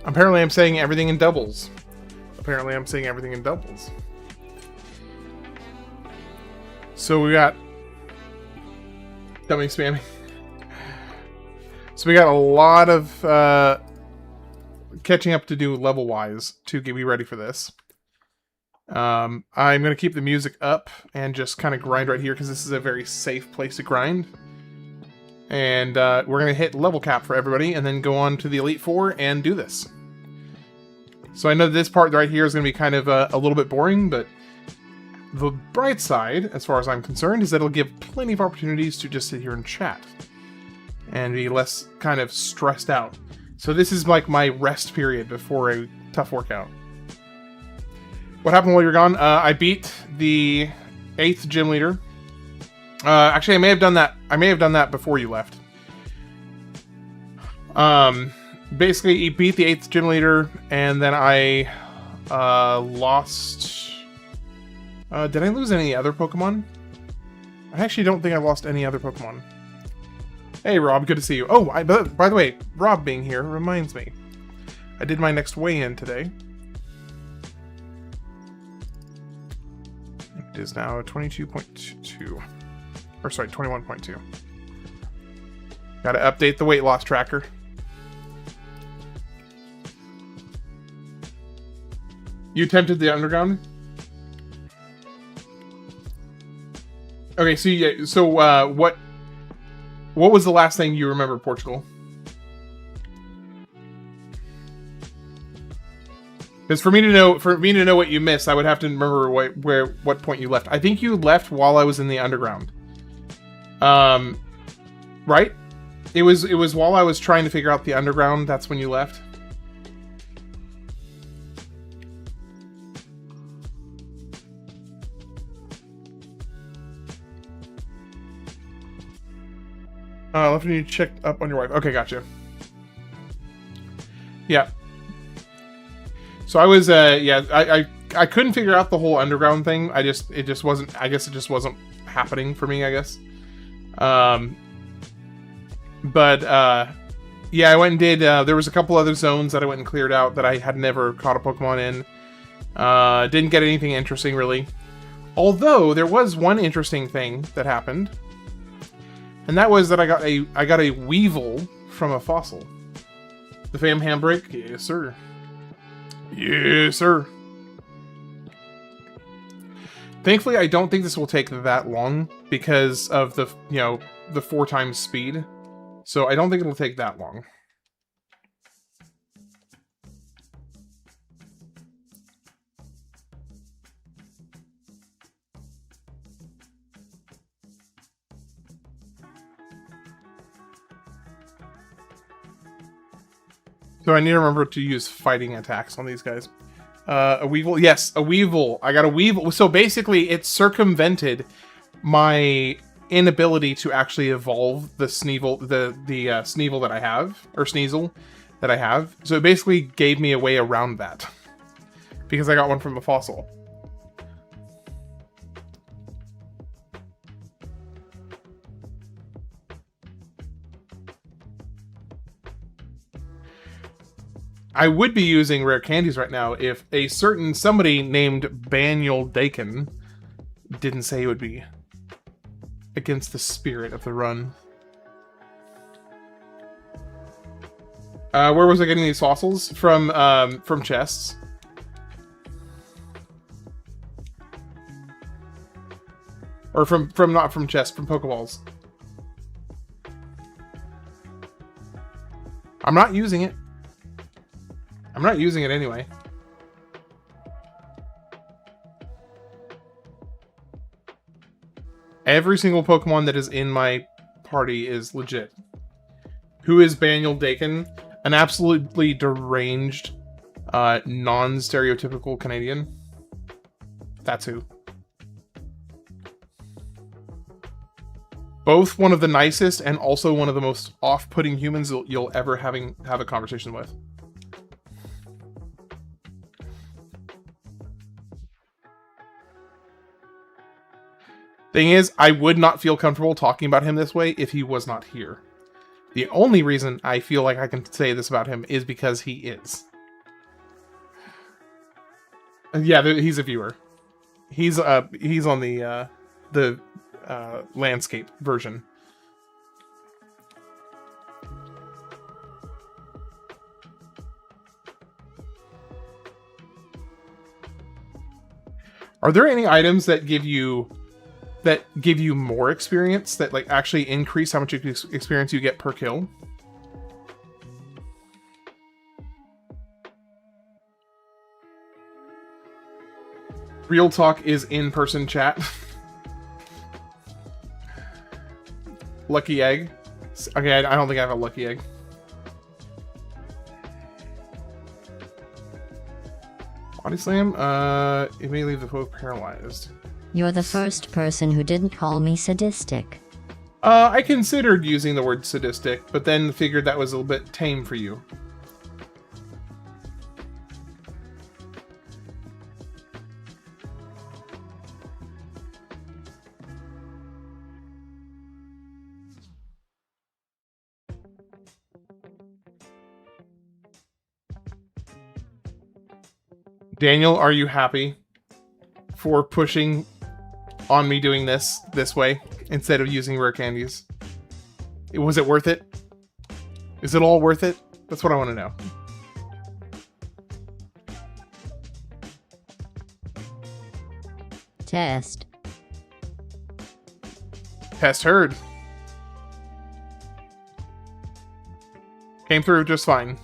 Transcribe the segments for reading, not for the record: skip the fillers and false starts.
Apparently I'm saying everything in doubles. Apparently I'm saying everything in doubles. So we got... Dummy spamming. So we got a lot of catching up to do level-wise to get me ready for this. I'm going to keep the music up and just kind of grind right here because this is a very safe place to grind. And we're going to hit level cap for everybody and then go on to the Elite Four and do this. So I know this part right here is going to be kind of a little bit boring, but the bright side, as far as I'm concerned, is that it'll give plenty of opportunities to just sit here and chat. And be less kind of stressed out. So this is like my rest period before a tough workout. What happened while you're gone? I beat the 8th gym leader. Actually, I may have done that. I may have done that before you left. Basically, he beat the 8th gym leader, and then I lost... did I lose any other Pokemon? I actually don't think I lost any other Pokemon. Hey, Rob, good to see you. Oh, by the way, Rob being here reminds me. I did my next weigh-in today. It is now 22.2. Or sorry, 21.2. Gotta update the weight loss tracker. You attempted the underground? Okay, so yeah, so what was the last thing you remember, Portugal? Because for me to know what you missed, I would have to remember what point you left. I think you left while I was in the underground. Right? It was while I was trying to figure out the underground. That's when you left. Left when you checked up on your wife. Okay, gotcha. Yeah. So I was, yeah, I couldn't figure out the whole underground thing. I guess it just wasn't happening for me, I guess. Yeah, I went and did, there was a couple other zones that I went and cleared out that I had never caught a Pokemon in. Didn't get anything interesting, really. Although, there was one interesting thing that happened. And that was that I got a Weevil from a fossil. The fam handbrake? Yes, sir. Yes, sir. Thankfully, I don't think this will take that long because of the, the 4 times speed. So I don't think it'll take that long. So I need to remember to use fighting attacks on these guys. A Weevil? Yes, a Weevil. I got a Weevil. So basically, it circumvented my inability to actually evolve the Sneevil, the Sneevil that I have, or Sneasel that I have. So it basically gave me a way around that. Because I got one from a fossil. I would be using rare candies right now if a certain somebody named Baniel Dakin didn't say it would be against the spirit of the run. Where was I getting these fossils? From chests. Or not from chests, from Pokeballs. I'm not using it. I'm not using it anyway. Every single Pokemon that is in my party is legit. Who is Baniel Dakin? An absolutely deranged, non-stereotypical Canadian. That's who. Both one of the nicest and also one of the most off-putting humans you'll ever have a conversation with. Thing is, I would not feel comfortable talking about him this way if he was not here. The only reason I feel like I can say this about him is because he is. Yeah, he's a viewer. He's on the landscape version. Are there any items that give you more experience, that like actually increase how much experience you get per kill? Real talk is in-person chat. Lucky egg. Okay, I don't think I have a lucky egg. Body slam? It may leave the foe paralyzed. You're the first person who didn't call me sadistic. I considered using the word sadistic, but then figured that was a little bit tame for you. Daniel, are you happy for pushing on me doing this way instead of using rare candies? Was it worth it? Is it all worth it? That's what I want to know. Test. Test heard. Came through just fine.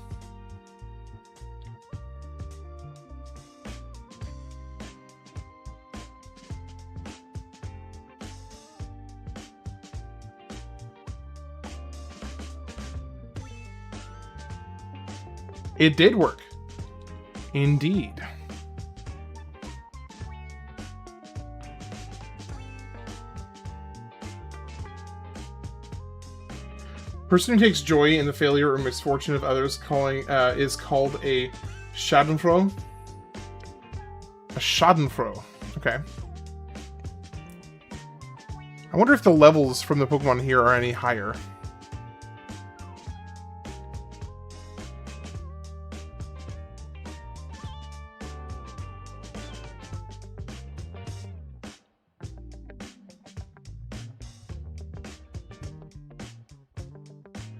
It did work. Indeed. Person who takes joy in the failure or misfortune of others is called a Schadenfroh. A Schadenfroh. Okay. I wonder if the levels from the Pokemon here are any higher.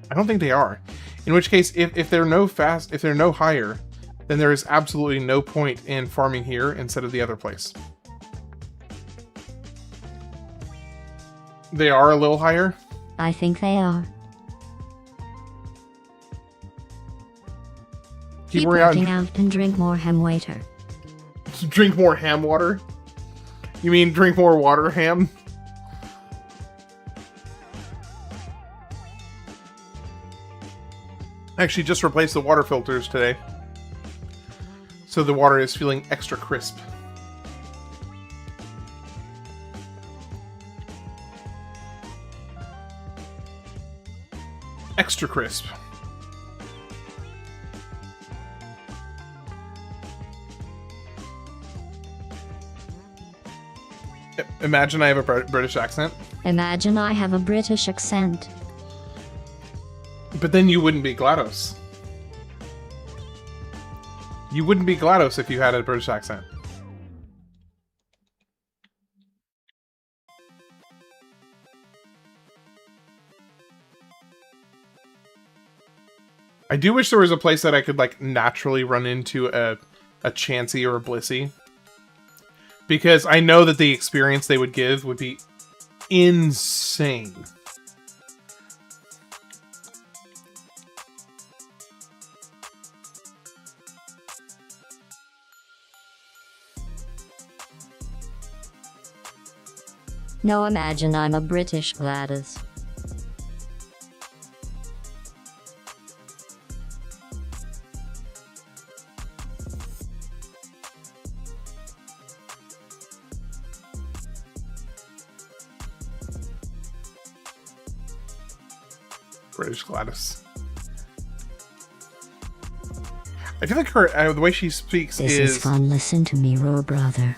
I don't think they are. In which case, if they're no higher, then there is absolutely no point in farming here instead of the other place. They are a little higher? I think they are. Keep working out and drink more ham water. Drink more ham water? You mean drink more water ham? Actually just replaced the water filters today, so the water is feeling extra crisp. Extra crisp. Imagine I have a British accent. Imagine I have a British accent. But then you wouldn't be GLaDOS. You wouldn't be GLaDOS if you had a British accent. I do wish there was a place that I could like naturally run into a Chansey or a Blissey. Because I know that the experience they would give would be insane. No, imagine I'm a British GLaDOS. British GLaDOS. I feel like her the way she speaks This is fun. Listen to me, roar brother.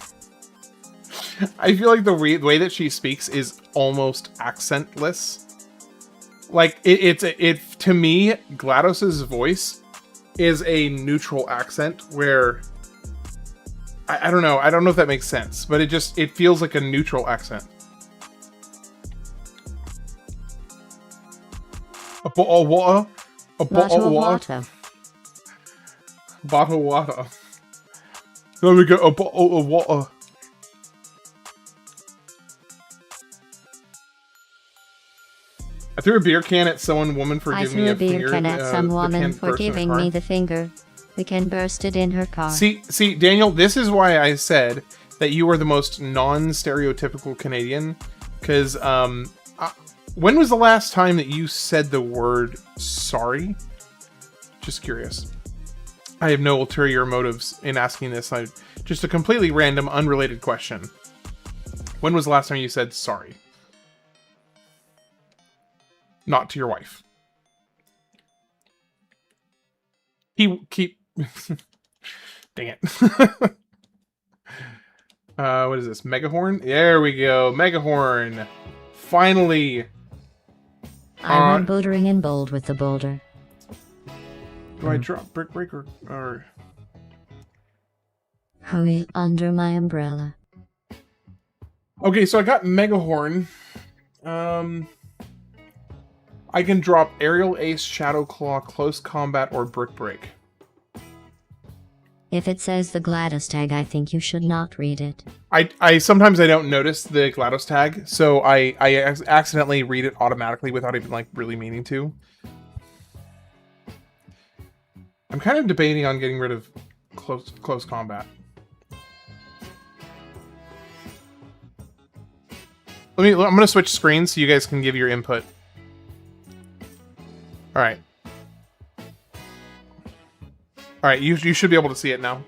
I feel like the way that she speaks is almost accentless. Like it to me, GLaDOS's voice is a neutral accent where I don't know. I don't know if that makes sense, but it feels like a neutral accent. A bottle of water. A bottle of water. Bottle of water. There we go. A bottle of water. I threw a beer can at some woman for giving me a finger. I threw a beer can at some woman for giving me the finger. The can bursted in her car. See, Daniel, this is why I said that you are the most non-stereotypical Canadian. Because, when was the last time that you said the word sorry? Just curious. I have no ulterior motives in asking this. Just a completely random, unrelated question. When was the last time you said sorry? Not to your wife. Keep. Dang it. What is this? Megahorn? There we go. Megahorn. Finally. I'm bouldering in bold with the boulder. Do I drop Brick Break or... Hurry under my umbrella. Okay, so I got Megahorn. I can drop Aerial Ace, Shadow Claw, Close Combat, or Brick Break. If it says the GLaDOS tag, I think you should not read it. I sometimes I don't notice the GLaDOS tag, so I accidentally read it automatically without even like really meaning to. I'm kind of debating on getting rid of close combat. I'm gonna switch screens so you guys can give your input. All right. All right, you should be able to see it now.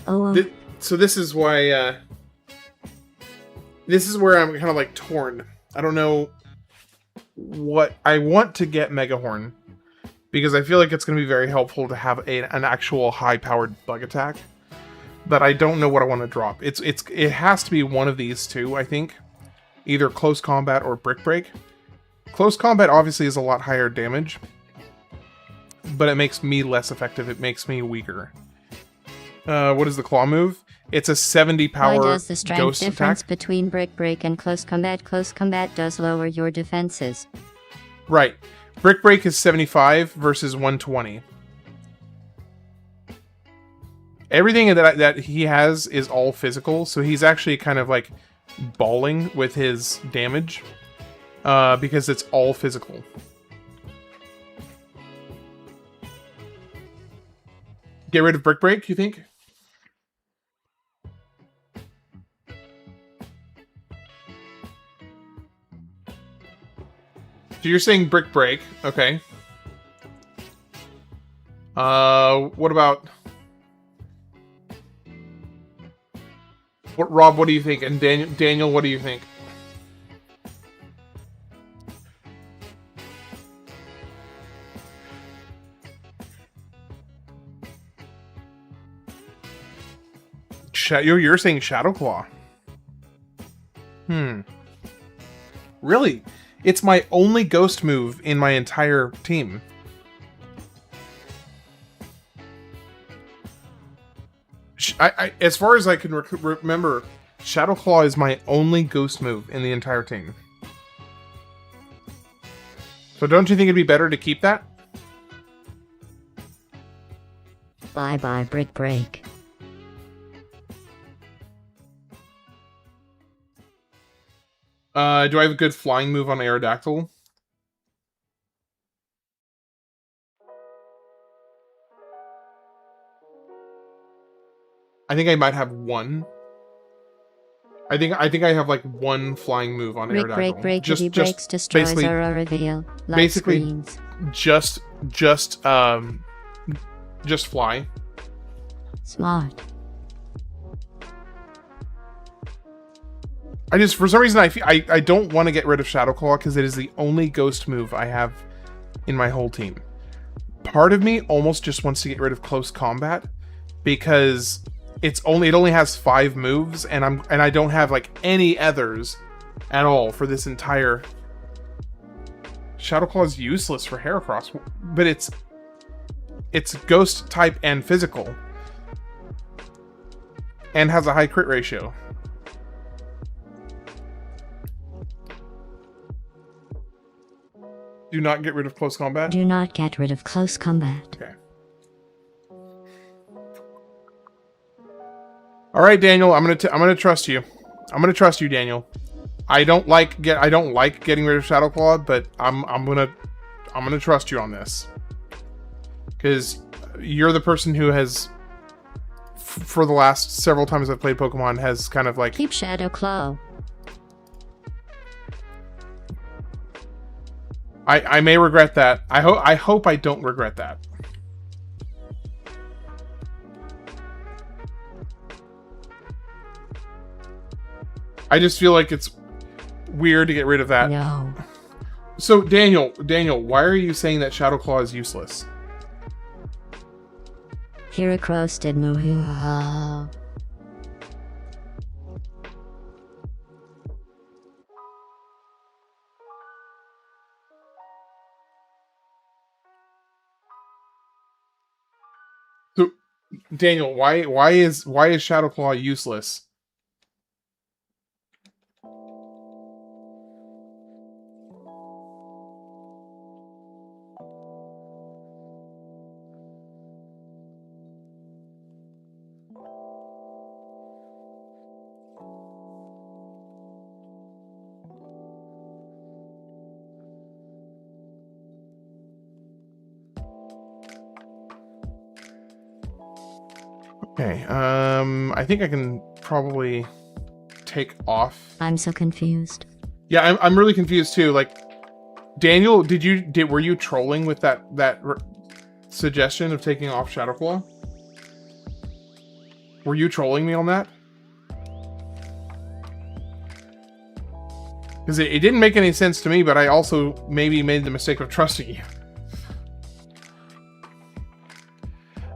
Oh. So this is why. This is where I'm kind of like torn. I don't know what I want to get Megahorn because I feel like it's going to be very helpful to have an actual high-powered bug attack. But I don't know what I want to drop. It has to be one of these two, I think, either Close Combat or Brick Break. Close Combat obviously is a lot higher damage, but it makes me less effective. It makes me weaker. What is the claw move? It's a 70 power Why does the strength ghost difference attack. between Brick Break and Close Combat? Close Combat does lower your defenses. Right. Brick Break is 75 versus 120. Everything that he has is all physical, so he's actually kind of like balling with his damage because it's all physical. Get rid of Brick Break, you think? So you're saying Brick Break, okay. What about... Rob, what do you think? And Daniel, what do you think? You're saying Shadow Claw. Really? It's my only ghost move in my entire team. As far as I can remember, Shadow Claw is my only ghost move in the entire team. So don't you think it'd be better to keep that? Bye-bye, Brick Break. Do I have a good flying move on Aerodactyl? I think I might have one. I think I have like one flying move on Aerodactyl. Break, breaks, destroys, aura reveal, light basically screens. just fly. Smart. For some reason, I don't want to get rid of Shadow Claw because it is the only ghost move I have in my whole team. Part of me almost just wants to get rid of Close Combat because it only has 5 moves and I don't have like any others at all for this entire. Shadow Claw is useless for Heracross, but it's ghost type and physical. and has a high crit ratio. Do not get rid of close combat. Do not get rid of close combat. Okay. All right, Daniel. I'm gonna trust you. I'm gonna trust you, Daniel. I don't like getting rid of Shadowclaw, but I'm gonna trust you on this because you're the person who has, for the last several times I've played Pokemon, has kind of like keep Shadowclaw. I may regret that. I hope I don't regret that. I just feel like it's weird to get rid of that. No. So Daniel, why are you saying that Shadowclaw is useless? Heracross did move. So Daniel, why is Shadowclaw useless? Okay, I think I can probably take off. I'm so confused. Yeah, I'm really confused too. Like, Daniel, were you trolling with that suggestion of taking off Shadowclaw? Were you trolling me on that? Because it didn't make any sense to me, but I also maybe made the mistake of trusting you.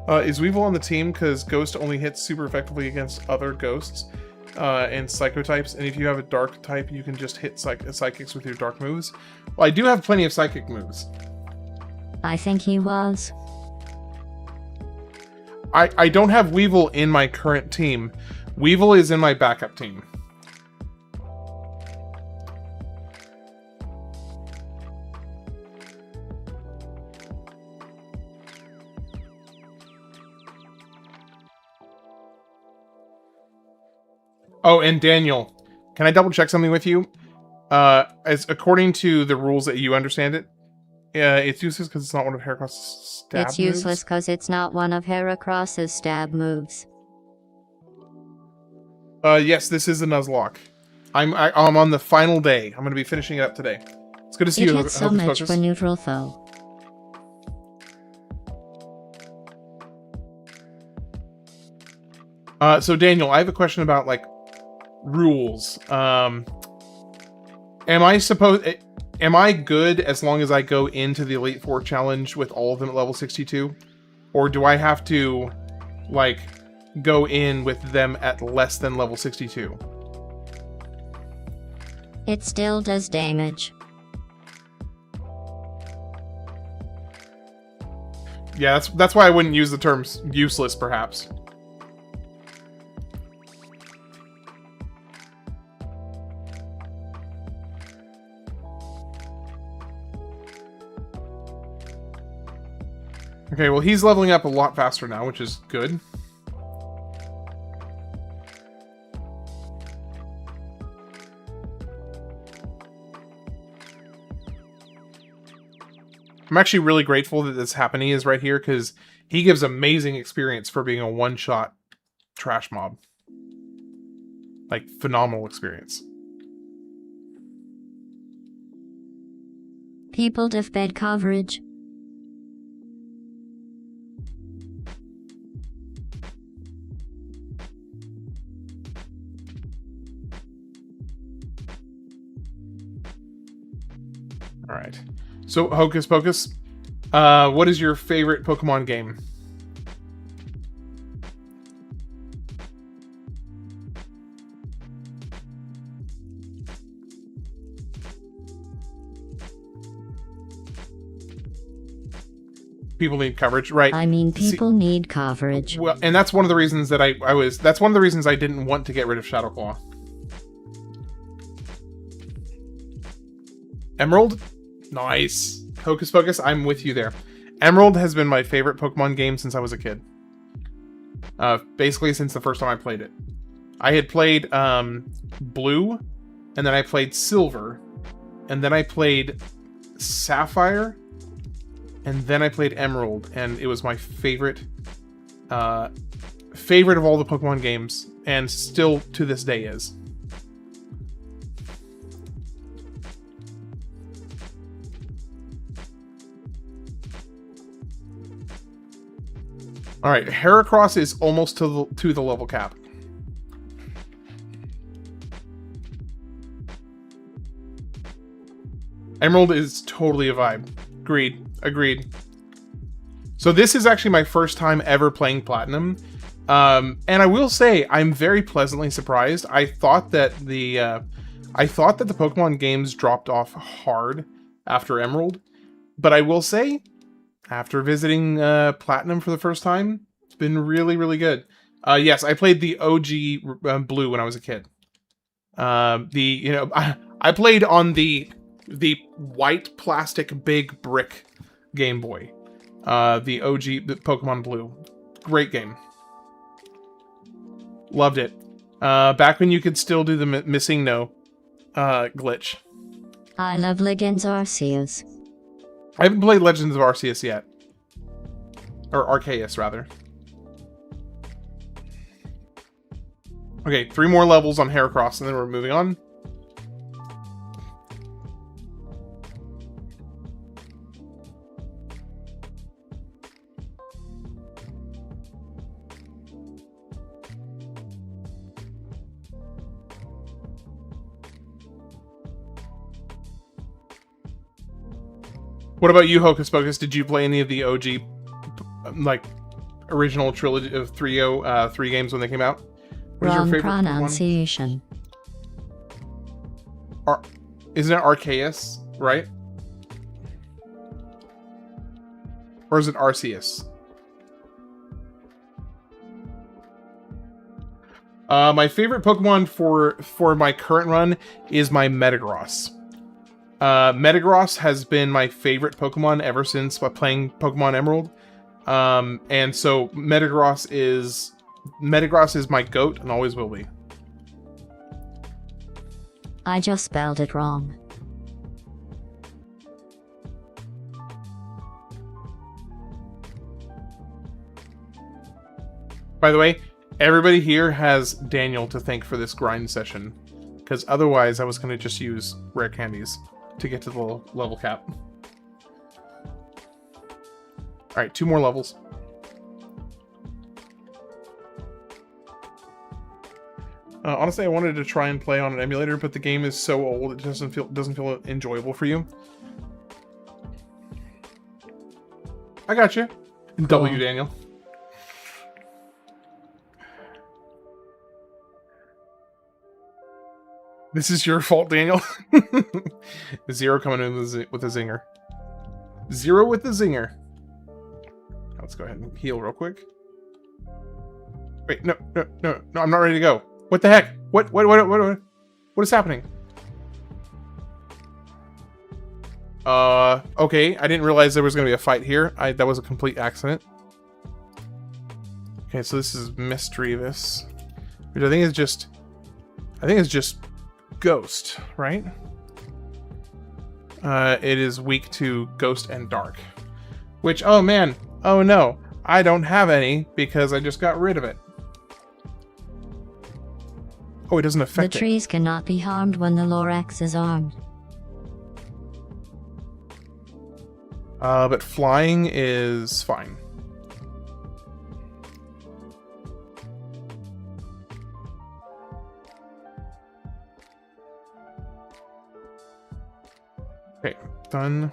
Is Weevil on the team because Ghost only hits super effectively against other ghosts and Psycho types, and if you have a Dark type, you can just hit Psychics with your Dark moves? Well, I do have plenty of Psychic moves. I think he was. I don't have Weevil in my current team. Weevil is in my backup team. Oh, and Daniel, can I double check something with you? As according to the rules that you understand it, it's useless because it's not one of Heracross's stab moves. It's useless because it's not one of Heracross's stab moves. Yes, this is a Nuzlocke. I'm on the final day. I'm going to be finishing it up today. It's good to see you. It hits so much for neutral though. So Daniel, I have a question about like rules. Am I good as long as I go into the Elite Four challenge with all of them at level 62? Or do I have to like go in with them at less than level 62? It still does damage. Yeah, that's why I wouldn't use the terms useless, perhaps. Okay, well, he's leveling up a lot faster now, which is good. I'm actually really grateful that this Happiny is right here, because he gives amazing experience for being a one-shot trash mob. Like, phenomenal experience. People diff bed coverage. Alright. So, Hocus Pocus, what is your favorite Pokemon game? People need coverage, right? I mean, people need coverage. Well, and that's one of the reasons that that's one of the reasons I didn't want to get rid of Shadowclaw. Emerald? Nice. Hocus Pocus, I'm with you there. Emerald has been my favorite Pokemon game since I was a kid. Basically since the first time I played it. I had played Blue, and then I played Silver, and then I played Sapphire, and then I played Emerald, and it was my favorite favorite of all the Pokemon games, and still to this day is. Alright, Heracross is almost to the level cap. Emerald is totally a vibe. Agreed. So this is actually my first time ever playing Platinum. And I will say, I'm very pleasantly surprised. I thought that the Pokemon games dropped off hard after Emerald. But I will say, after visiting Platinum for the first time, it's been really, really good. Yes, I played the OG Blue when I was a kid. I played on the white plastic big brick Game Boy. The OG Pokemon Blue. Great game. Loved it. Back when you could still do the missing no glitch. I love Legends Arceus. I haven't played Legends of Arceus yet. Or Arceus, rather. Okay, 3 more levels on Heracross, and then we're moving on. What about you, Hocus Pocus? Did you play any of the OG, like, original trilogy of 3 games when they came out? What is your favorite pronunciation? Isn't it Arceus, right? Or is it Arceus? My favorite Pokemon for my current run is my Metagross. Metagross has been my favorite Pokemon ever since playing Pokemon Emerald. And so Metagross is my GOAT and always will be. I just spelled it wrong. By the way, everybody here has Daniel to thank for this grind session, because otherwise I was going to just use rare candies to get to the level cap. Alright, 2 more levels. Honestly, I wanted to try and play on an emulator, but the game is so old it doesn't feel enjoyable for you. I got you. Cool. W, Daniel. This is your fault, Daniel. Zero coming in with a zinger. Zero with the zinger. Let's go ahead and heal real quick. Wait, no, I'm not ready to go. What the heck? What is happening? Okay, I didn't realize there was going to be a fight here. That was a complete accident. Okay, so this is Misdreavus, which I think is just Ghost, right? It is weak to Ghost and Dark. Which, oh man, oh no, I don't have any because I just got rid of it. Oh, it doesn't affect it. The trees cannot be harmed when the Lorax is armed. But flying is fine. Okay, done.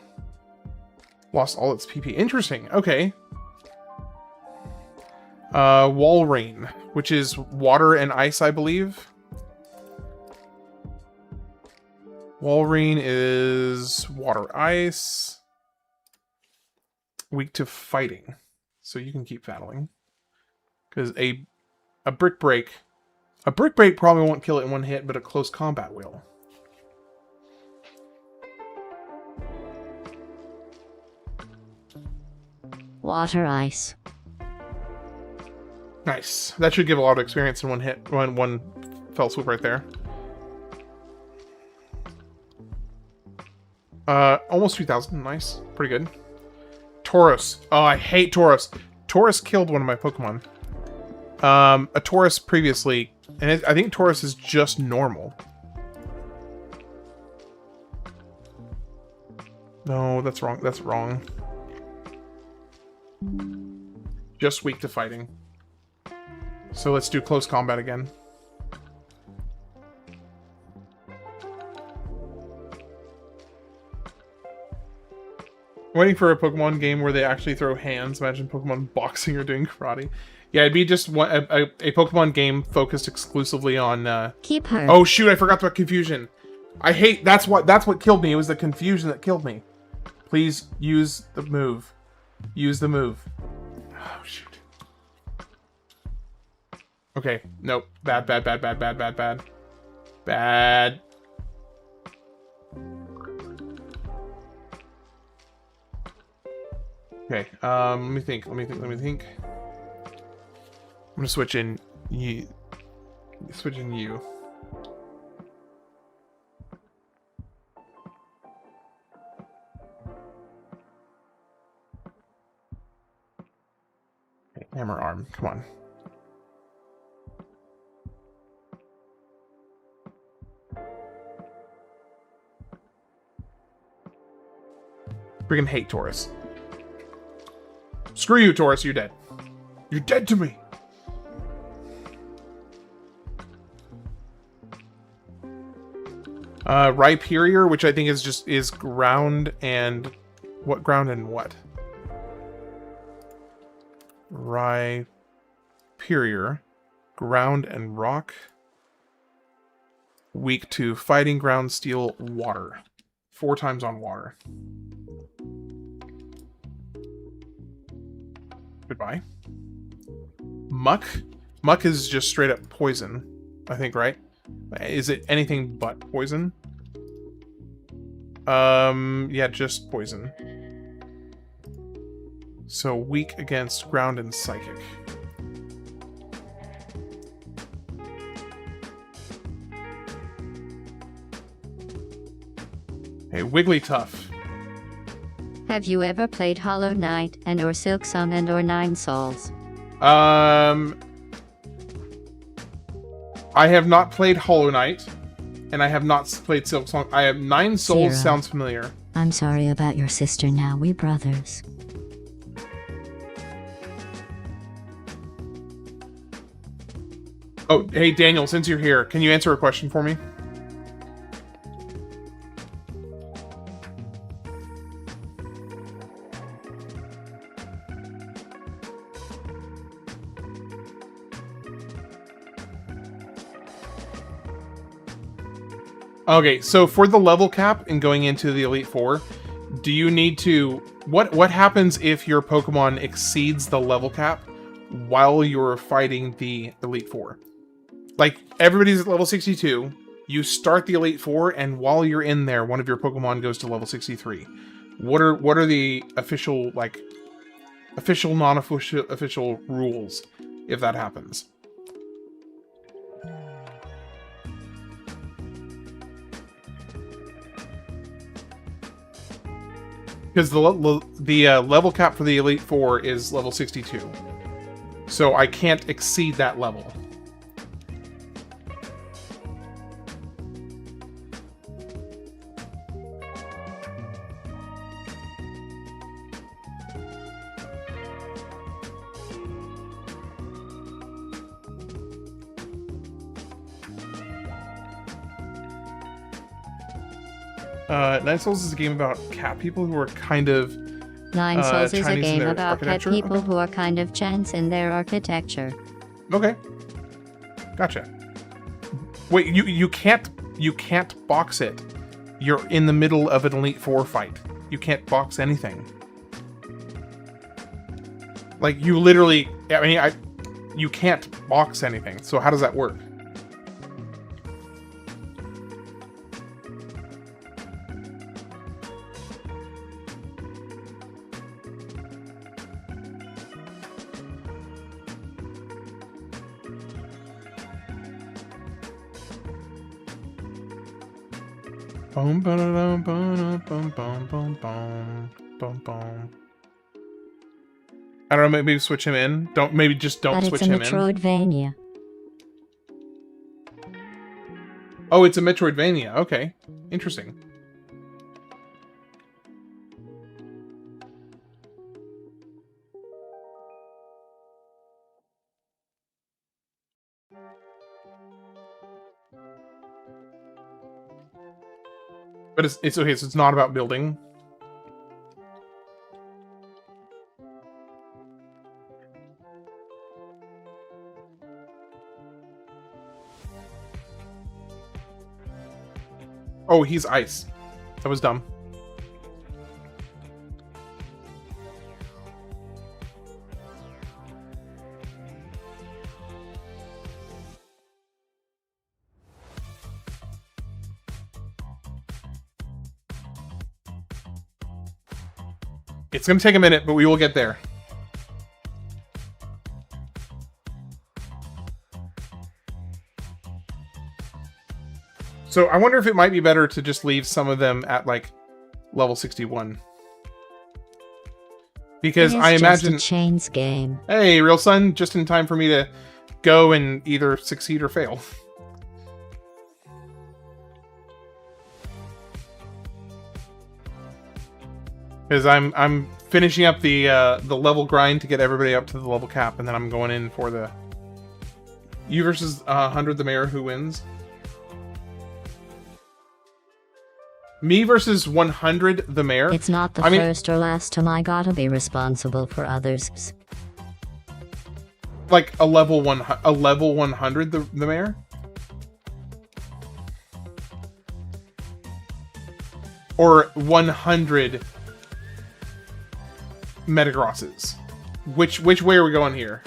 Lost all its PP. Interesting. Okay. Walrein, which is water and ice, I believe. Walrein is water ice. weak to fighting. So you can keep battling. Because a brick break probably won't kill it in one hit, but a close combat will. Water ice. Nice. That should give a lot of experience in one hit, one fell swoop right there. Almost 2,000. Nice. Pretty good. Tauros. Oh, I hate Tauros. Tauros killed one of my Pokemon. A Tauros previously, and I think Tauros is just normal. No, that's wrong. That's wrong. Just weak to fighting. So let's do close combat again. Waiting for a Pokemon game where they actually throw hands. Imagine Pokemon boxing or doing karate. Yeah, it'd be just a Pokemon game focused exclusively on. Keep her. Oh shoot! I forgot about confusion. I hate. That's what killed me. It was the confusion that killed me. Please use the move. Use the move. Oh shoot. Okay. Nope. Bad. Bad. Okay, let me think. I'm gonna switch in you. Okay, hammer arm, come on. Freaking hate Tauros. Screw you, Tauros, you're dead. You're dead to me. Rhyperior, which I think is ground and what? Ground and what? Rhyperior, ground and rock. Weak to fighting, ground, steel, water. 4 times on water. Goodbye. Muck? Muck is just straight up poison, I think, right? Is it anything but poison? Yeah, just poison. So weak against ground and psychic. Hey, Wigglytuff. Have you ever played Hollow Knight and or Silk Song and or Nine Souls? I have not played Hollow Knight, and I have not played Silk Song. I have Nine Souls. Zero. Sounds familiar. I'm sorry about your sister now. We brothers. Oh, hey Daniel, since you're here, can you answer a question for me? Okay, so for the level cap and going into the Elite Four, do you need to... What happens if your Pokemon exceeds the level cap while you're fighting the Elite Four? Like, everybody's at level 62, you start the Elite Four, and while you're in there, one of your Pokemon goes to level 63. What are the official, like, official, non-official rules if that happens? Because the level cap for the Elite Four is level 62. So I can't exceed that level. Nine Souls is a game about cat people who are kind of... Nine Souls is a Chinese in game their about cat architecture? people Okay. who are kind of chance in their architecture. Okay. Gotcha. Wait, you can't box it. You're in the middle of an Elite Four fight. You can't box anything. Like, you literally... I mean, you can't box anything, so how does that work? Boom, boom, boom, boom, boom, boom, boom, boom, boom. I don't know, maybe switch him in. Maybe just don't switch him in. But it's a Metroidvania. Oh, it's a Metroidvania. Okay. Interesting. But it's okay, so it's not about building. Oh, he's ice. That was dumb. It's gonna take a minute, but we will get there. So I wonder if it might be better to just leave some of them at like level 61. Because I imagine just a chains game. Hey, real son, just in time for me to go and either succeed or fail. Because I'm finishing up the level grind to get everybody up to the level cap, and then I'm going in for the you versus 100 the mayor, who wins? Me versus 100 the mayor? It's not the first or last time I gotta be responsible for others. Like a level 100 the mayor? Or 100 Metagrosses? Which way are we going here?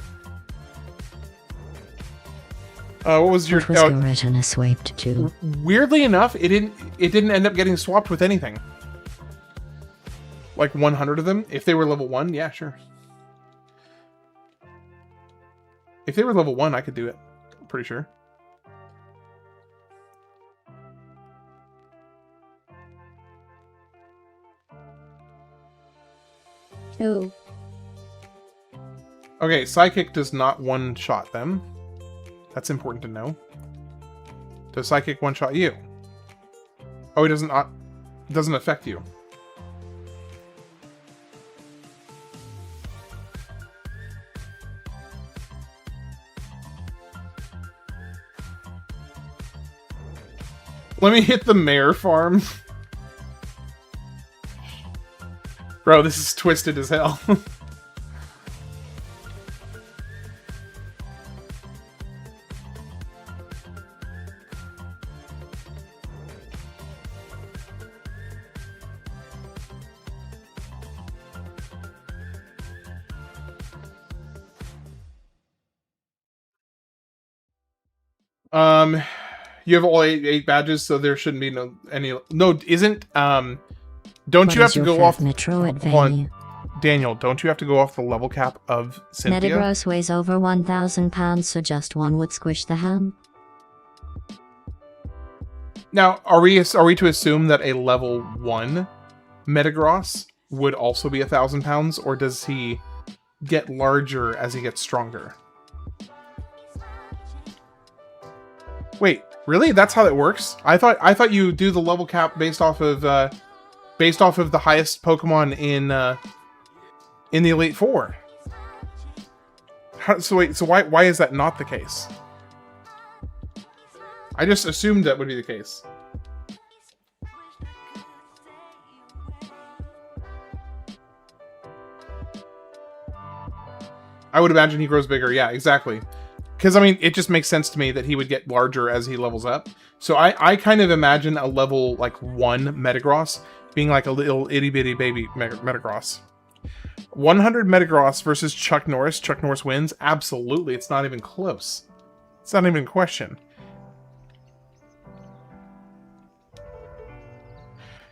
What was your... What was your retina swiped to? Weirdly enough, it didn't end up getting swapped with anything. Like 100 of them? If they were level 1, yeah, sure. If they were level 1, I could do it. I'm pretty sure. Oh. Okay, Psychic does not one-shot them. That's important to know. Does Psychic one-shot you? Oh, it doesn't affect you. Let me hit the mare farm. Bro, this is twisted as hell. You have all eight badges, so there shouldn't be no, isn't, don't you have to go off, Daniel, don't you have to go off the level cap of Cynthia? Metagross weighs over 1,000 pounds, so just one would squish the ham. Now, are we to assume that a level 1 Metagross would also be 1,000 pounds, or does he get larger as he gets stronger? Wait, really? That's how that works? I thought you do the level cap based off of the highest Pokemon in the Elite Four. So why is that not the case? I just assumed that would be the case. I would imagine he grows bigger. Yeah, exactly. Because, I mean, it just makes sense to me that he would get larger as he levels up. So I kind of imagine a level, like, 1 Metagross being like a little itty-bitty baby Metagross. 100 Metagross versus Chuck Norris. Chuck Norris wins? Absolutely. It's not even close. It's not even a question.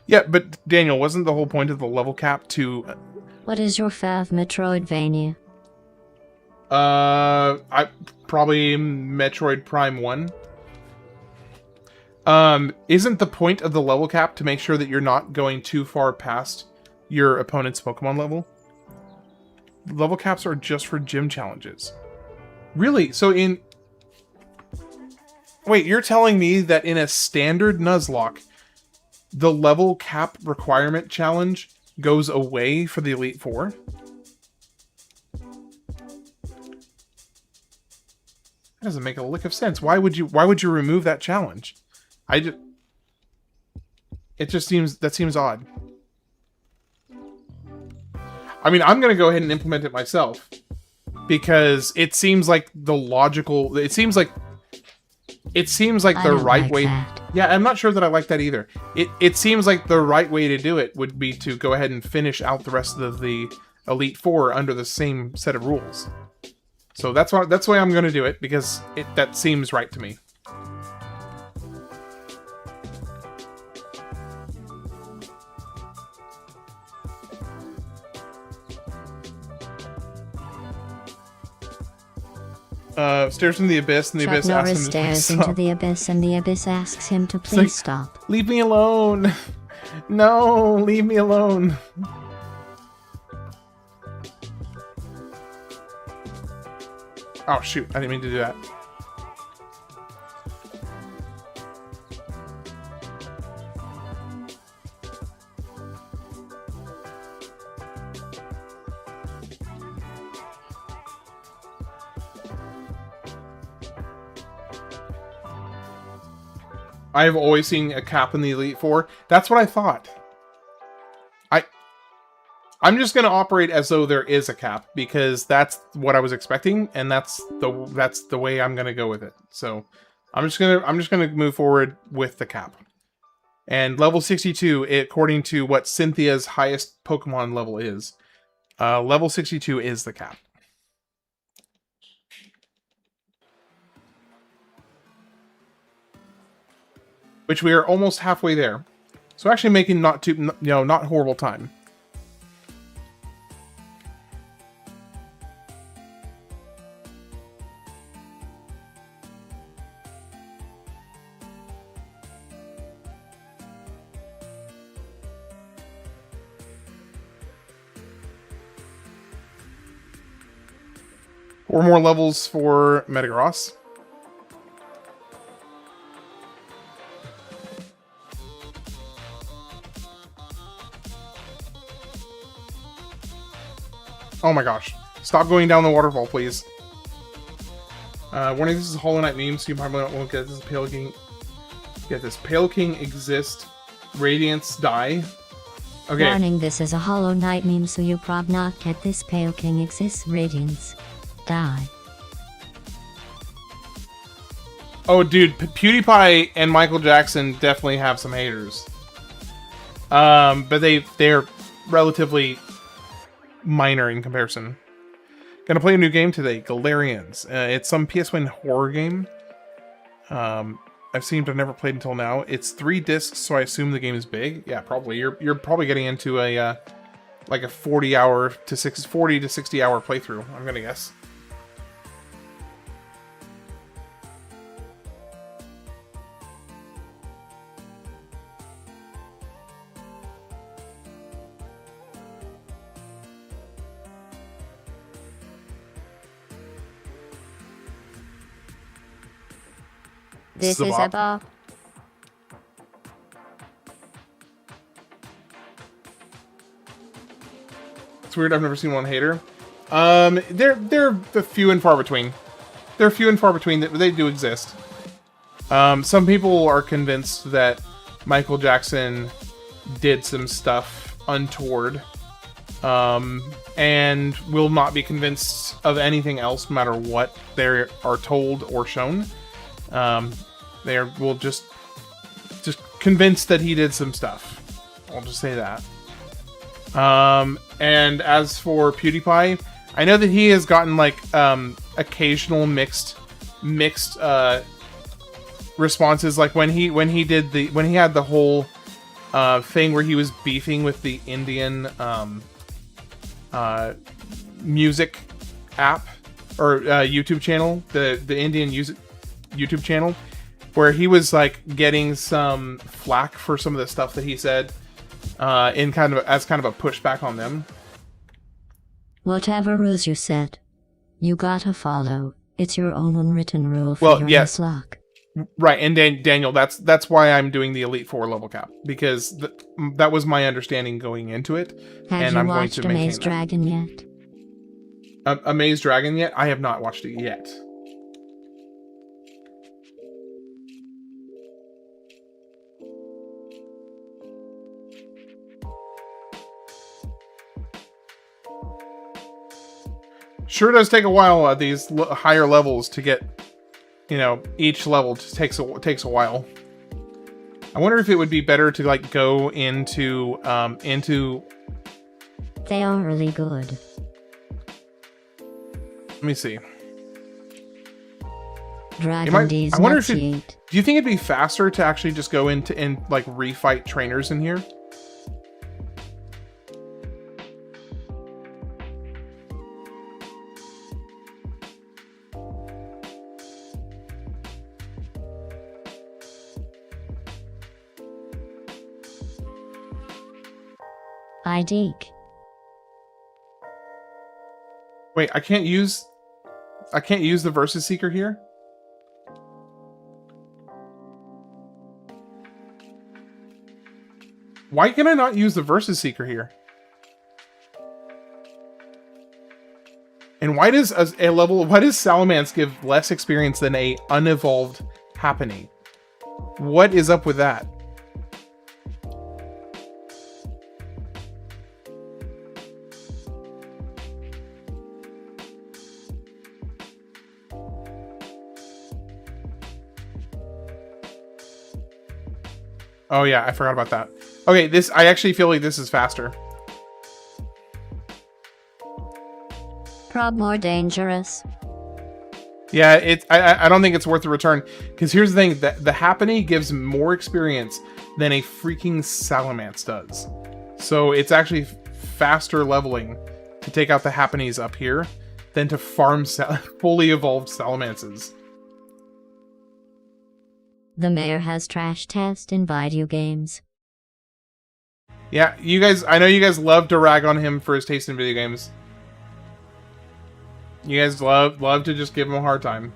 Yeah, but Daniel, wasn't the whole point of the level cap to... What is your fav Metroidvania? I probably Metroid Prime 1. Isn't the point of the level cap to make sure that you're not going too far past your opponent's Pokemon level? Level caps are just for gym challenges. Really? So in... Wait, you're telling me that in a standard Nuzlocke, the level cap requirement challenge goes away for the Elite Four? That doesn't make a lick of sense. Why would you remove that challenge? It just seems, that seems odd. I mean, I'm gonna go ahead and implement it myself because it seems like the logical, it seems like the right way. Yeah, I'm not sure that I like that either. It seems like the right way to do it would be to go ahead and finish out the rest of the Elite Four under the same set of rules. So that's the way I'm going to do it, because that seems right to me. Stares into the abyss, and the abyss asks him to stares into the abyss, and the abyss asks him to please stop. Leave me alone! No, leave me alone! Oh shoot, I didn't mean to do that. I've always seen a cap in the Elite Four. That's what I thought. I'm just going to operate as though there is a cap, because that's what I was expecting, and that's the way I'm going to go with it. So I'm just going to move forward with the cap. And level 62, according to what Cynthia's highest Pokemon level is, level 62 is the cap. Which we are almost halfway there. So actually making not horrible time. Four more levels for Metagross. Oh my gosh. Stop going down the waterfall, please. Warning, this is a Hollow Knight meme, so you probably won't get this. Pale King... Get this. Pale King exist. Radiance die. Okay. Warning, this is a Hollow Knight meme, so you prob not get this. Pale King exists. Radiance die. Oh, dude. PewDiePie and Michael Jackson definitely have some haters. But they're relatively... minor in comparison. Gonna play a new game today, Galarians. It's some PS1 horror game. I've never played until now. It's 3 discs, so I assume the game is big. Yeah, probably. You're probably getting into a like a 40 to 60 hour playthrough, I'm gonna guess. This is a bop. It's weird, I've never seen one hater. They're few and far between. They're few and far between, that they do exist. Some people are convinced that Michael Jackson did some stuff untoward. And will not be convinced of anything else, no matter what they are told or shown. Will just convinced that he did some stuff. I'll just say that. And as for PewDiePie, I know that he has gotten like occasional mixed responses, like when he had the whole thing where he was beefing with the Indian music app or YouTube channel, the Indian YouTube channel, where he was like getting some flack for some of the stuff that he said as kind of a pushback on them. Whatever rules you set, you gotta follow. It's your own unwritten rule for your Nuzlocke. Right, and Daniel, that's why I'm doing the Elite Four level cap, because that was my understanding going into it. Have you watched Amazed Dragon yet? Amazed Dragon yet? I have not watched it yet. Sure does take a while at these higher levels to get, you know, each level takes a while. I wonder if it would be better to like go into They are really good. Let me see. Dragon D's I wonder if do you think it'd be faster to actually just go into and like refight trainers in here? Deek. Wait, I can't use the Versus Seeker here? Why can I not use the Versus Seeker here? And why does Salamence give less experience than a unevolved Happiny? What is up with that? Oh yeah, I forgot about that. Okay, I actually feel like this is faster. Prob more dangerous. Yeah, I don't think it's worth the return, because here's the thing, the Happiny gives more experience than a freaking Salamence does. So it's actually faster leveling to take out the Happinies up here than to farm fully evolved Salamances. The mayor has trash test in video games. Yeah, you guys, I know you guys love to rag on him for his taste in video games. You guys love to just give him a hard time.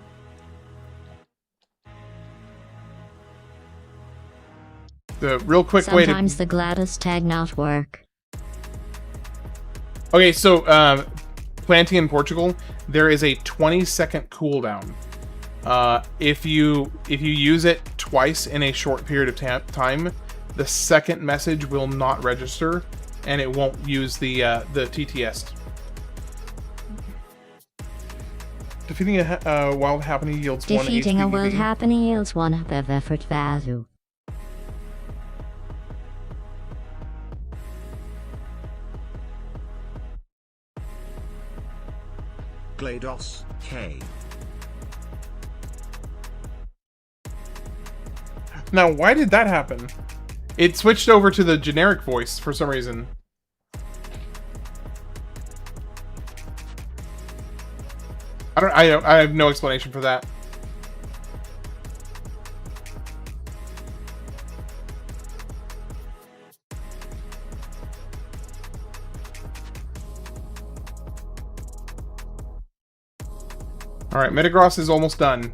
The real quick way to... Sometimes the Gladys tag not work. Okay, so, planting in Portugal, there is a 20-second cooldown. If you use it twice in a short period of time, the second message will not register, and it won't use the TTS. Defeating a wild Happiny yields 1 HP. Defeating a wild Happiny yields 1 up of effort value. GLaDOS K. Now, why did that happen? It switched over to the generic voice for some reason. I have no explanation for that. Alright, Metagross is almost done.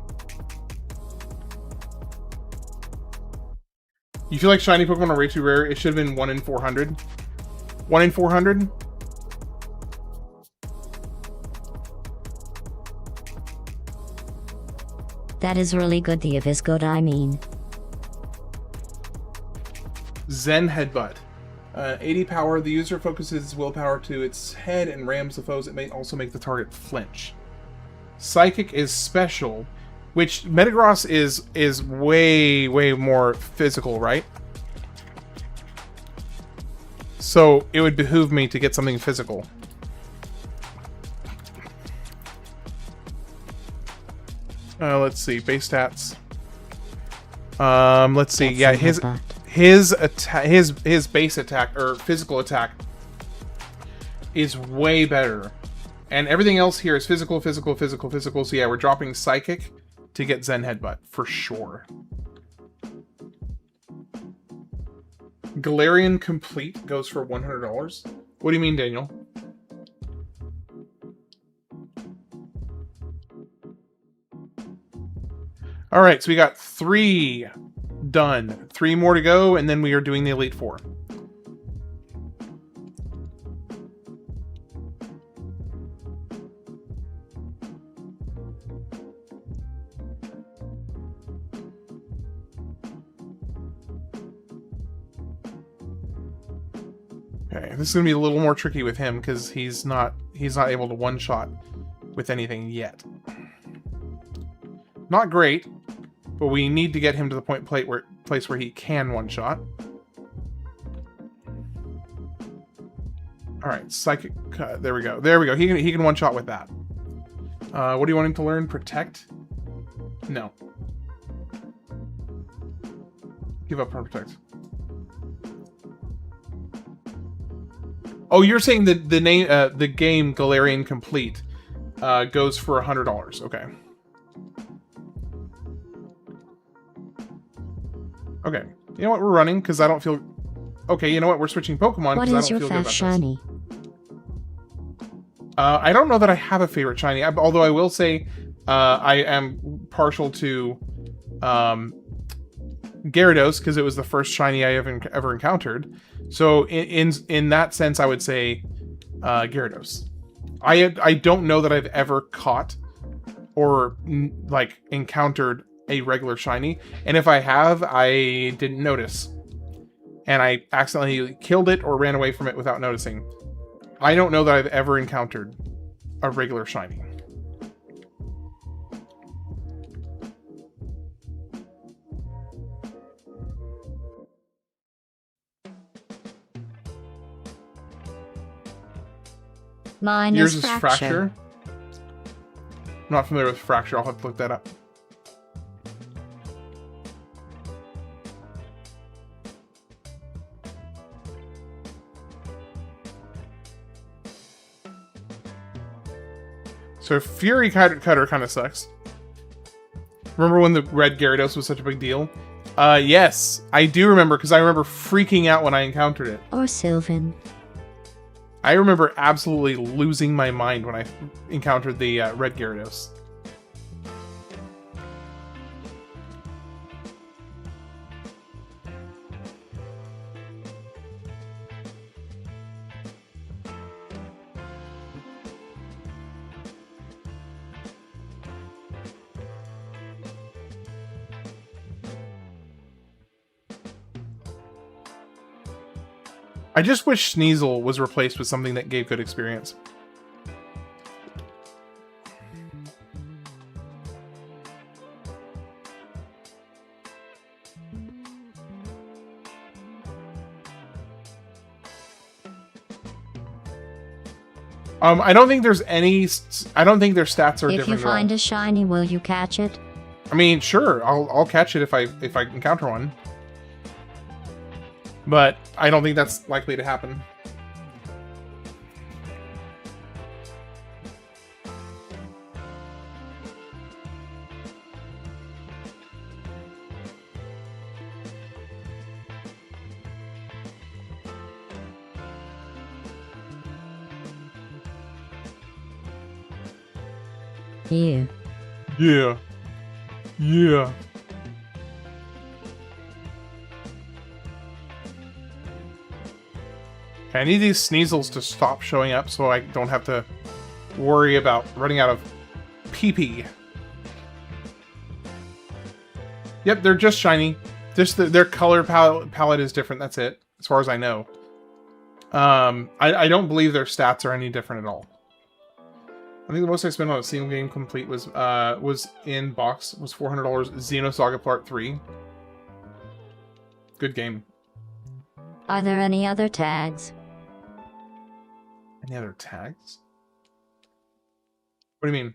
You feel like shiny Pokemon are way too rare? It should have been 1 in 400. 1 in 400? That is really good. The is good, I mean. Zen Headbutt. 80 power. The user focuses willpower to its head and rams the foes. It may also make the target flinch. Psychic is special, which Metagross is way more physical, right? So it would behoove me to get something physical. Let's see, base stats. Let's see. Yeah, his base attack or physical attack is way better, and everything else here is physical, physical, physical, physical. So yeah, we're dropping psychic to get Zen Headbutt for sure. Galarian Complete goes for $100. What do you mean, Daniel? All right, so we got 3 done. 3 more to go, and then we are doing the Elite Four. Okay, this is gonna be a little more tricky with him because he's not able to one-shot with anything yet. Not great, but we need to get him to the place where he can one-shot. All right, psychic. There we go. There we go. He can one-shot with that. What do you want him to learn? Protect? No. Give up on protect. Oh, you're saying that the game Galarian Complete goes for $100. Okay. Okay. You know what? We're running because I don't feel. Okay. You know what? We're switching Pokemon because I don't feel good about this. What is your fast shiny? I don't know that I have a favorite shiny. Although I will say, I am partial to Gyarados because it was the first shiny I ever encountered. So in that sense, I would say Gyarados. I don't know that I've ever caught or like encountered a regular shiny, and if I have, I didn't notice, and I accidentally killed it or ran away from it without noticing. I don't know that I've ever encountered a regular shiny. Mine Yours is is Fracture. I'm not familiar with Fracture. I'll have to look that up. So Fury Cutter kind of sucks. Remember when the red Gyarados was such a big deal? Yes, I do remember because I remember freaking out when I encountered it. Or Sylvan. I remember absolutely losing my mind when I encountered the red Gyarados. I just wish Sneasel was replaced with something that gave good experience. I don't think there's any. I don't think their stats are different. If you find a shiny, will you catch it? I mean, sure, I'll catch it if I encounter one. But I don't think that's likely to happen. Yeah. Yeah. Yeah. Okay, I need these Sneasels to stop showing up so I don't have to worry about running out of PP. Yep, they're just shiny. Just their color palette is different, that's it, as far as I know. I don't believe their stats are any different at all. I think the most I spent on a single game complete was in box, was $400, Xenosaga Part 3. Good game. Are there any other tags? Any other tags? What do you mean?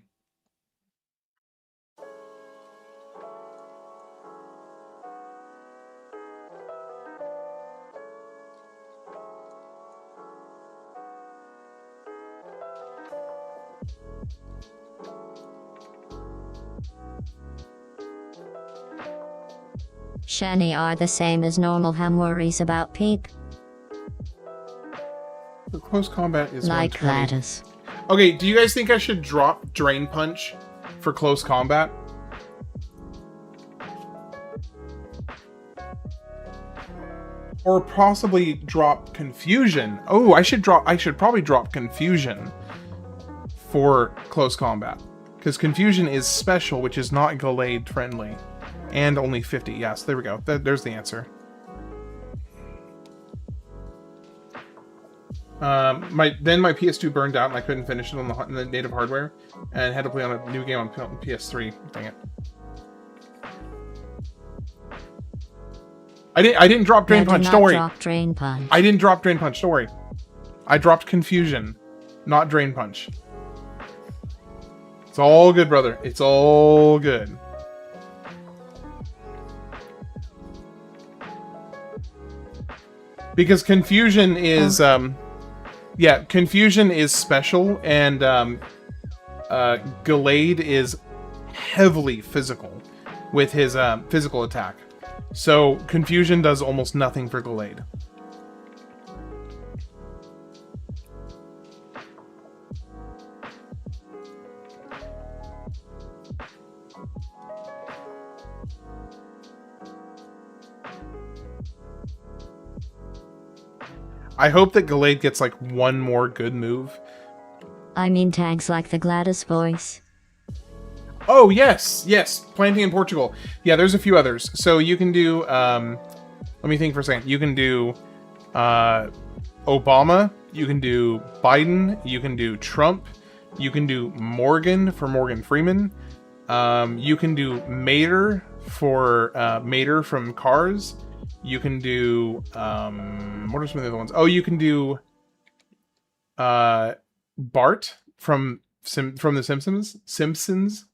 Shiny are the same as normal ham worries about peep. For close combat is Like 120. Gladys. Okay, do you guys think I should drop Drain Punch for close combat? Or possibly drop Confusion. Oh, I should probably drop Confusion for close combat. Because Confusion is special, which is not Gallade friendly. And only 50. Yes, there we go. There's the answer. My PS2 burned out and I couldn't finish it on the native hardware, and had to play on a new game on PS3. Dang it! I didn't drop Drain Punch. Don't worry. Drop Drain Punch. I didn't drop Drain Punch. Don't worry. I dropped Confusion, not Drain Punch. It's all good, brother. It's all good. Because Confusion is yeah, Confusion is special, and Gallade is heavily physical with his physical attack. So Confusion does almost nothing for Gallade. I hope that Gallade gets like one more good move. I mean tags like the Gladys voice. Oh, yes, yes. Planting in Portugal. Yeah, there's a few others. So you can do, let me think for a second. You can do Obama. You can do Biden. You can do Trump. You can do Morgan for Morgan Freeman. You can do Mater for Mater from Cars. You can do, what are some of the other ones? Oh, you can do Bart from The Simpsons.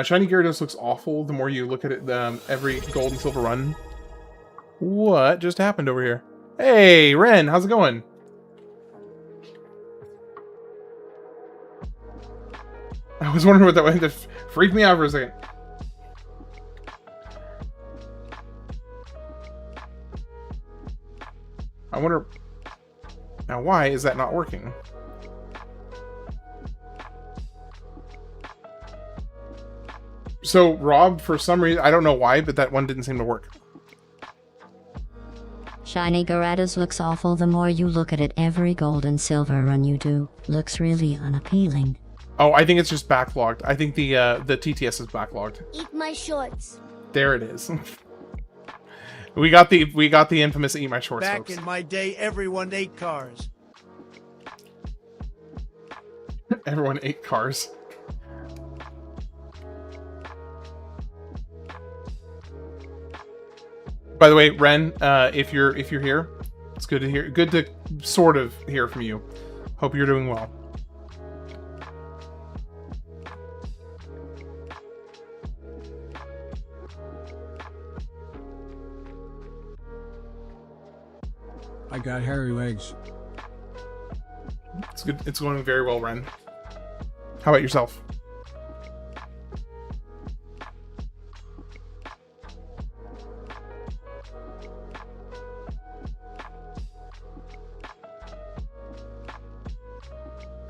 Shiny Gyarados looks awful the more you look at it every gold and silver run. What just happened over here? Hey, Ren, how's it going? I was wondering what that was. That freaked me out for a second. I wonder... Now, why is that not working? So, Rob, for some reason, I don't know why, but that one didn't seem to work. Shiny Gyarados looks awful the more you look at it. Every gold and silver run you do looks really unappealing. Oh, I think it's just backlogged. I think the TTS is backlogged. Eat my shorts. There it is. we got the infamous Eat My Shorts, Back folks. in my day, everyone ate cars. Everyone ate cars. By the way, Ren, if you're here, it's good to hear. Good to sort of hear from you. Hope you're doing well. I got hairy legs. It's good. It's going very well, Ren. How about yourself?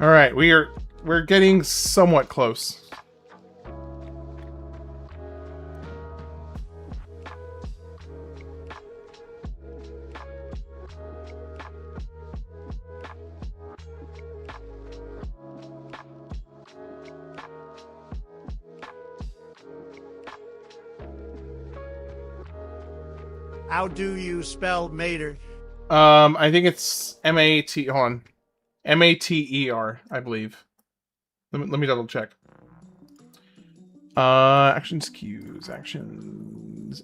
All right, we're getting somewhat close. How do you spell Mater? I think it's M-A-T. Hold on, M-A-T-E-R, I believe. Let me double check. Actions, cues, actions.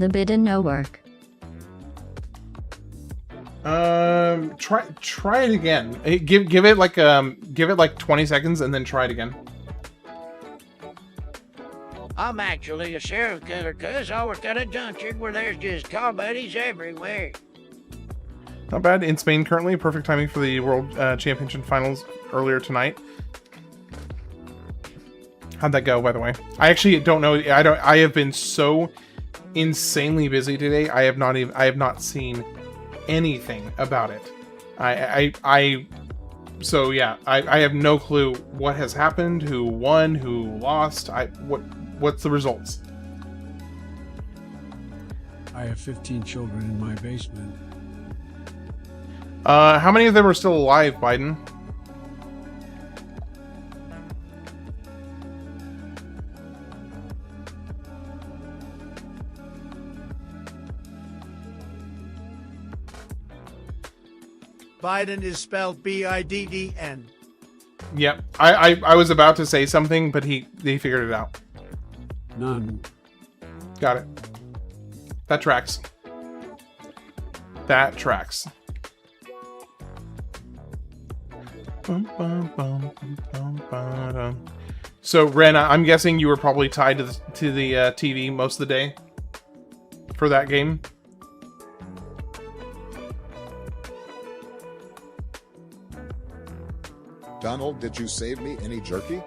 The bidden no work. Try it again. Give it like 20 seconds and then try it again. I'm actually a serial killer, cuz I work at a dungeon where there's just comedies everywhere. Not bad. In Spain currently, perfect timing for the World Championship Finals earlier tonight. How'd that go, by the way? I actually don't know. I have been so insanely busy today. I have not seen anything about it. So yeah, I have no clue what has happened, who won, who lost. What's the results? I have 15 children in my basement. How many of them are still alive, Biden? Biden is spelled B-I-D-D-N. Yep. I was about to say something, but he figured it out. None. Got it. That tracks. That tracks. So, Ren, I'm guessing you were probably tied to the TV most of the day for that game. Donald, did you save me any jerky?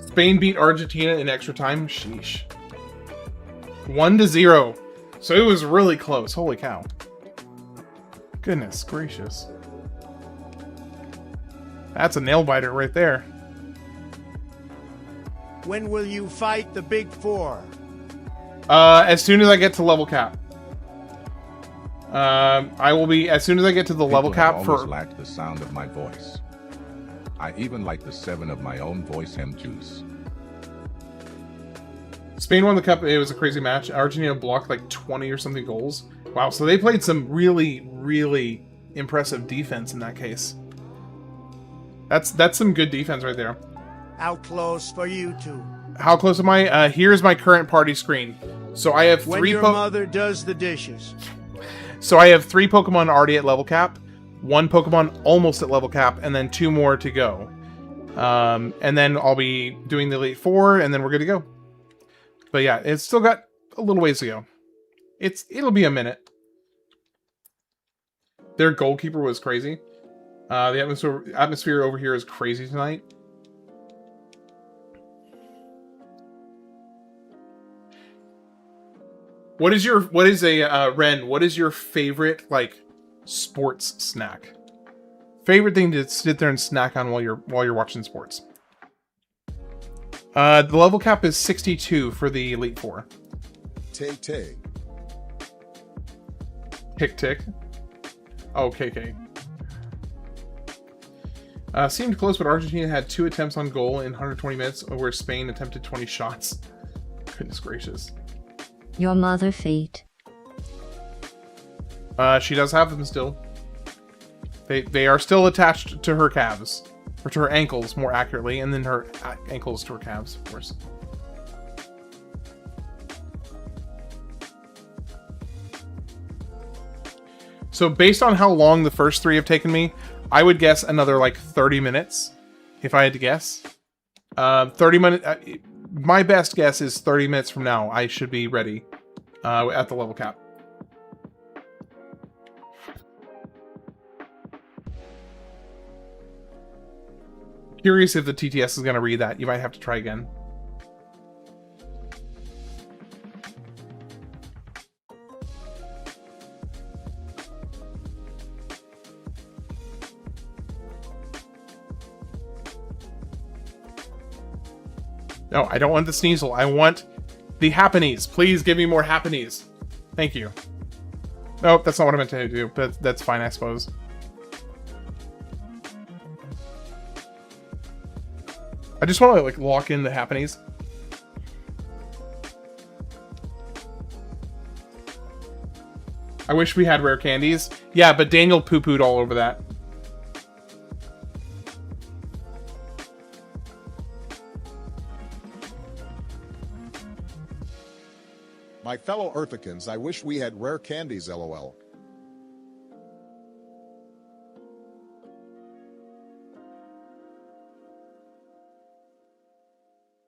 Spain beat Argentina in extra time. Sheesh. 1-0. So it was really close. Holy cow. Goodness gracious. That's a nail biter right there. When will you fight the Big Four? As soon as I get to level cap. I will be as soon as I get to the level cap for. Like the sound of my voice. I even like the 7 of my own voice hem juice. Spain won the cup. It was a crazy match. Argentina blocked like 20 or something goals. Wow, so they played some really, really impressive defense in that case. That's some good defense right there. How close for you two? How close am I? Here's my current party screen. So I have When three. your mother does the dishes. So I have 3 Pokemon already at level cap, 1 Pokemon almost at level cap, and then 2 more to go. And then I'll be doing the Elite Four, and then we're good to go. But yeah, it's still got a little ways to go. It'll be a minute. Their goalkeeper was crazy. The atmosphere over here is crazy tonight. What is Ren? What is your favorite like sports snack? Favorite thing to sit there and snack on while you're watching sports? The level cap is 62 for the Elite Four. Tay. Tick. Oh, KK. Seemed close, but Argentina had 2 attempts on goal in 120 minutes, where Spain attempted 20 shots. Goodness gracious. Your mother feet. She does have them still. They are still attached to her calves. Or to her ankles, more accurately, and then her ankles to her calves, of course. So based on how long the first 3 have taken me, I would guess another like 30 minutes, if I had to guess. 30 minutes. My best guess is 30 minutes from now, I should be ready at the level cap. Curious if the TTS is going to read that. You might have to try again. No, I don't want the Sneasel. I want the Happinies. Please give me more Happinies. Thank you. Nope, that's not what I meant to do, but that's fine, I suppose. I just want to like lock in the Happinies. I wish we had rare candies. Yeah, but Daniel poo-pooed all over that. My fellow Earthicans, I wish we had rare candies, lol.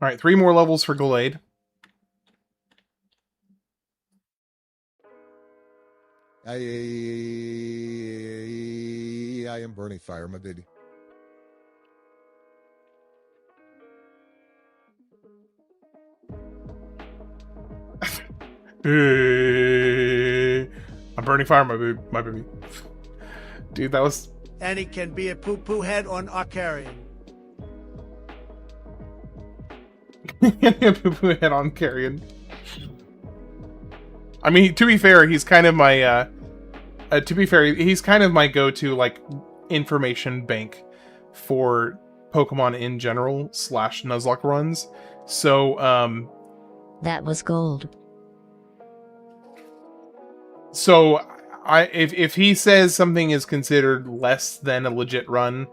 Alright, 3 more levels for Glade. I am burning fire, my baby. I'm burning fire, my baby. Dude, that was... And it can be a poo-poo head on Arcarian. Poo-poo head on Carrion. I mean, to be fair, he's kind of my, he's kind of my go-to, like, information bank for Pokemon in general, / Nuzlocke runs. So, That was gold. So, if he says something is considered less than a legit run,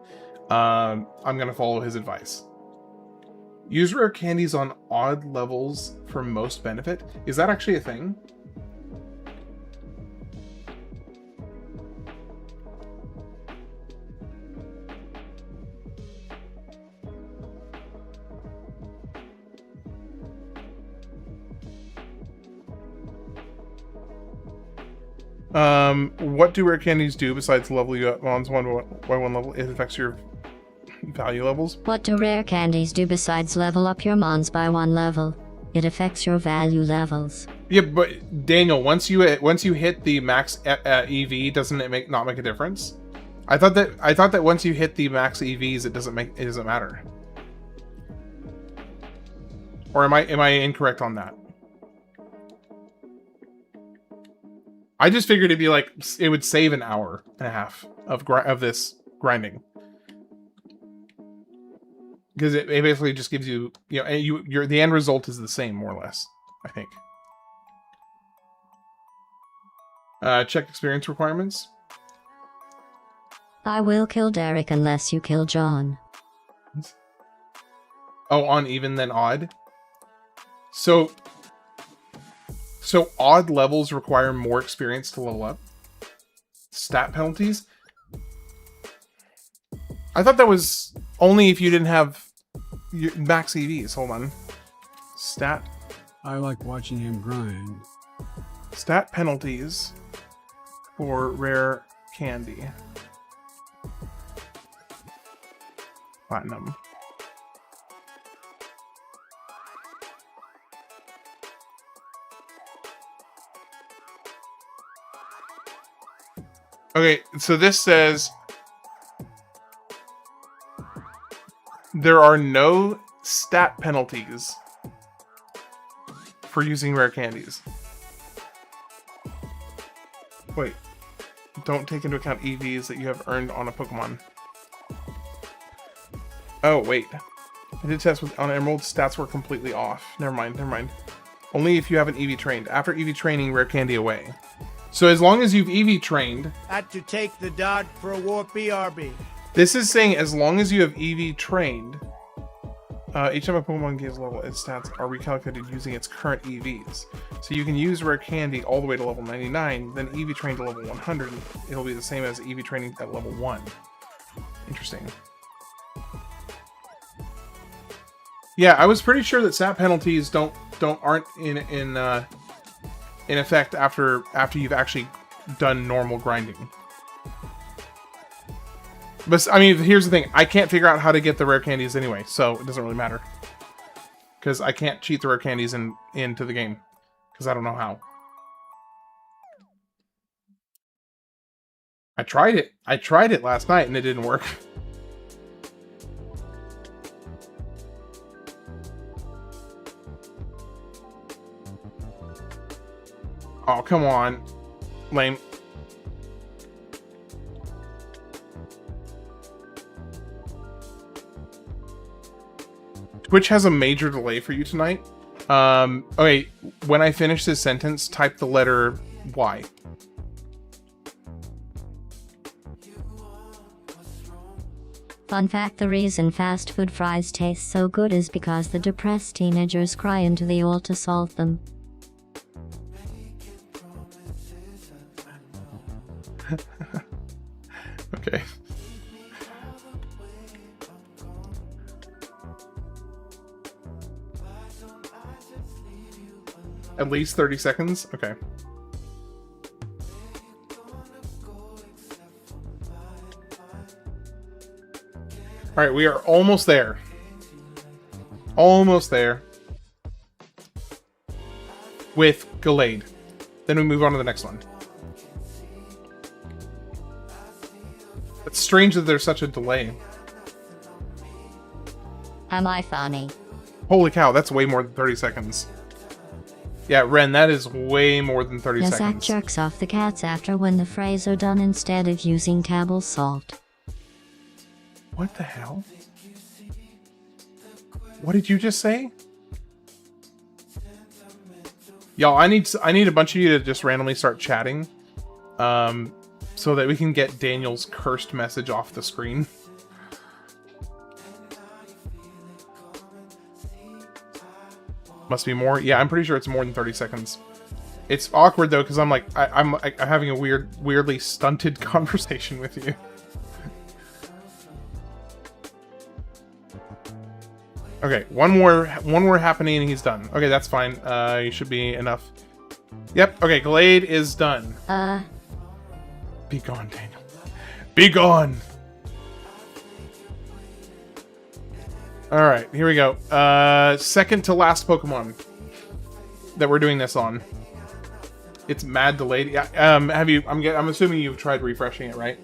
I'm gonna follow his advice. Use rare candies on odd levels for most benefit. Is that actually a thing? What do rare candies do besides level you up mons one by one level? It affects your value levels. What do rare candies do besides level up your mons by 1 level? It affects your value levels. Yeah, but Daniel, once you hit the max EV, doesn't it not make a difference? I thought that once you hit the max EVs, it doesn't matter. Or am I incorrect on that? I just figured it'd be like it would save an hour and a half of this grinding, because it basically just gives you, you know, the end result is the same more or less, I think. Check experience requirements. I will kill Derek unless you kill John. Oh, on even then odd. So odd levels require more experience to level up. Stat penalties? I thought that was only if you didn't have your max EVs. Hold on. Stat. I like watching him grind. Stat penalties for rare candy. Platinum. Okay, so this says there are no stat penalties for using rare candies. Wait, don't take into account EVs that you have earned on a Pokemon. Oh, wait. I did test on Emerald, stats were completely off. Never mind. Only if you haven't EV trained. After EV training, rare candy away. So as long as you've EV trained... Had to take the dodge for a warp BRB. This is saying as long as you have EV trained, each time a Pokemon gains level, its stats are recalculated using its current EVs. So you can use rare candy all the way to level 99, then EV train to level 100. It'll be the same as EV training at level 1. Interesting. Yeah, I was pretty sure that stat penalties aren't in effect after you've actually done normal grinding. But I mean, here's the thing: I can't figure out how to get the rare candies anyway, so it doesn't really matter. Because I can't cheat the rare candies into the game, because I don't know how. I tried it last night and it didn't work. Oh, come on. Lame. Twitch has a major delay for you tonight. Okay, when I finish this sentence, type the letter Y. Fun fact: the reason fast food fries taste so good is because the depressed teenagers cry into the oil to solve them. Okay. At least 30 seconds? Okay. Alright, we are almost there. Almost there. With Gallade. Then we move on to the next one. It's strange that there's such a delay. Am I funny? Holy cow, that's way more than 30 seconds. Yeah, Ren, that is way more than 30 Yes, that seconds. jerks off the cats after when the phrase are done instead of using table salt. What the hell? What did you just say? Y'all, I need a bunch of you to just randomly start chatting. So that we can get Daniel's cursed message off the screen. Must be more. Yeah, I'm pretty sure it's more than 30 seconds. It's awkward though, because I'm like, I'm having a weirdly stunted conversation with you. Okay, one more happening and he's done. Okay, that's fine. You should be enough. Yep. Okay, Glade is done. Be gone, Daniel. Be gone. Alright, here we go. Second to last Pokemon that we're doing this on. It's mad delayed. Yeah, I'm assuming you've tried refreshing it, right?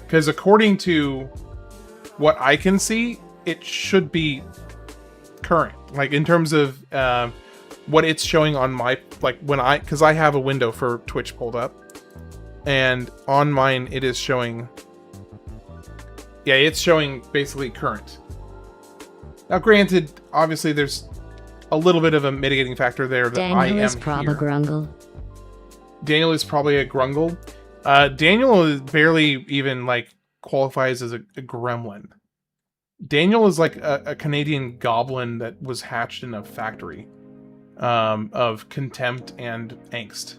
Because according to what I can see, it should be current. Like, in terms of what it's showing on my, like, because I have a window for Twitch pulled up, and on mine it is showing, yeah, it's showing basically current. Now granted, obviously there's a little bit of a mitigating factor there that Daniel I am is probably here. Grungle. Daniel is probably a Grungle. Daniel is barely even, like, qualifies as a gremlin. Daniel is like a Canadian goblin that was hatched in a factory of contempt and angst.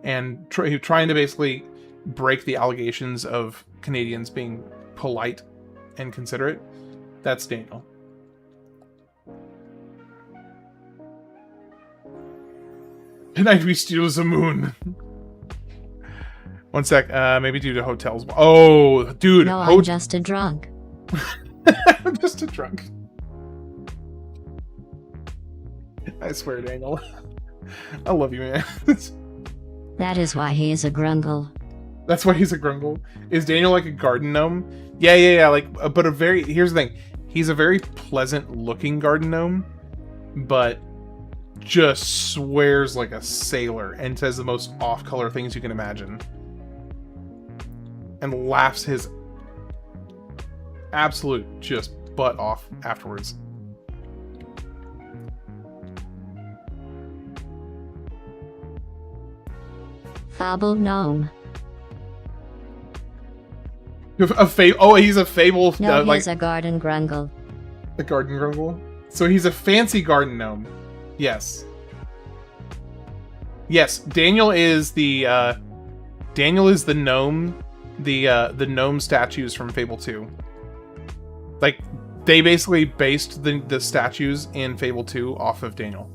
And trying to basically break the allegations of Canadians being polite and considerate. That's Daniel. Tonight we steal the moon. One sec, maybe due to hotels. Oh, dude. No, I'm just a drunk. I'm just a drunk. I swear, Daniel. I love you, man. That is why he is a Grungle. That's why he's a Grungle. Is Daniel like a garden gnome? Yeah. Like, but here's the thing. He's a very pleasant-looking garden gnome, but just swears like a sailor and says the most off-color things you can imagine. And laughs his absolute just butt off afterwards. Fable gnome. Oh, he's a fable. No, like he's a garden Grungle. a garden grungle. So he's a fancy garden gnome. Yes. Yes, Daniel is the gnome. The gnome statues from Fable 2. Like, they basically based the statues in Fable 2 off of Daniel.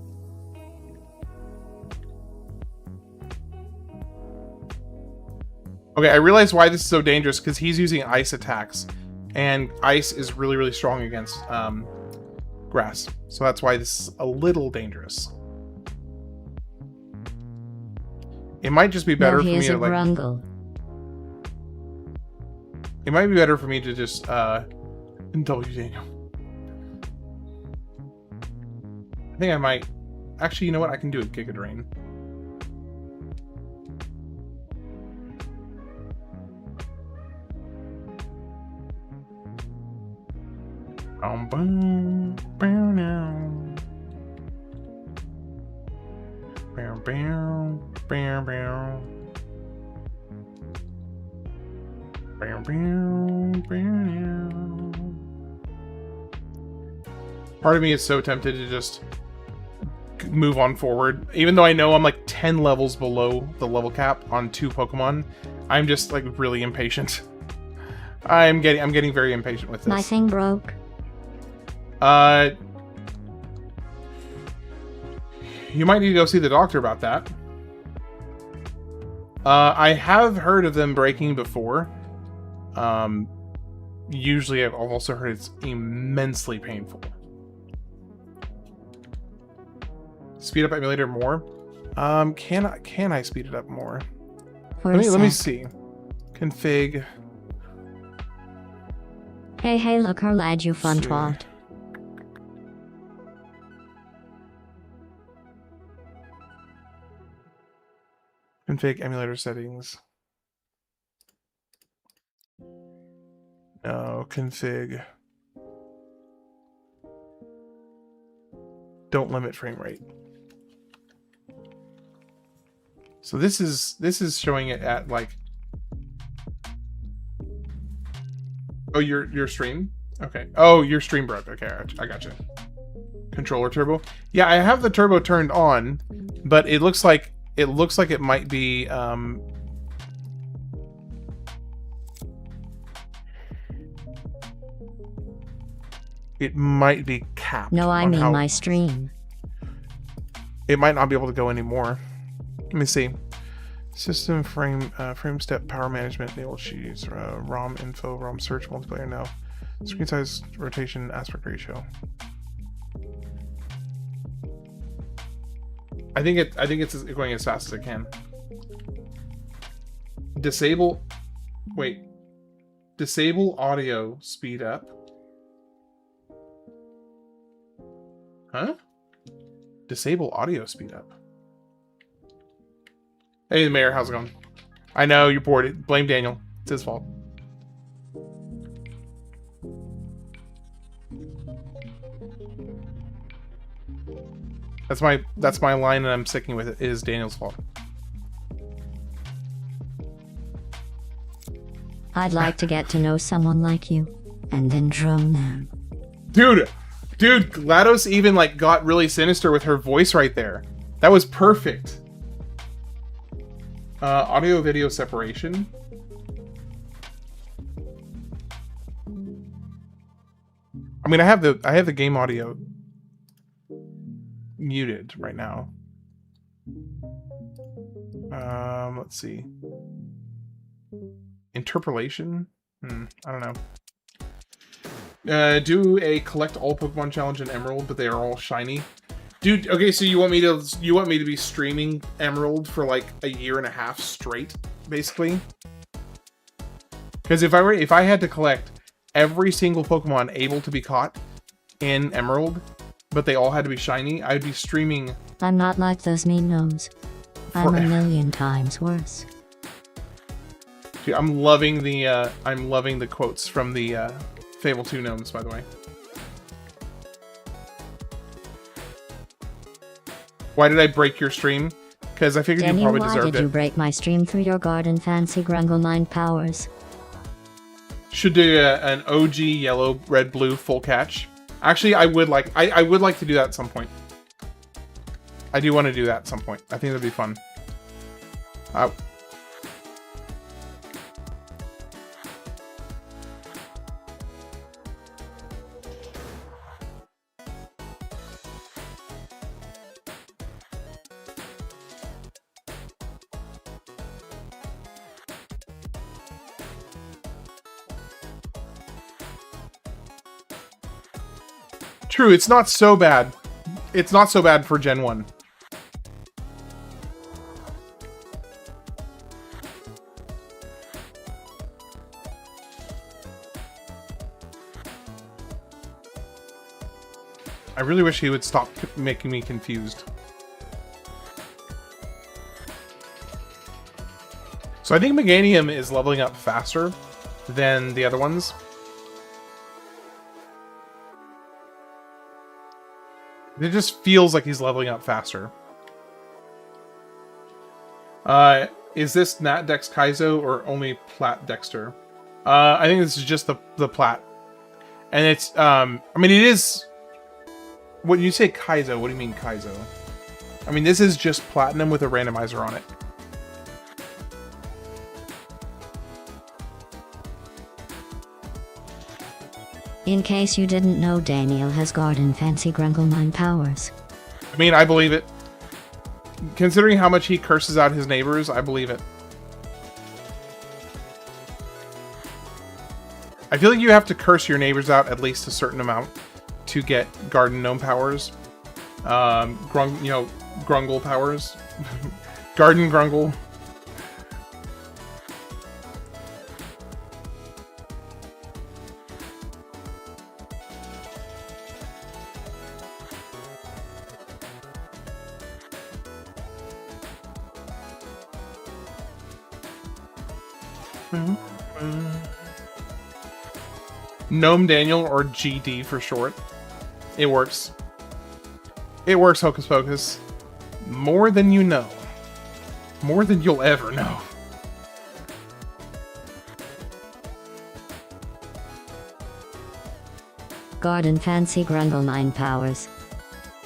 Okay, I realize why this is so dangerous, because he's using ice attacks. And ice is really, really strong against grass. So that's why this is a little dangerous. It might just be better No, for he me is to, a like... Grungle. It might be better for me to just, indulge Daniel. I think I might... Actually, you know what? I can do a Giga Drain. Boom, boom, now. Bam, bam, bam, bam. Bam, bam, bam. Part of me is so tempted to just move on forward. Even though I know I'm like 10 levels below the level cap on 2 Pokemon, I'm just like really impatient. I'm getting very impatient with this. My thing broke. You might need to go see the doctor about that. I have heard of them breaking before. Usually I've also heard it's immensely painful. Speed up emulator more? Can I speed it up more? Let me see. Config. Hey, look, her lad, you fun twat. Config emulator settings. No, config. Don't limit frame rate. So this is showing it at like. Oh, your stream? Okay. Oh, your stream broke. Okay, I got you. Controller turbo. Yeah, I have the turbo turned on, but it looks like it might be it might be capped. No, I mean my stream. It might not be able to go anymore. Let me see. System frame step power management enable sheets ROM info ROM search multiplayer now. Screen size rotation aspect ratio. I think it's going as fast as it can. Disable audio speed up. Huh? Disable audio speed up. Hey, the mayor, how's it going? I know you're bored. Blame Daniel. It's his fault. That's my line, and I'm sticking with it. It is Daniel's fault. I'd like to get to know someone like you, and then drone them. Dude, GLaDOS even like got really sinister with her voice right there. That was perfect. Audio video separation. I mean, I have the game audio muted right now. Let's see. Interpolation? I don't know. Do a collect all Pokemon challenge in Emerald, but they are all shiny. Dude, okay, so you want me to be streaming Emerald for like a year and a half straight, basically? Because if I had to collect every single Pokemon able to be caught in Emerald, but they all had to be shiny, I'd be streaming. I'm not like those mean gnomes. I'm a million times worse. Dude, I'm loving the quotes from the Fable 2 gnomes, by the way. Why did I break your stream? Because I figured you probably deserved it. Why did you break my stream through your garden fancy Grungle 9 powers? Should do an OG yellow, red, blue full catch. Actually, I would like to do that at some point. I do want to do that at some point. I think that'd be fun. True, it's not so bad. It's not so bad for Gen 1. I really wish he would stop making me confused. So I think Meganium is leveling up faster than the other ones. It just feels like he's leveling up faster. Is this Nat Dex Kaizo or only Plat Dexter? I think this is just the Plat. And it's, I mean, it is... When you say Kaizo, what do you mean Kaizo? I mean, this is just Platinum with a randomizer on it. In case you didn't know, Daniel has Garden Fancy Grungle 9 powers. I mean, I believe it. Considering how much he curses out his neighbors, I believe it. I feel like you have to curse your neighbors out at least a certain amount to get Garden Gnome powers. Grungle powers. Garden Grungle. Gnome Daniel, or GD for short. It works. It works, Hocus Pocus. More than you know. More than you'll ever know. Garden Fancy Grungle 9 powers.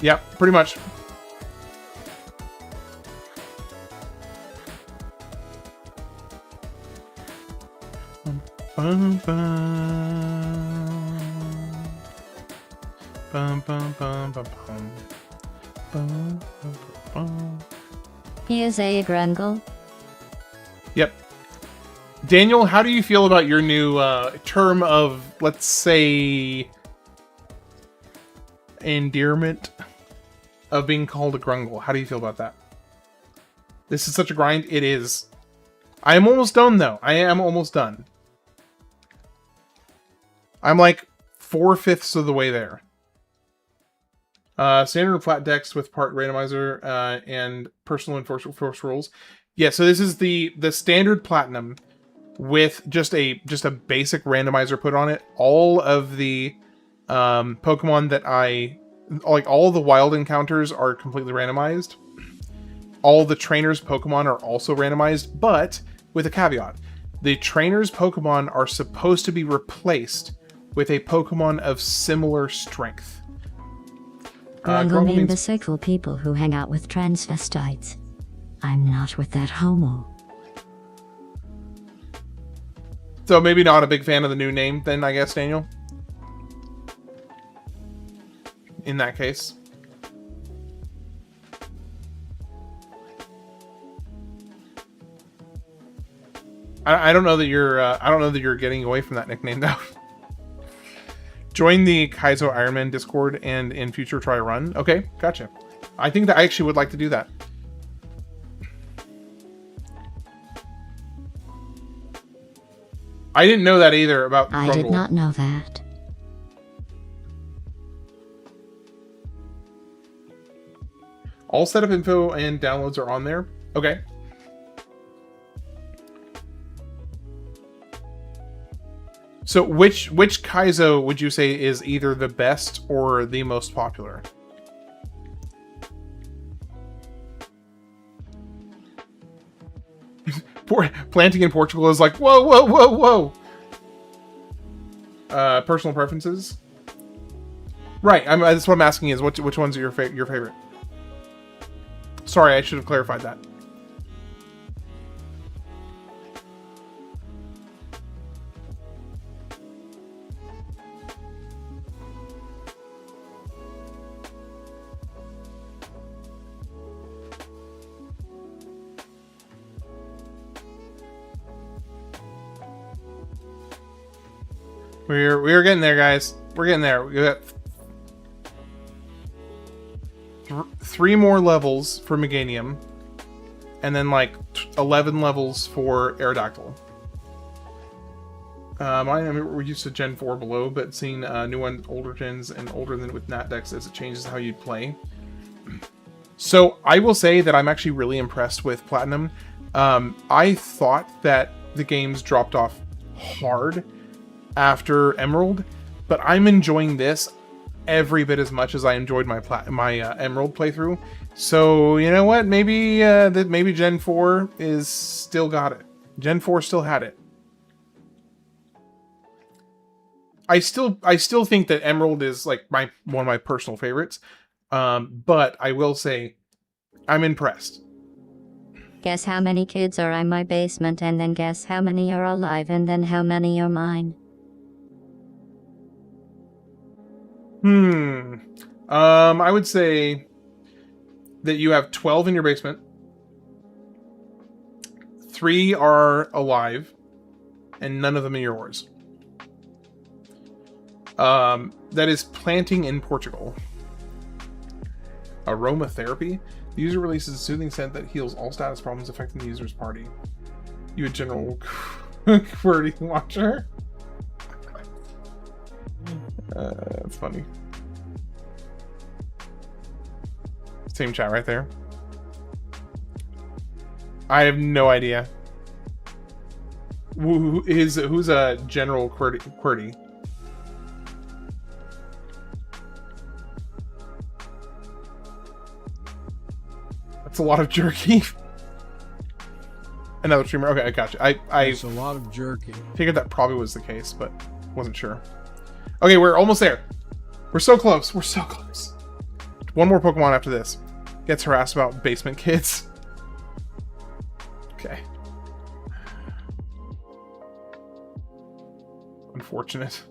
Yep, pretty much. Bum, bum. Bum, bum, bum, bum, bum. Bum, bum, bum. He is a Grungle. Yep. Daniel, how do you feel about your new term of, let's say, endearment of being called a Grungle? How do you feel about that? This is such a grind. It is. I am almost done, though. I am almost done. I'm like 4/5 of the way there. Standard flat decks with part randomizer and personal and force rules. Yeah, so this is the standard platinum with just a basic randomizer put on it. All of the Pokemon that all the wild encounters are completely randomized. All the trainers' Pokemon are also randomized, but with a caveat. The trainers' Pokemon are supposed to be replaced with a Pokemon of similar strength. Grungle mean the sexual people who hang out with transvestites. I'm not with that homo. So maybe not a big fan of the new name then, I guess, Daniel? In that case. I don't know that you're getting away from that nickname though. Join the Kaizo Ironman Discord and in future try a run. Okay, gotcha. I think that I actually would like to do that. I didn't know that either about Grungle. I did not know that. All setup info and downloads are on there. Okay. So which Kaizo would you say is either the best or the most popular? Planting in Portugal is like, whoa, whoa, whoa, whoa. Personal preferences? Right, that's what I'm asking is, which ones are your favorite? Sorry, I should have clarified that. We're getting there, guys. We're getting there. We got 3 more levels for Meganium, and then like 11 levels for Aerodactyl. We're used to Gen 4 below, but seeing new ones, older gens, and older than with Nat decks as it changes how you play. So I will say that I'm actually really impressed with Platinum. I thought that the games dropped off hard after Emerald, but I'm enjoying this every bit as much as I enjoyed my Emerald playthrough. So you know what? Maybe maybe Gen 4 is still got it. Gen 4 still had it. I still think that Emerald is like one of my personal favorites. But I will say I'm impressed. Guess how many kids are in my basement, and then guess how many are alive, and then how many are mine. I would say that you have 12 in your basement. 3 are alive, and none of them are yours. That is planting in Portugal. Aromatherapy. The user releases a soothing scent that heals all status problems affecting the user's party. You a general QWERTY watcher? That's funny. Same chat right there. I have no idea. Who's a general QWERTY? That's a lot of jerky. Another streamer. Okay, I got you. It's a lot of jerky. Figured that probably was the case, but wasn't sure. Okay, we're almost there. We're so close. We're so close. One more Pokemon after this. Gets harassed about basement kids. Okay. Unfortunate.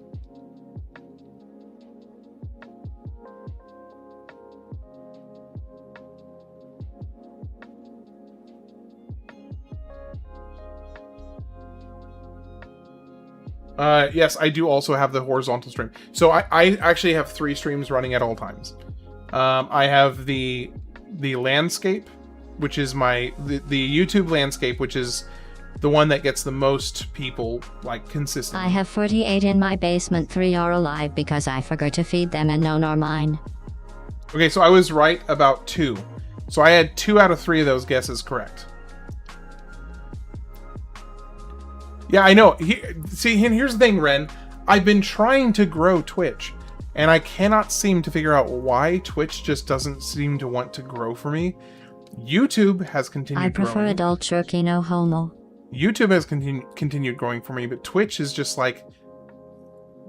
Yes, I do also have the horizontal stream. So I actually have 3 streams running at all times. I have the landscape, which is the YouTube landscape, which is the one that gets the most people, like, consistently. I have 48 in my basement, 3 are alive because I forgot to feed them and none are mine. Okay, so I was right about 2. So I had 2 out of 3 of those guesses correct. Yeah, I know. See, and here's the thing, Ren. I've been trying to grow Twitch, and I cannot seem to figure out why Twitch just doesn't seem to want to grow for me. YouTube has continued I prefer growing. adult jerky, no homo. YouTube has continued growing for me, but Twitch is just like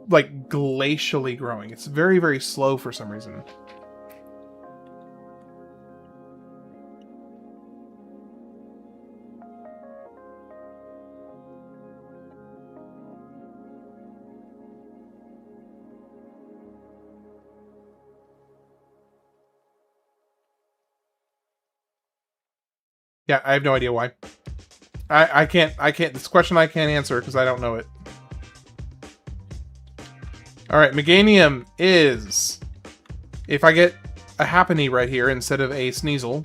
glacially growing. It's very, very slow for some reason. Yeah, I have no idea why. I can't, this question I can't answer because I don't know it. Alright, Meganium is, if I get a Happiny right here instead of a Sneasel,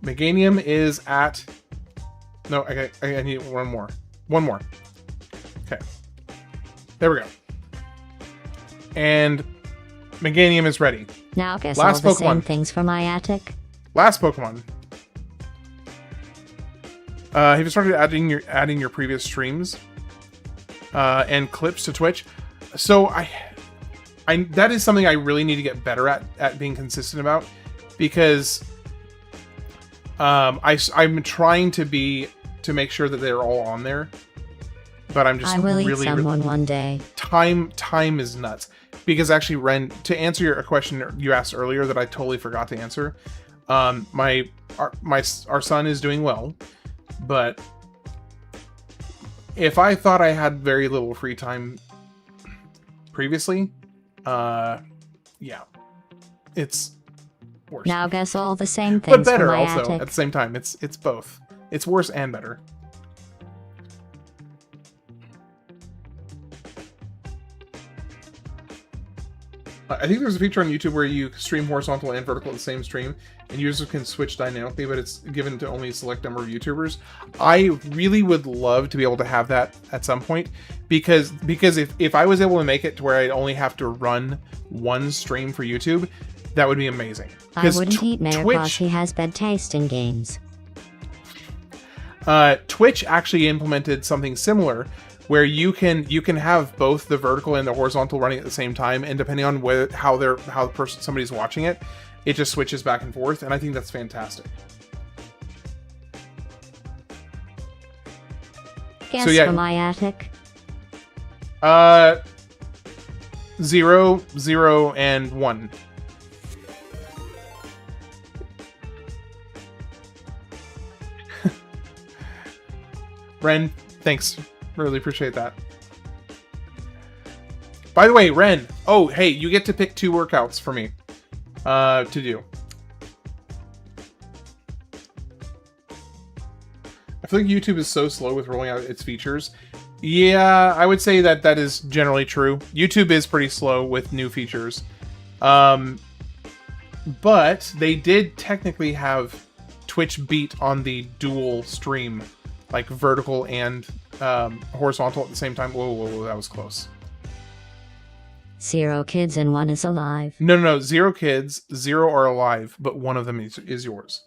Meganium is at, no, I need one more. One more. Okay. There we go. And Meganium is ready. Now guess Last all the Pokemon. same things for my attic. Last Pokemon. Have you started adding your previous streams and clips to Twitch? So I that is something I really need to get better at being consistent about, because I'm trying to make sure that they're all on there, but I'm just I will really eat someone one day. Time is nuts. Because actually, Ren, to answer a question you asked earlier that I totally forgot to answer, our son is doing well. But if I thought I had very little free time previously, yeah, it's worse. Now guess all the same But things for better my also attic. at the same time. It's both. It's worse and better. I think there's a feature on YouTube where you stream horizontal and vertical at the same stream, and users can switch dynamically, but it's given to only a select number of YouTubers. I really would love to be able to have that at some point, because if I was able to make it to where I'd only have to run one stream for YouTube, that would be amazing. I wouldn't eat Mayor because he has bad taste in games. Twitch actually implemented something similar, where you can have both the vertical and the horizontal running at the same time, and depending on how somebody's watching it, it just switches back and forth, and I think that's fantastic. Guess So, yeah. for my attic. 0, 0, and 1. Ren, thanks. Really appreciate that. By the way, Ren. Oh, hey, you get to pick 2 workouts for me to do. I feel like YouTube is so slow with rolling out its features. Yeah, I would say that that is generally true. YouTube is pretty slow with new features. But they did technically have Twitch beat on the dual stream, like vertical and horizontal at the same time. Whoa, whoa, whoa, that was close. 0 kids and 1 is alive. No, 0 kids, 0 are alive, but 1 of them is yours.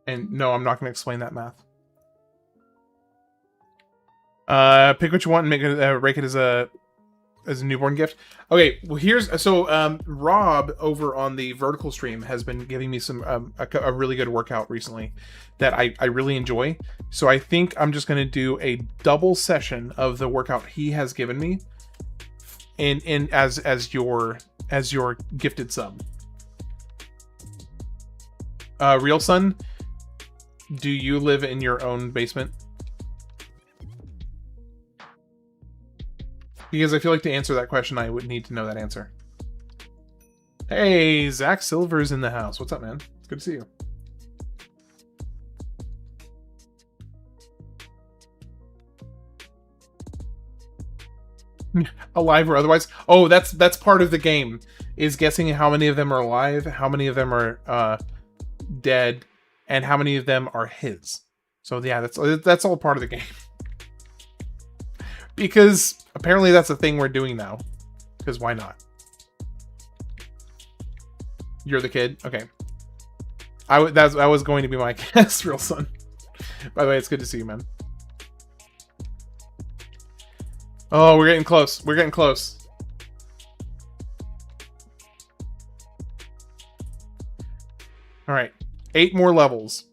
And no, I'm not going to explain that math. Pick what you want and make it, rake it as a newborn gift. Okay, well here's so Rob over on the vertical stream has been giving me some a really good workout recently that I really enjoy. So I think I'm just going to do a double session of the workout he has given me in as your gifted sub. Real Son, do you live in your own basement? Because I feel like to answer that question, I would need to know that answer. Hey, Zach Silver's in the house. What's up, man? It's good to see you. Alive or otherwise? Oh, that's part of the game. Is guessing how many of them are alive, how many of them are dead, and how many of them are his. So yeah, that's all part of the game. Because apparently that's a thing we're doing now. Because why not? You're the kid? Okay. That was going to be my guess, Real Son. By the way, it's good to see you, man. Oh, we're getting close. We're getting close. Alright. 8 more levels.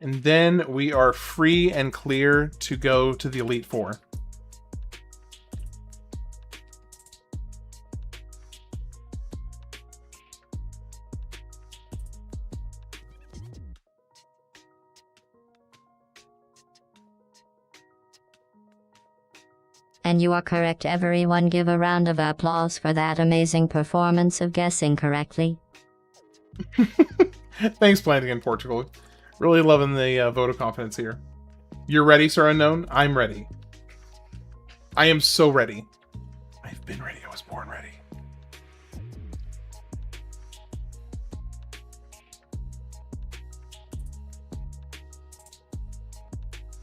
And then we are free and clear to go to the Elite Four. And you are correct, everyone. Give a round of applause for that amazing performance of guessing correctly. Thanks, Planting in Portugal. Really loving the vote of confidence here. You're ready, Sir Unknown? I'm ready. I am so ready. I've been ready. I was born ready.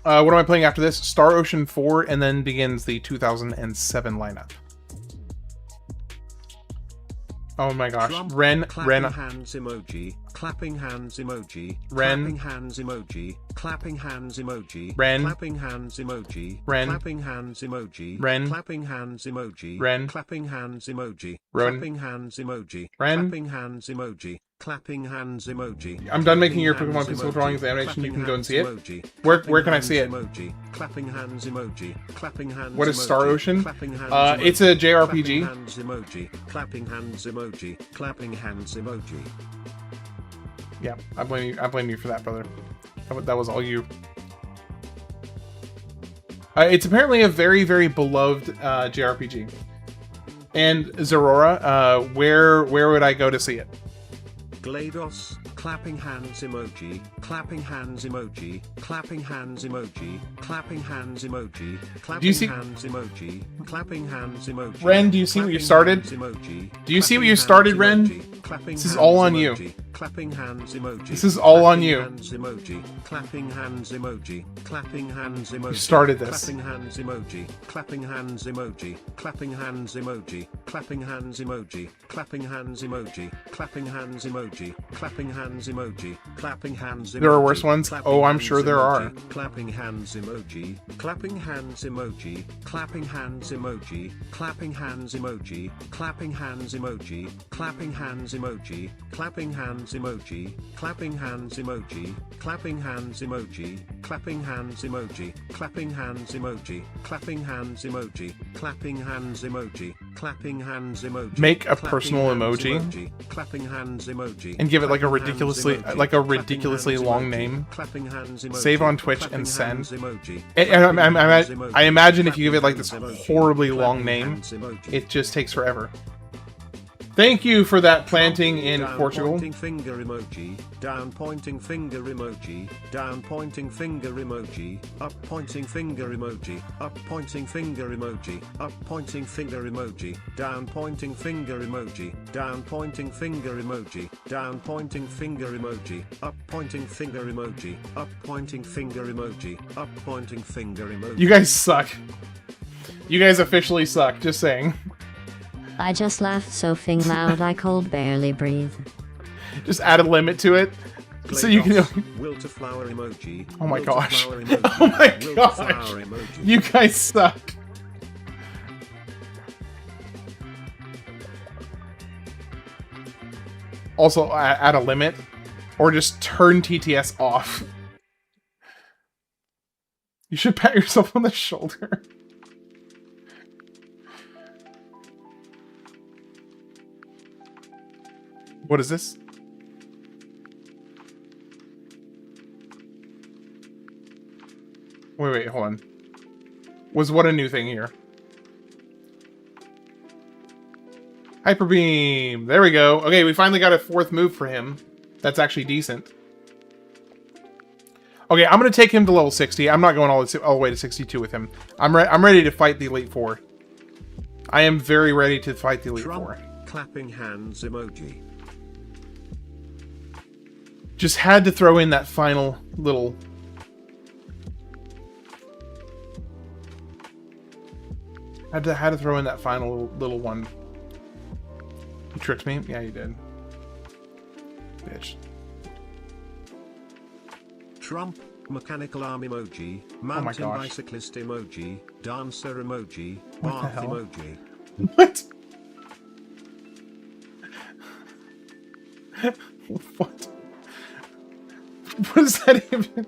What am I playing after this? Star Ocean 4, and then begins the 2007 lineup. Oh my gosh. Trump, Ren. hands emoji, clapping hands emoji, Ren. clapping hands emoji, clapping hands emoji, Ren. clapping hands emoji, Ren. clapping hands emoji, Ren. clapping hands emoji, Ren. clapping hands emoji, Ren. clapping hands emoji, Ren. clapping hands emoji, clapping hands emoji. I'm done making your Clapping Pokemon hands Pixel emoji, Drawings animation. You can go and see it. clapping hands Where emoji, can I see it? clapping hands emoji, clapping hands emoji, clapping hands What is emoji, Star Ocean? clapping hands It's a emoji, JRPG. clapping hands emoji, clapping hands emoji, clapping hands emoji. Yeah, I blame you for that, brother. That was all you. It's apparently a very, very beloved JRPG. And Zerora, where would I go to see it? GLaDOS, clapping hands emoji, clapping hands emoji, clapping hands emoji, clapping hands emoji, clapping Do you see- hands emoji, clapping hands emoji. Ren, do you see what you clapping started? hands emoji, Do you see what you clapping started, hands Ren? emoji, clapping This is hands all on you. emoji, clapping hands emoji. This is all on clapping you. Hands emoji, clapping hands emoji, clapping hands emoji. You started this. Clapping hands emoji, clapping hands emoji, clapping hands emoji, clapping hands emoji, clapping hands emoji, clapping hands emoji, clapping hands emoji, clapping hands emoji. There are worse ones? Clapping Oh, I'm hands sure there emoji, are. Clapping hands emoji, clapping hands emoji, clapping hands emoji, clapping hands emoji, clapping hands emoji, clapping hands emoji, clapping hands emoji, clapping hands emoji, clapping hands emoji, clapping hands emoji, clapping hands emoji, clapping hands emoji, clapping hands emoji, clapping hands emoji. Make a clapping personal hands emoji. Clapping hands emoji. And give it like a clapping hands ridiculously emoji, like a clapping ridiculously hands long emoji, name. clapping hands emoji, Save on Twitch clapping and send. hands emoji, And clapping hands emoji, I imagine if you give it like this clapping hands emoji, horribly long clapping name, hands emoji. it just takes forever. Thank you for that planting in Down Portugal. pointing finger emoji, down pointing finger emoji, down pointing finger emoji, up pointing finger emoji, up pointing finger emoji, up pointing finger emoji, down pointing finger emoji, down pointing finger emoji, down pointing finger emoji, up pointing finger emoji, up pointing finger emoji, up pointing finger emoji. You guys suck. You guys officially suck, just saying. I just laughed so fing loud I could barely breathe. Just add a limit to it. So you can. Will to flower emoji. Oh my will to gosh. flower emoji, Oh my will to gosh. flower emoji. You guys suck. Also, add a limit. Or just turn TTS off. You should pat yourself on the shoulder. What is this? Wait, hold on. Was what a new thing here? Hyper Beam! There we go. Okay, we finally got a fourth move for him. That's actually decent. Okay, I'm gonna take him to level 60. I'm not going all the way to 62 with him. I'm ready to fight the Elite Four. I am very ready to fight the Elite Four. Clapping hands emoji. Just had to throw in that final little... Had to throw in that final little one. You tricked me? Yeah, you did. Bitch. Trump, mechanical arm emoji, mountain bicyclist emoji, dancer emoji, bath emoji. What? What? What is that even?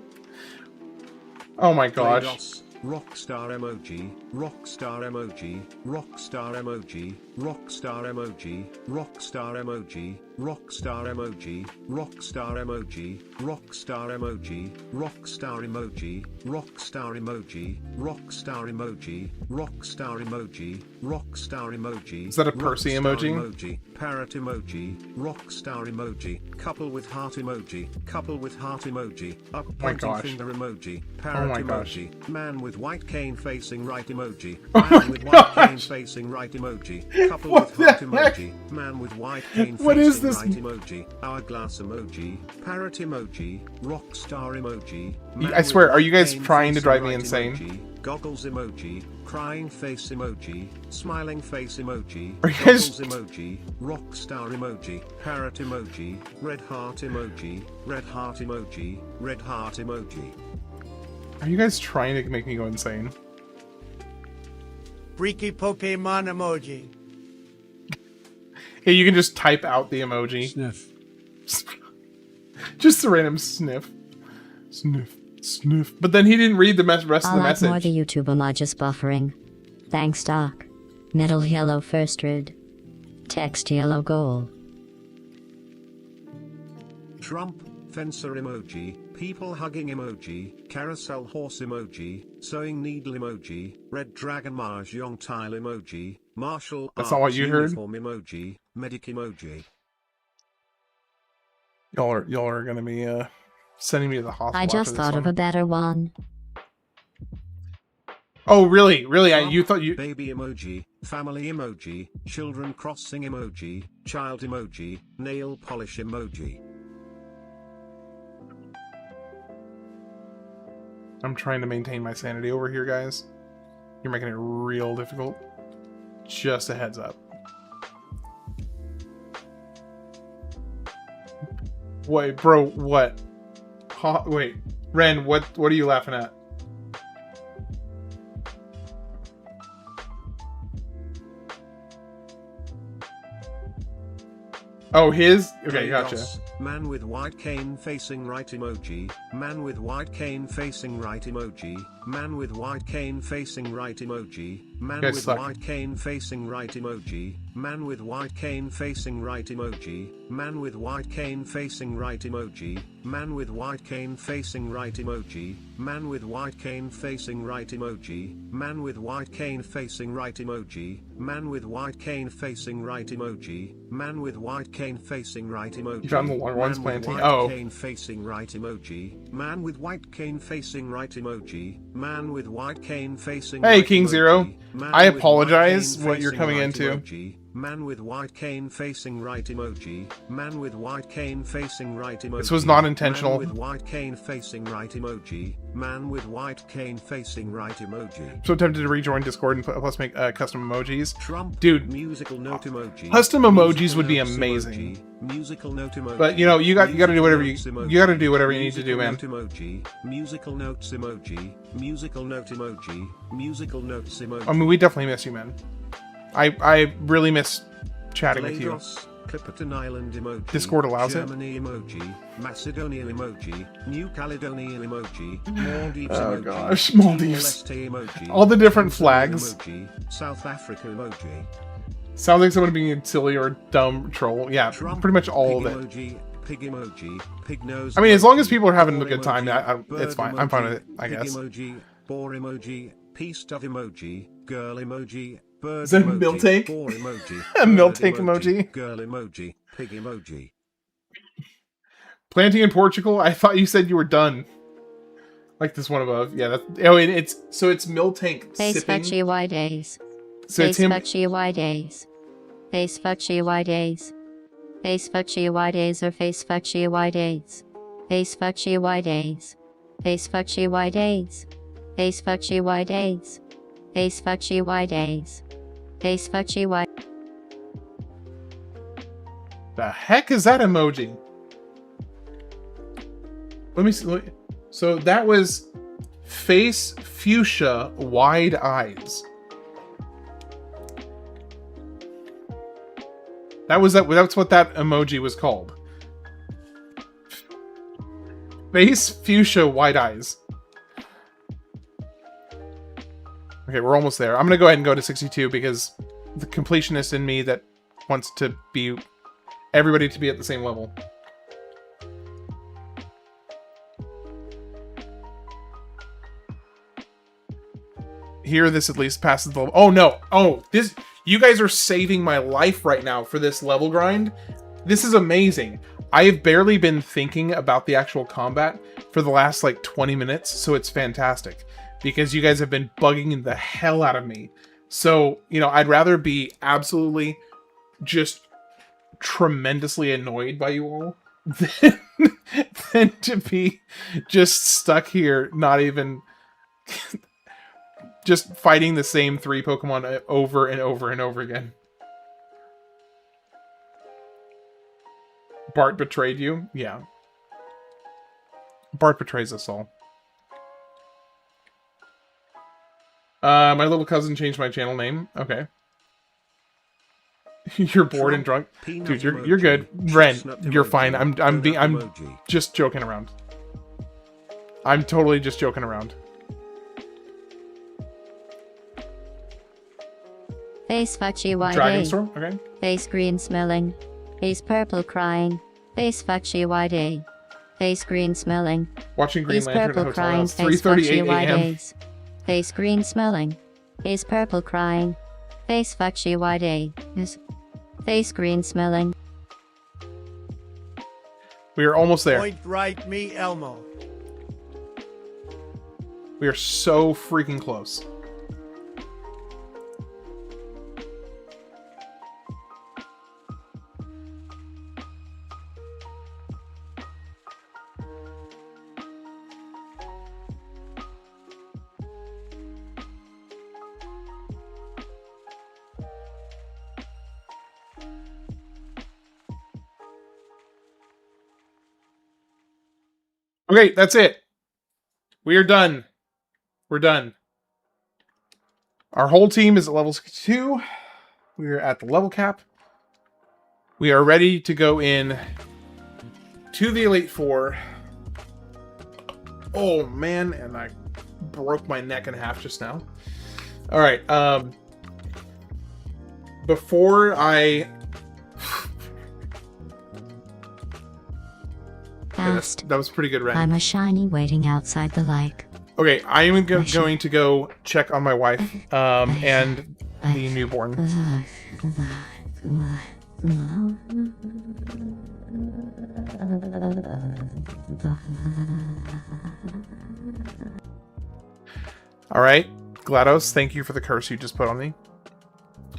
Oh my gosh. Rockstar emoji, rockstar emoji, rockstar emoji, rockstar emoji, rockstar emoji, rockstar emoji, rockstar emoji, rockstar emoji, rockstar emoji, rockstar emoji, rockstar emoji, rockstar emoji, rockstar emoji. Is that a Percy emoji? Parrot emoji, rockstar emoji, couple with heart emoji, couple with heart emoji, up pointing finger emoji, parrot emoji, man with white cane facing right emoji, man with white cane facing right emoji, couple with heart emoji, man with white cane facing right emoji, hourglass emoji, parrot emoji, rockstar emoji. I swear, are you guys trying to drive me insane? Emoji, goggles emoji, crying face emoji, smiling face emoji, are you guys... emoji, rockstar emoji, parrot emoji, red heart emoji, red heart emoji, red heart emoji. Are you guys trying to make me go insane? Freaky Pokemon emoji. Hey, you can just type out the emoji. Sniff. Just a random sniff. Sniff. Sniff. But then he didn't read the rest of the message. More the YouTube am just buffering. Thanks, Doc. Middle yellow first red. Text yellow goal. Trump, fencer emoji, people hugging emoji, carousel horse emoji, sewing needle emoji, red dragon mahjong tile emoji, martial That's not what you heard? uniform emoji, medic emoji. Y'all are gonna be sending me to the hospital. I just thought of a better one. Oh, really? Really? Trump, You thought you... Baby emoji, family emoji, children crossing emoji, child emoji, nail polish emoji. I'm trying to maintain my sanity over here, guys. You're making it real difficult. Just a heads up. Wait, bro, what? Wait, Ren, what are you laughing at? Oh, his? Okay, gotcha. Man with white cane facing right emoji. Man with white cane facing right emoji. Man with white cane facing right emoji. Man with white cane facing right emoji. Man with white cane facing right emoji. Man with white cane facing right emoji. Man with white cane facing right emoji. Man with white cane facing right emoji. Man with white cane facing right emoji. Man with white cane facing right emoji. Man with white cane facing right emoji. You found the long ones planting. Oh. Cane facing right emoji. Man with white cane facing right emoji. Man with white cane facing Hey, right King emoji. Zero. Man I with apologize white cane what you're coming facing into. right emoji. Man with white cane facing right emoji. Man with white cane facing right emoji. This was not intentional. Man with white cane facing right emoji. Man with white cane facing right emoji. So tempted to rejoin Discord and plus make custom emojis. Trump, dude, musical note emoji. Custom emojis would be amazing. Musical note emoji. But you know, you got to do whatever you got to do whatever you need to do, man. Emoji. Musical notes emoji. Musical note emoji. Musical notes emoji. I mean, we definitely miss you, man. I really miss chatting with you. Clipperton Island emoji. Discord allows Germany emoji. Macedonia emoji. New Caledonia emoji. Maldives emoji. Gosh, Maldives. Emoji. All the different flags. Emoji. South Africa emoji. Sounds like someone being a silly or dumb troll. Yeah, Trump, pretty much all of it. Emoji, pig emoji, pig nose. I mean, as long as people are having emoji, a good time, it's fine. I'm fine with it, I pig guess. Emoji, boar emoji, peace dove emoji, girl emoji, bird Is that emoji, milk take? boar emoji, A milk bird take emoji? girl emoji, pig emoji. Planting in Portugal? I thought you said you were done. Like this one above. Yeah, that's, oh, and it's Mill Tank sipping. Face days. So it's him. days. Face days. Face days or face days. Face days. Face days. Face days. Face days. Face The heck is that emoji? Let me see. So that was face fuchsia wide eyes. That's what that emoji was called. Face fuchsia wide eyes. Okay, we're almost there. I'm gonna go ahead and go to 62 because the completionist in me that wants to be everybody to be at the same level. Here, this at least passes the level. Oh no! Oh, this. You guys are saving my life right now for this level grind. This is amazing. I have barely been thinking about the actual combat for the last like 20 minutes, so it's fantastic. Because you guys have been bugging the hell out of me. So, you know, I'd rather be absolutely just tremendously annoyed by you all than to be just stuck here, not even just fighting the same 3 Pokemon over and over and over again. Bart betrayed you? Yeah. Bart betrays us all. My little cousin changed my channel name. Okay. You're bored and drunk, dude. You're good, Ren. You're fine. I'm just joking around. I'm totally just joking around. Face wide Dragon day. Storm. Okay. Face green smelling. Face purple crying. Face wide day. Face green smelling. Watching Green Face Lantern at purple Hotel crying. House. Face 3:38 wide a.m. days. Face green smelling. Face purple crying. Face wide day. Face green smelling. We are almost there. Point right, me, Elmo. We are so freaking close. Okay, that's it. We are done. We're done. Our whole team is at level 62. We are at the level cap. We are ready to go in to the Elite Four. Oh, man, and I broke my neck in half just now. All right, before I... Fast. That was pretty good, Ren. I'm a shiny waiting outside the lake. Okay, I am going to go check on my wife and the newborn. All right, GLaDOS, thank you for the curse you just put on me.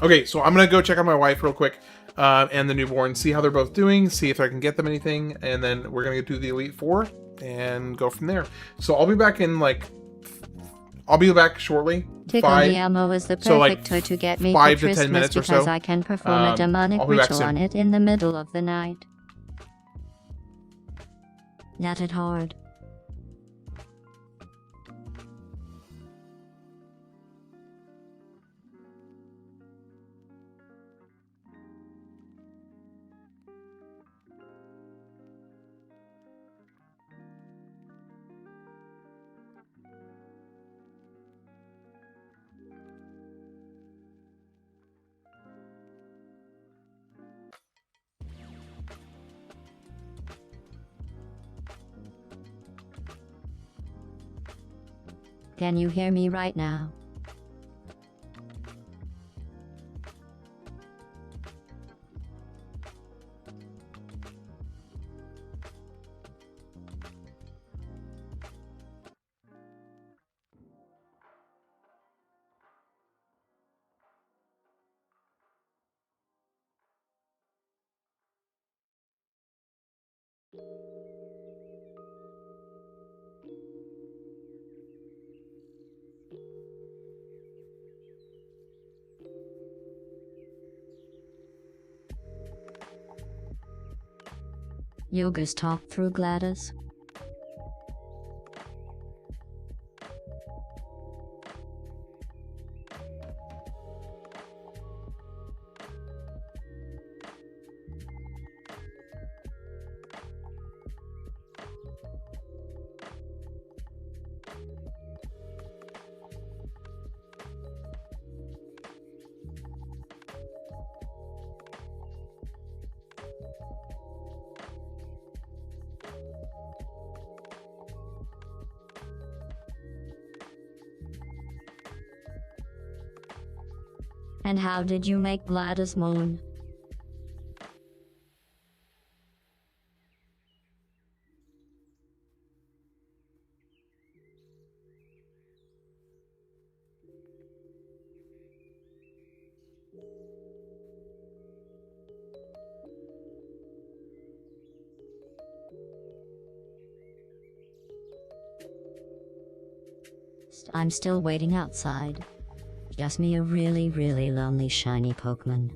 Okay, so I'm going to go check on my wife real quick and the newborn, see how they're both doing, see if I can get them anything, and then we're going to do the Elite Four and go from there. So I'll be back in I'll be back shortly. Tickle the Elmo is the perfect toy to get me for 5 to 10 Christmas minutes or because so. I can perform a demonic I'll be back ritual on soon. it in the middle of the night. Not it hard. Can you hear me right now? Yoga's talk through GLaDOS. And how did you make GLaDOS moan? I'm still waiting outside. Just me a really, really lonely shiny Pokemon.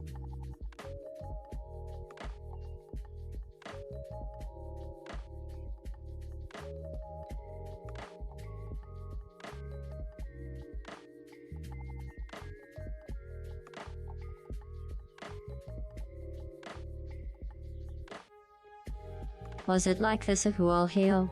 Was it like this at Wall Hill?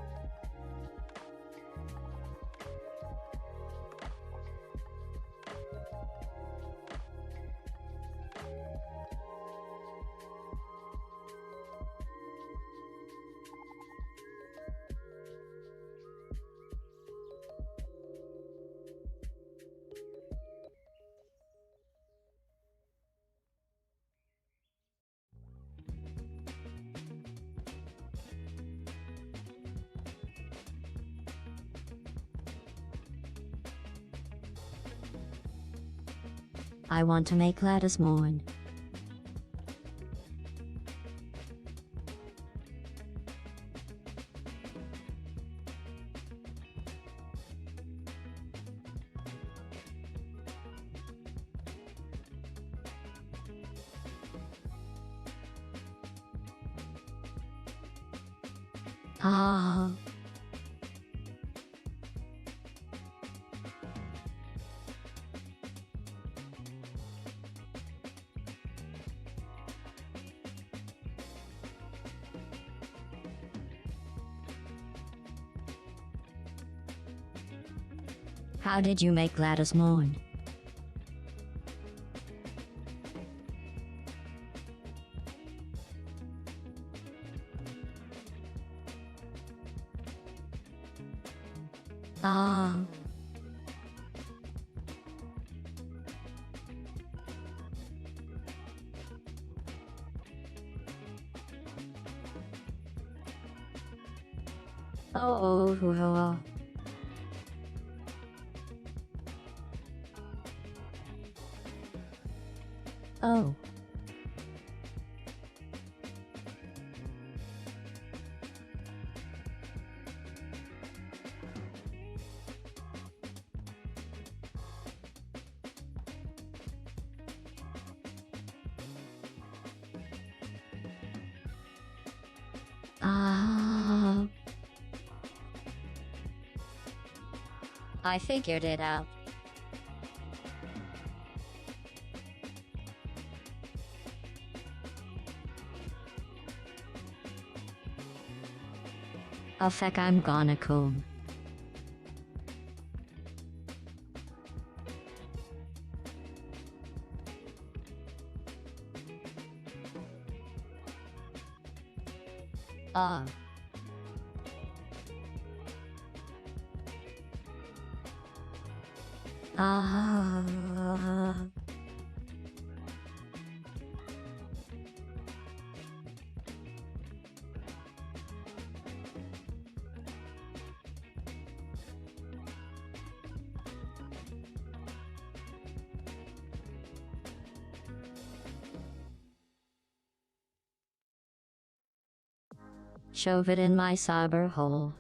I want to make GLaDOS mourn. Ah. How did you make Gladys mourn? Ah. Oh. Oh. Ah. I figured it out. Oh feck, I'm gonna comb. Ah. Ah. Shove it in my cyber hole.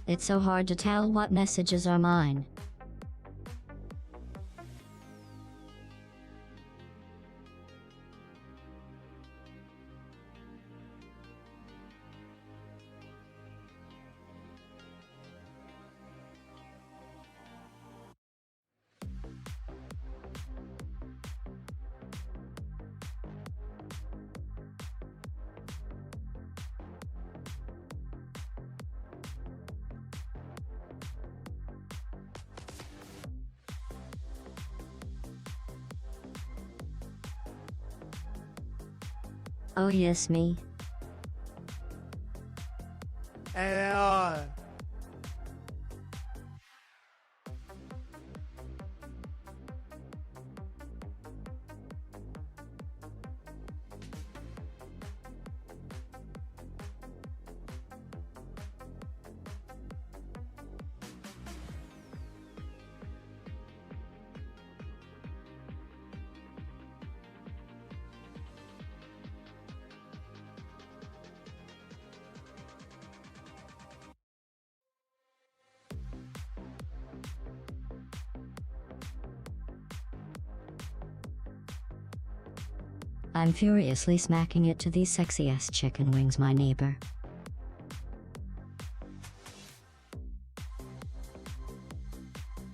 It's so hard to tell what messages are mine. Oh yes, me. And, I'm furiously smacking it to these sexy-ass chicken wings, my neighbor.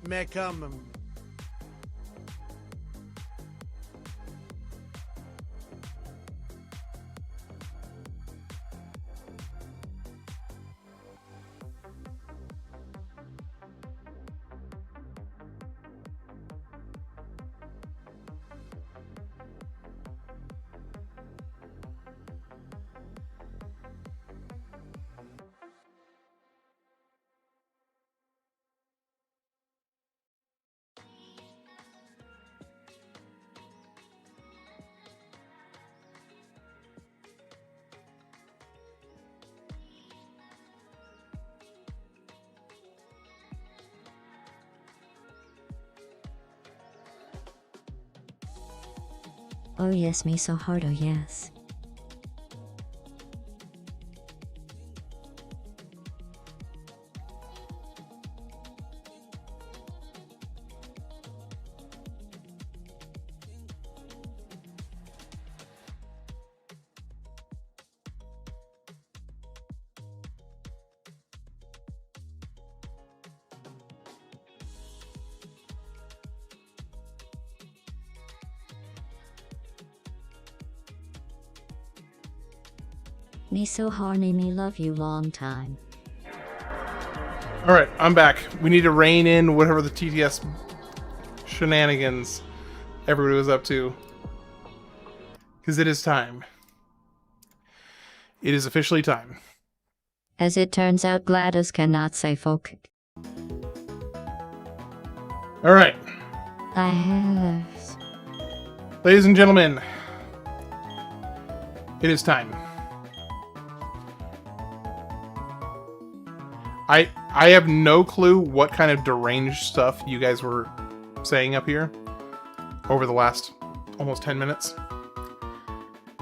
me come. Oh yes, me so hard, oh yes. Me so horny, me love you long time. Alright, I'm back. We need to rein in whatever the TTS shenanigans everybody was up to. Because it is time. It is officially time. As it turns out, GLaDOS cannot say folk. Alright. I have. Ladies and gentlemen, it is time. I have no clue what kind of deranged stuff you guys were saying up here over the last almost 10 minutes.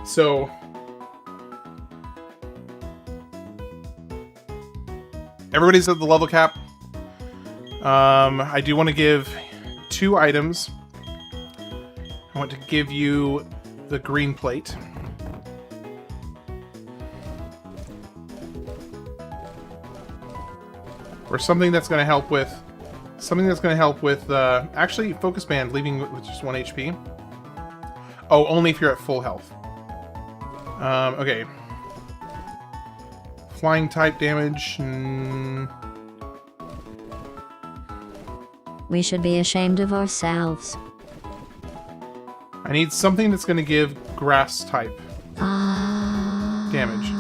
So everybody's at the level cap. I do want to give 2 items. I want to give you the green plate. Or something that's going to help with... actually, Focus Band, leaving with just 1 HP. Oh, only if you're at full health. Okay. Flying type damage... We should be ashamed of ourselves. I need something that's going to give grass type damage.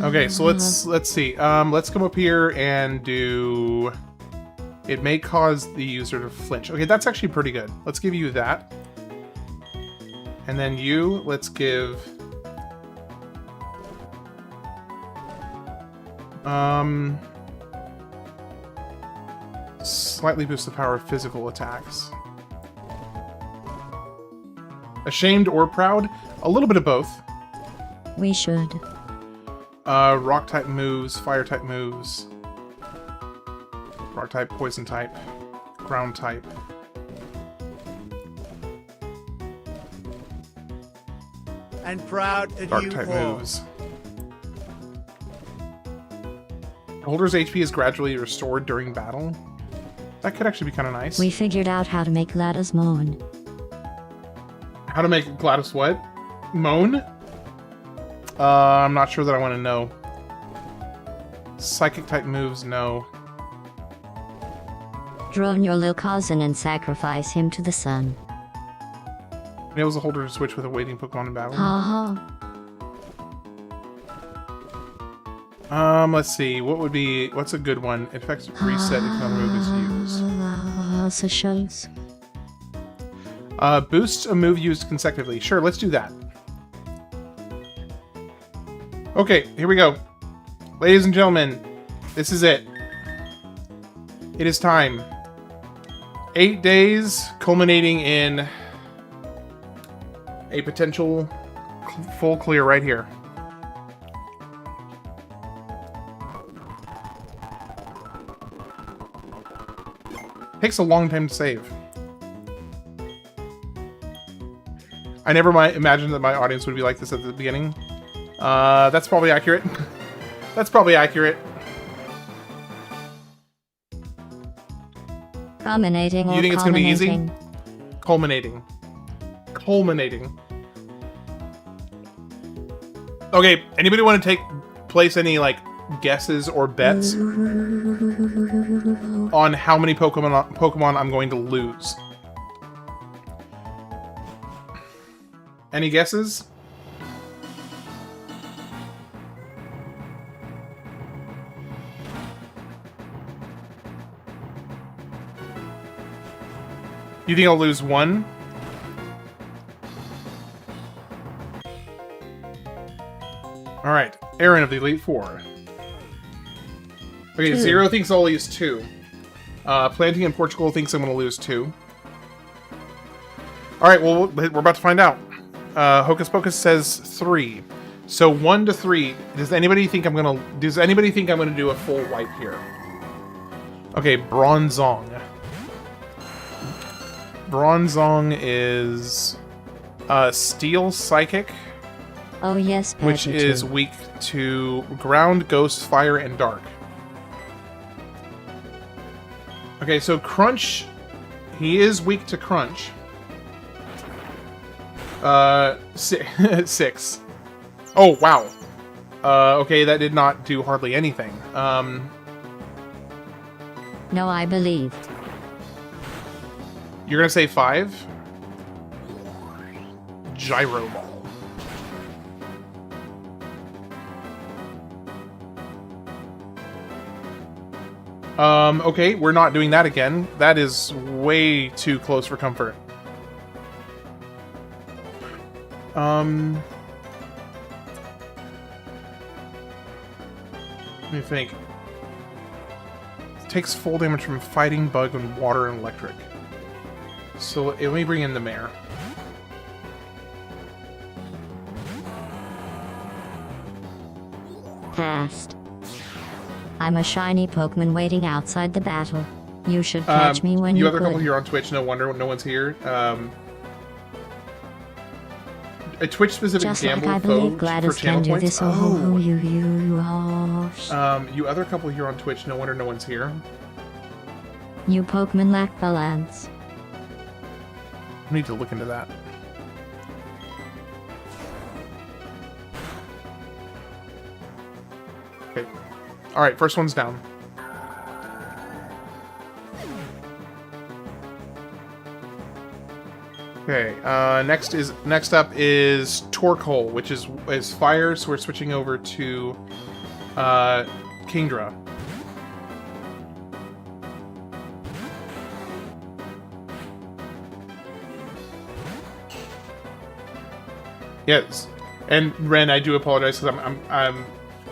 Okay, so let's see. Let's come up here and do... It may cause the user to flinch. Okay, that's actually pretty good. Let's give you that. And then you, let's give... Slightly boost the power of physical attacks. Ashamed or proud? A little bit of both. We should. Rock type moves, fire type moves. Rock type, poison type, ground type. And proud of Dark you type all. moves. Holder's HP is gradually restored during battle. That could actually be kind of nice. We figured out how to make GLaDOS moan. How to make GLaDOS what? Moan? I'm not sure that I want to know. Psychic type moves, no. Drone your little cousin and sacrifice him to the sun. Enables the holder to switch with a waiting Pokemon in battle. Ha Let's see. What's a good one? It affects reset if another move is used. Socials. Boosts a move used consecutively. Sure, let's do that. Okay, here we go. Ladies and gentlemen, this is it. It is time. 8 days, culminating in a potential full clear right here. Takes a long time to save. I never imagined that my audience would be like this at the beginning. That's probably accurate. That's probably accurate. Culminating or You think it's gonna be easy? culminating? Culminating. Okay, anybody want to place any, like, guesses or bets on how many Pokemon I'm going to lose? Any guesses? You think I'll lose 1? Alright, Aaron of the Elite Four. Okay, 0 thinks I'll lose 2. Planting in Portugal thinks I'm going to lose 2. Alright, well, we're about to find out. Hocus Pocus says 3. So 1 to 3. Does anybody think I'm gonna do a full wipe here? Okay, Bronzong. Bronzong is Steel Psychic, Oh yes, which Pappy is too. weak to Ground, Ghost, Fire, and Dark. Okay, so Crunch, he is weak to Crunch. 6. Oh, wow. Okay, that did not do hardly anything. No, I believe. You're gonna say 5? Gyro Ball. Okay, we're not doing that again. That is way too close for comfort. Let me think. It takes full damage from fighting, bug, and water and electric. So let me bring in the mare. Fast. I'm a shiny Pokemon waiting outside the battle. You should catch me when you other could. couple here on Twitch, no wonder no one's here. A Twitch-specific Just gamble like I believe for Gladys channel can do points. this. Oh, You other couple here on Twitch, no wonder no one's here. You Pokemon lack balance. I need to look into that. Okay. Alright, first one's down. Okay, next up is Torkoal, which is fire, so we're switching over to Kingdra. Yes, and Ren, I do apologize because I'm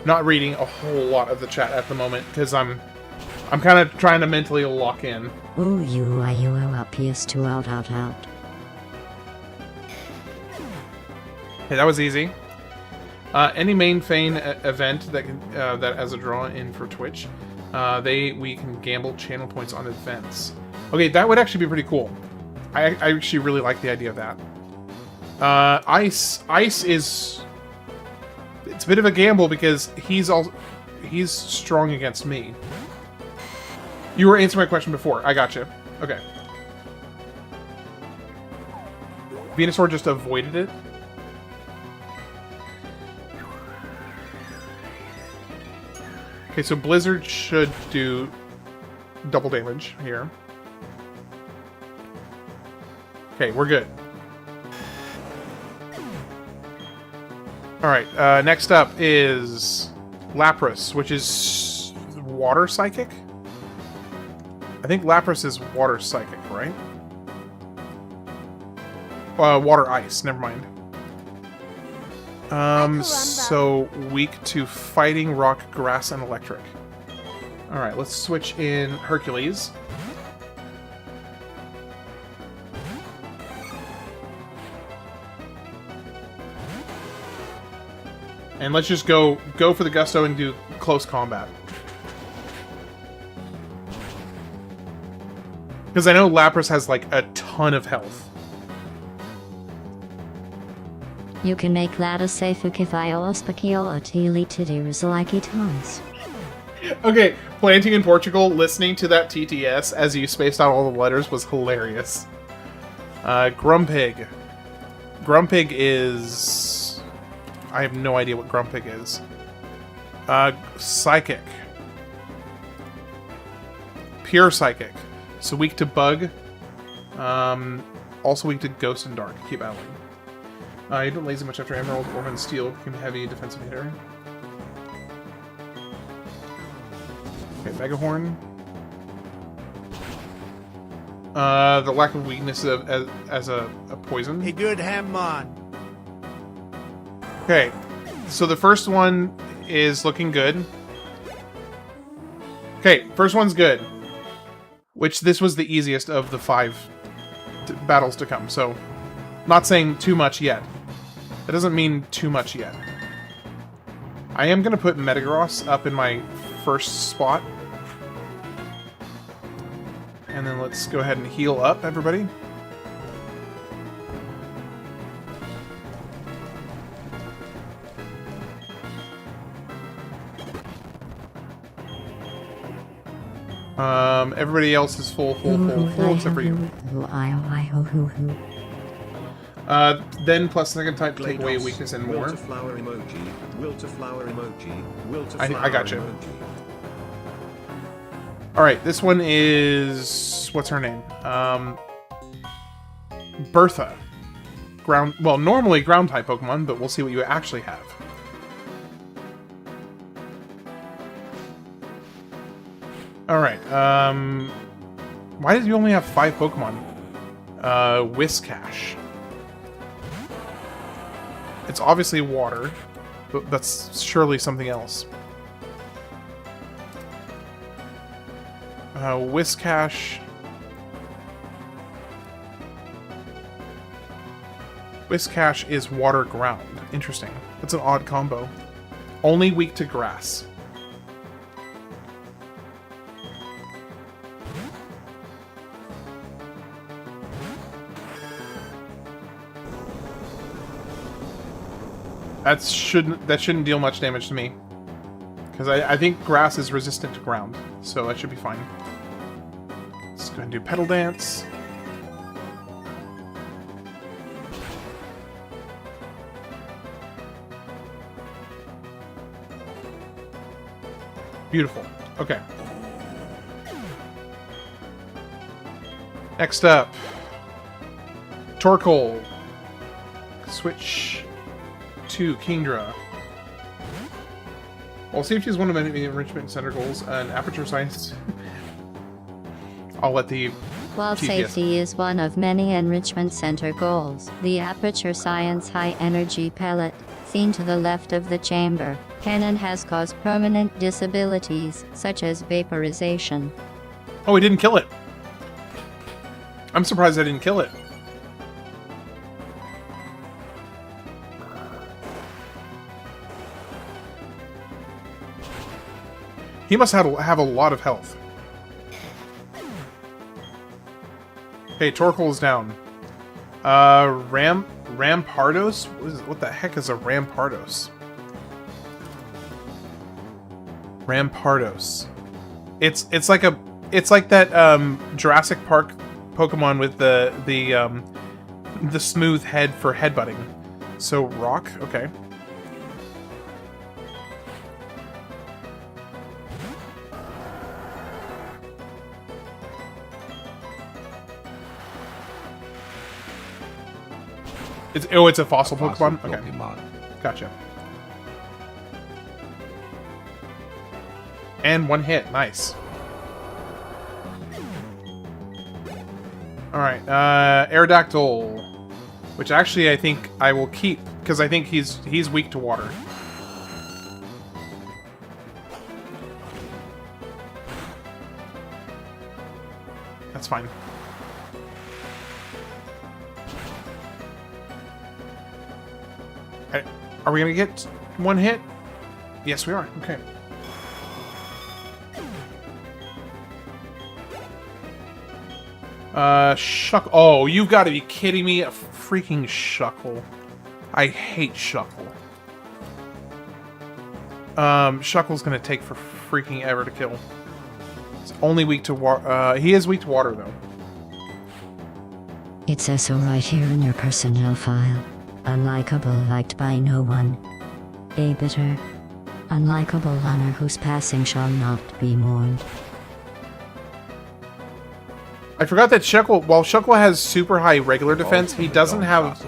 not reading a whole lot of the chat at the moment because I'm kind of trying to mentally lock in. Oh, you up PS2 out. Okay, that was easy. Any main Fane event that can that as a draw in for Twitch, we can gamble channel points on events. Okay, that would actually be pretty cool. I actually really like the idea of that. Ice is it's a bit of a gamble because he's strong against me. You were answering my question before. I got you. Okay. Venusaur just avoided it. Okay, so Blizzard should do double damage here. Okay, we're good. Alright, next up is Lapras, which is Water Psychic? I think Lapras is Water Psychic, right? Water Ice, never mind. So weak to fighting, rock, grass, and electric. Alright, let's switch in Hercules. And let's just go for the Gusto and do close combat. Because I know Lapras has like a ton of health. You can make that a safe like times. Okay, planting in Portugal, listening to that TTS as you spaced out all the letters was hilarious. Grumpig. Grumpig is... I have no idea what Grumpig is. Psychic. Pure Psychic. So weak to Bug. Also weak to Ghost and Dark. Keep battling. You don't lazy much after Emerald, Orphan Steel. Can be heavy defensive hitter. Okay, Megahorn. The lack of weakness as a poison. A good Hammond. Okay, so the first one is looking good. Okay, first one's good. Which this was the easiest of the 5 battles to come, so not saying too much yet. That doesn't mean too much yet. I am going to put Metagross up in my first spot. And then let's go ahead and heal up, everybody. Everybody else is full except for you. Then plus second type take away GLaDOS, weakness and will more. to flower emoji, will to flower emoji, will to I flower gotcha. emoji. Alright, this one is... What's her name? Bertha. Ground... Well, normally ground-type Pokemon, but we'll see what you actually have. Alright, why did you only have 5 Pokemon? Whiscash. It's obviously water, but that's surely something else. Whiscash. Whiscash is water ground. Interesting. That's an odd combo. Only weak to grass. That shouldn't deal much damage to me. Because I think grass is resistant to ground, so that should be fine. Let's go ahead and do Petal Dance. Beautiful. Okay. Next up, Torkoal. Switch to Kingdra. Well, safety is one of many enrichment center goals, and aperture science. I'll let the While TPS. safety is one of many enrichment center goals, the Aperture Science High Energy Pellet, seen to the left of the chamber, cannon has caused permanent disabilities, such as vaporization. Oh, he didn't kill it. I'm surprised I didn't kill it. He must have a lot of health. Okay, Torkoal's down. Rampardos? What the heck is a Rampardos? Rampardos. It's like that Jurassic Park Pokemon with the smooth head for headbutting. So rock, okay. It's a fossil Pokemon? Okay. Pokemon. Gotcha. And one hit. Nice. Alright, Aerodactyl. Which actually I think I will keep, because I think he's weak to water. That's fine. Are we gonna get one hit? Yes, we are. Okay. Shuckle. Oh, you've got to be kidding me. A freaking Shuckle. I hate Shuckle. Shuckle's gonna take for freaking ever to kill. It's only weak to water. He is weak to water, though. It says so right here in your personnel file. Unlikable, liked by no one. A bitter, unlikable honor whose passing shall not be mourned. I forgot that Shuckle, while Shuckle has super high regular defense, he doesn't have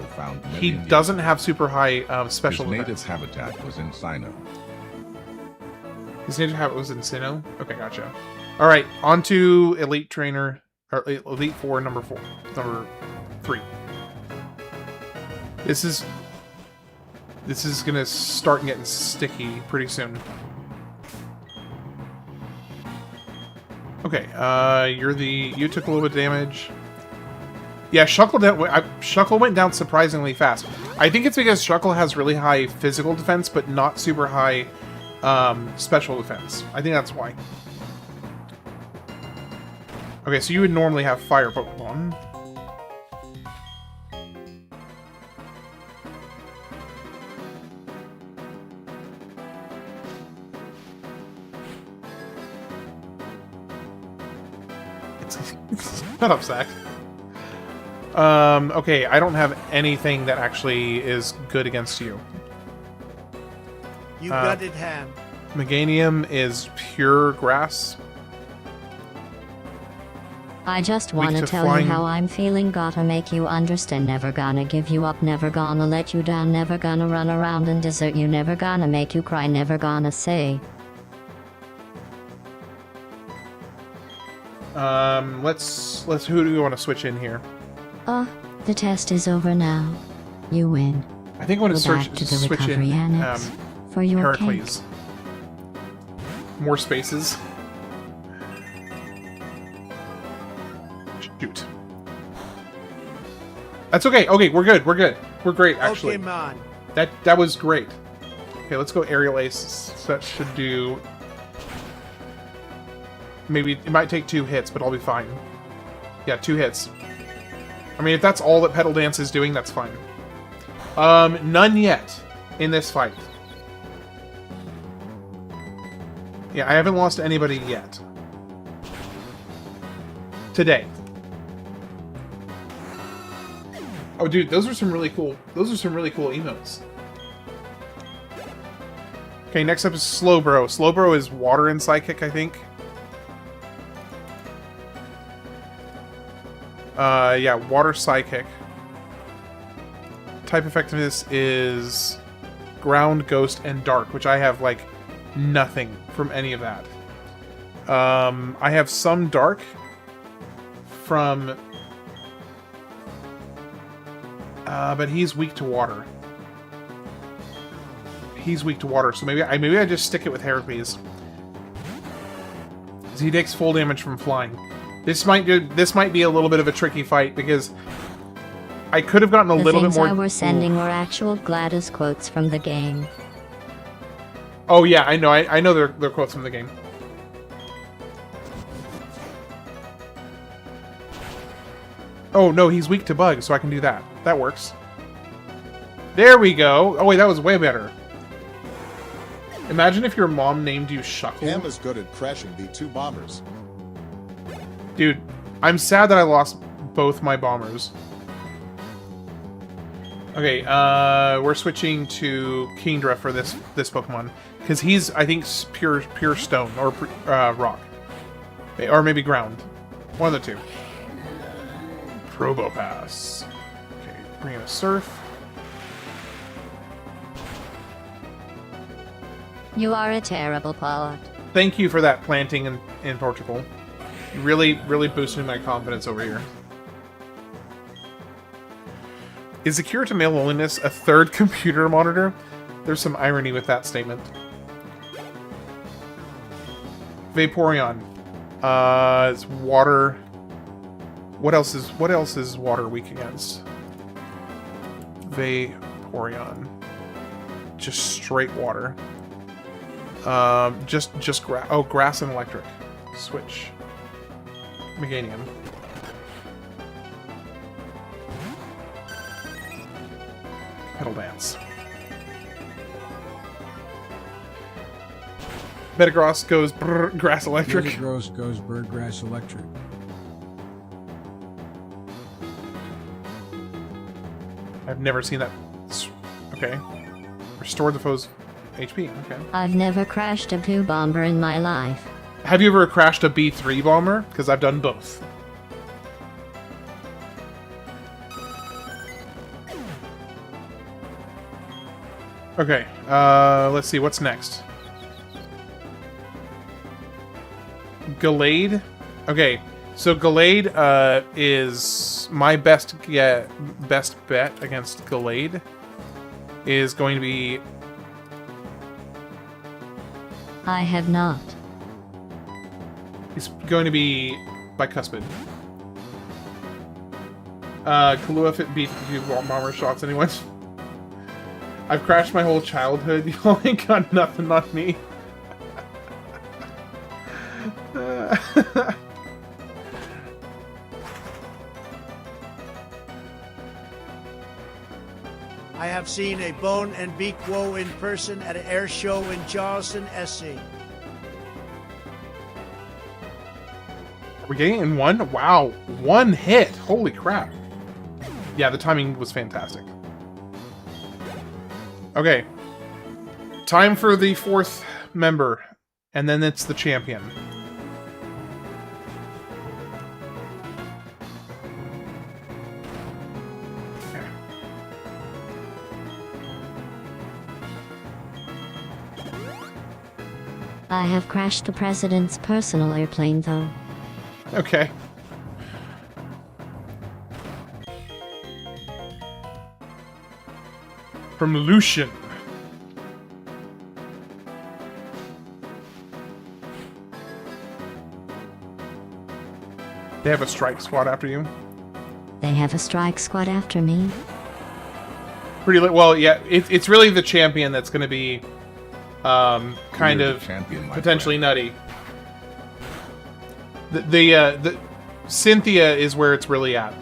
super high special His native defense. habitat was in Sinnoh. His native habitat was in Sinnoh? Okay, gotcha. Alright, on to Elite Trainer, or Elite Four, number 3. This is gonna start getting sticky pretty soon. Okay, you took a little bit of damage. Yeah, Shuckle went down surprisingly fast. I think it's because Shuckle has really high physical defense, but not super high special defense. I think that's why. Okay, so you would normally have fire Pokemon. Shut up, Zach. Okay, I don't have anything that actually is good against you. You gutted ham. Meganium is pure grass. I just Weak wanna to tell flying. you how I'm feeling, gotta make you understand, never gonna give you up, never gonna let you down, never gonna run around and desert you, never gonna make you cry, never gonna say. Let's who do we want to switch in here? The test is over now. You win. I think I want to Go back to the switch recovery in annex for your cake. Heracles. More spaces. Shoot. That's okay. Okay, we're good. We're good. We're great, actually. Pokemon. That was great. Okay, let's go aerial ace. That should do. Maybe it might take 2 hits, but I'll be fine. Yeah, 2 hits. I mean, if that's all that Petal Dance is doing, that's fine. None yet in this fight. Yeah, I haven't lost anybody yet. Today. Oh, dude, those are some really cool. Those are some really cool emotes. Okay, next up is Slowbro. Slowbro is water and psychic, I think. Yeah, water psychic. Type effectiveness is ground, ghost, and dark, which I have, like, nothing from any of that. I have some dark from... but he's weak to water. He's weak to water, so maybe I just stick it with Heracles. Because he takes full damage from flying. This might be a little bit of a tricky fight because I could have gotten a little bit more. The things I were sending were actual Gladys quotes from the game. Oh yeah, I know. I know they're quotes from the game. Oh no, he's weak to bugs, so I can do that. That works. There we go. Oh wait, that was way better. Imagine if your mom named you Shuckle. Ham is good at crashing B2 bombers. Dude, I'm sad that I lost both my bombers. Okay, we're switching to Kingdra for this Pokemon because he's, I think, pure stone or rock, or maybe ground. One of the two. Probopass. Okay, bring in a Surf. You are a terrible poet. Thank you for that planting in Portugal. Really boosted my confidence over here. Is the cure to male loneliness a third computer monitor? There's some irony with that statement. Vaporeon. It's water. What else is water weak against? Vaporeon. Just straight water. Just grass and electric. Switch. Meganium. Petal Dance. Metagross goes grass electric. Metagross goes bird grass electric. I've never seen that. Okay. Restore the foe's HP. Okay. I've never crashed a 2 bomber in my life. Have you ever crashed a B3 bomber? Because I've done both. Okay, let's see, what's next? Gallade? Okay, so Gallade is my best bet against Gallade is going to be... I have not. It's going to be bicuspid. Kahlua if it beat you bomber shots anyone. I've crashed my whole childhood. You ain't got nothing on me. I have seen a bone and beak woe in person at an air show in Charleston, SC. We're getting it in one? Wow. 1 hit. Holy crap. Yeah, the timing was fantastic. Okay. Time for the 4th member, and then it's the champion. Okay. I have crashed the president's personal airplane, though. Okay. From Lucian. They have a strike squad after you? They have a strike squad after me. Well, yeah, it's really the champion that's going to be kind You're the of champion, my potentially friend. nutty. The Cynthia is where it's really at.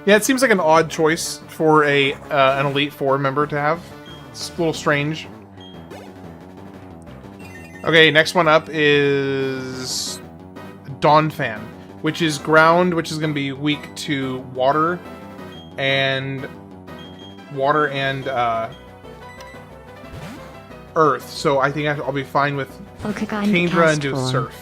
Yeah, it seems like an odd choice for an Elite Four member to have. It's a little strange. Okay, next one up is Dawnfan, which is ground, which is going to be weak to water and earth. So I think I'll be fine with Kendra and do surf.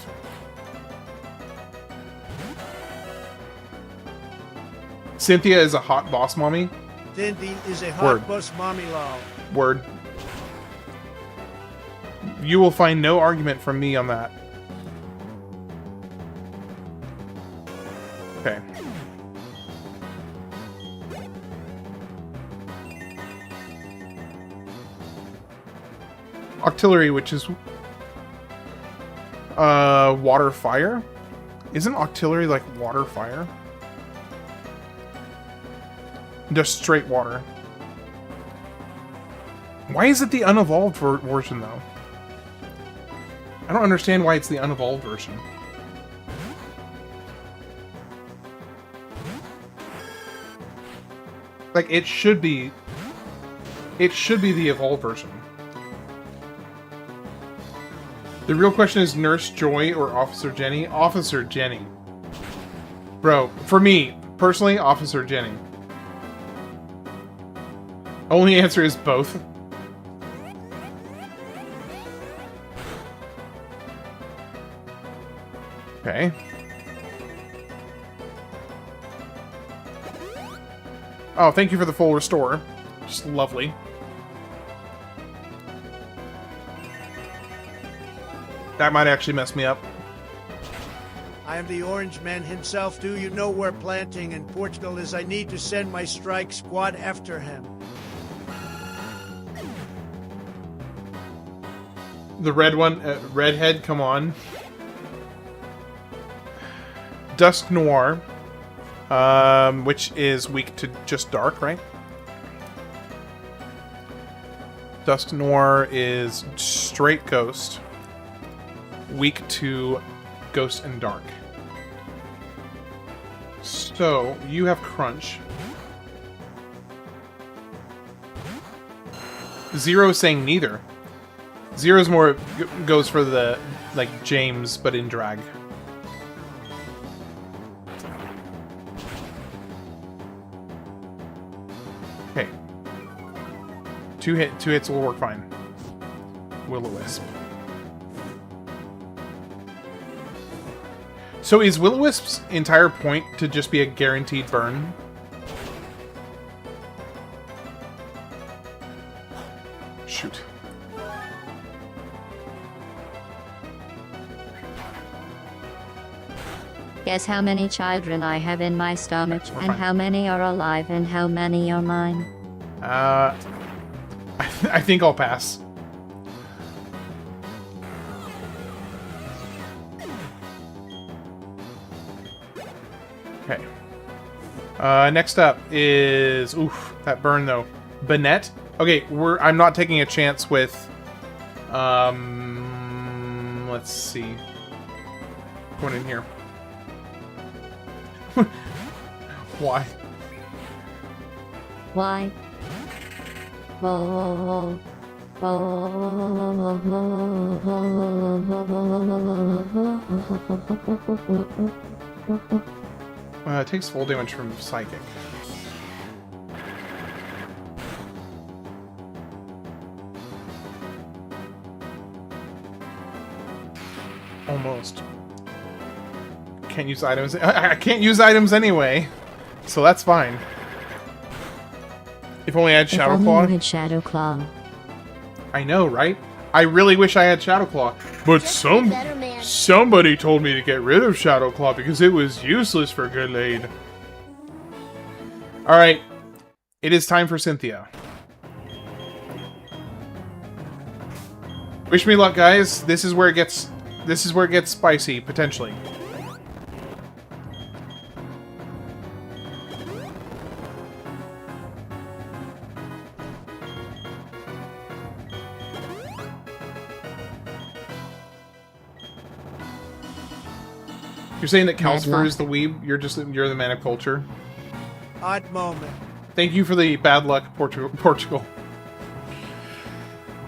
Cynthia is a hot boss mommy. Cindy is a hot Word. bus mommy law. Word. You will find no argument from me on that. Okay. Artillery, which is water fire? Isn't artillery like water fire? Just straight water. Why is it the unevolved version, though? I don't understand why it's the unevolved version. Like, it should be the evolved version. The real question is Nurse Joy or Officer Jenny? Officer Jenny. Bro, for me, personally, Officer Jenny. Only answer is both. Okay. Oh, thank you for the full restore. Just lovely. That might actually mess me up. I am the Orange Man himself. Do you know where planting in Portugal is? I need to send my strike squad after him. The red one, redhead, come on. Dusk Noir, which is weak to just dark, right? Dusk Noir is straight ghost, weak to ghost and dark. So, you have Crunch. Zero saying neither. Zero's more goes for the, like, James, but in drag. Okay. Two hits will work fine. Will-O-Wisp. So is Will-O-Wisp's entire point to just be a guaranteed burn? Shoot. Guess how many children I have in my stomach, We're and fine. how many are alive, and how many are mine. I think I'll pass. Okay. Next up is... Oof, that burn, though. Banette. Okay, I'm not taking a chance with... Let's see. Going in here. Why? Why? It takes full damage from Psychic. Almost. Can't use items. I can't use items anyway, so that's fine. If only I had Shadow Claw. If only you had Shadow Claw. I know, right? I really wish I had Shadow Claw, but somebody told me to get rid of Shadow Claw because it was useless for Gallade. All right, it is time for Cynthia. Wish me luck, guys. This is where it gets spicy potentially. You're saying that Calcifer is the weeb? You're the man of culture? Odd moment. Thank you for the bad luck, Portugal.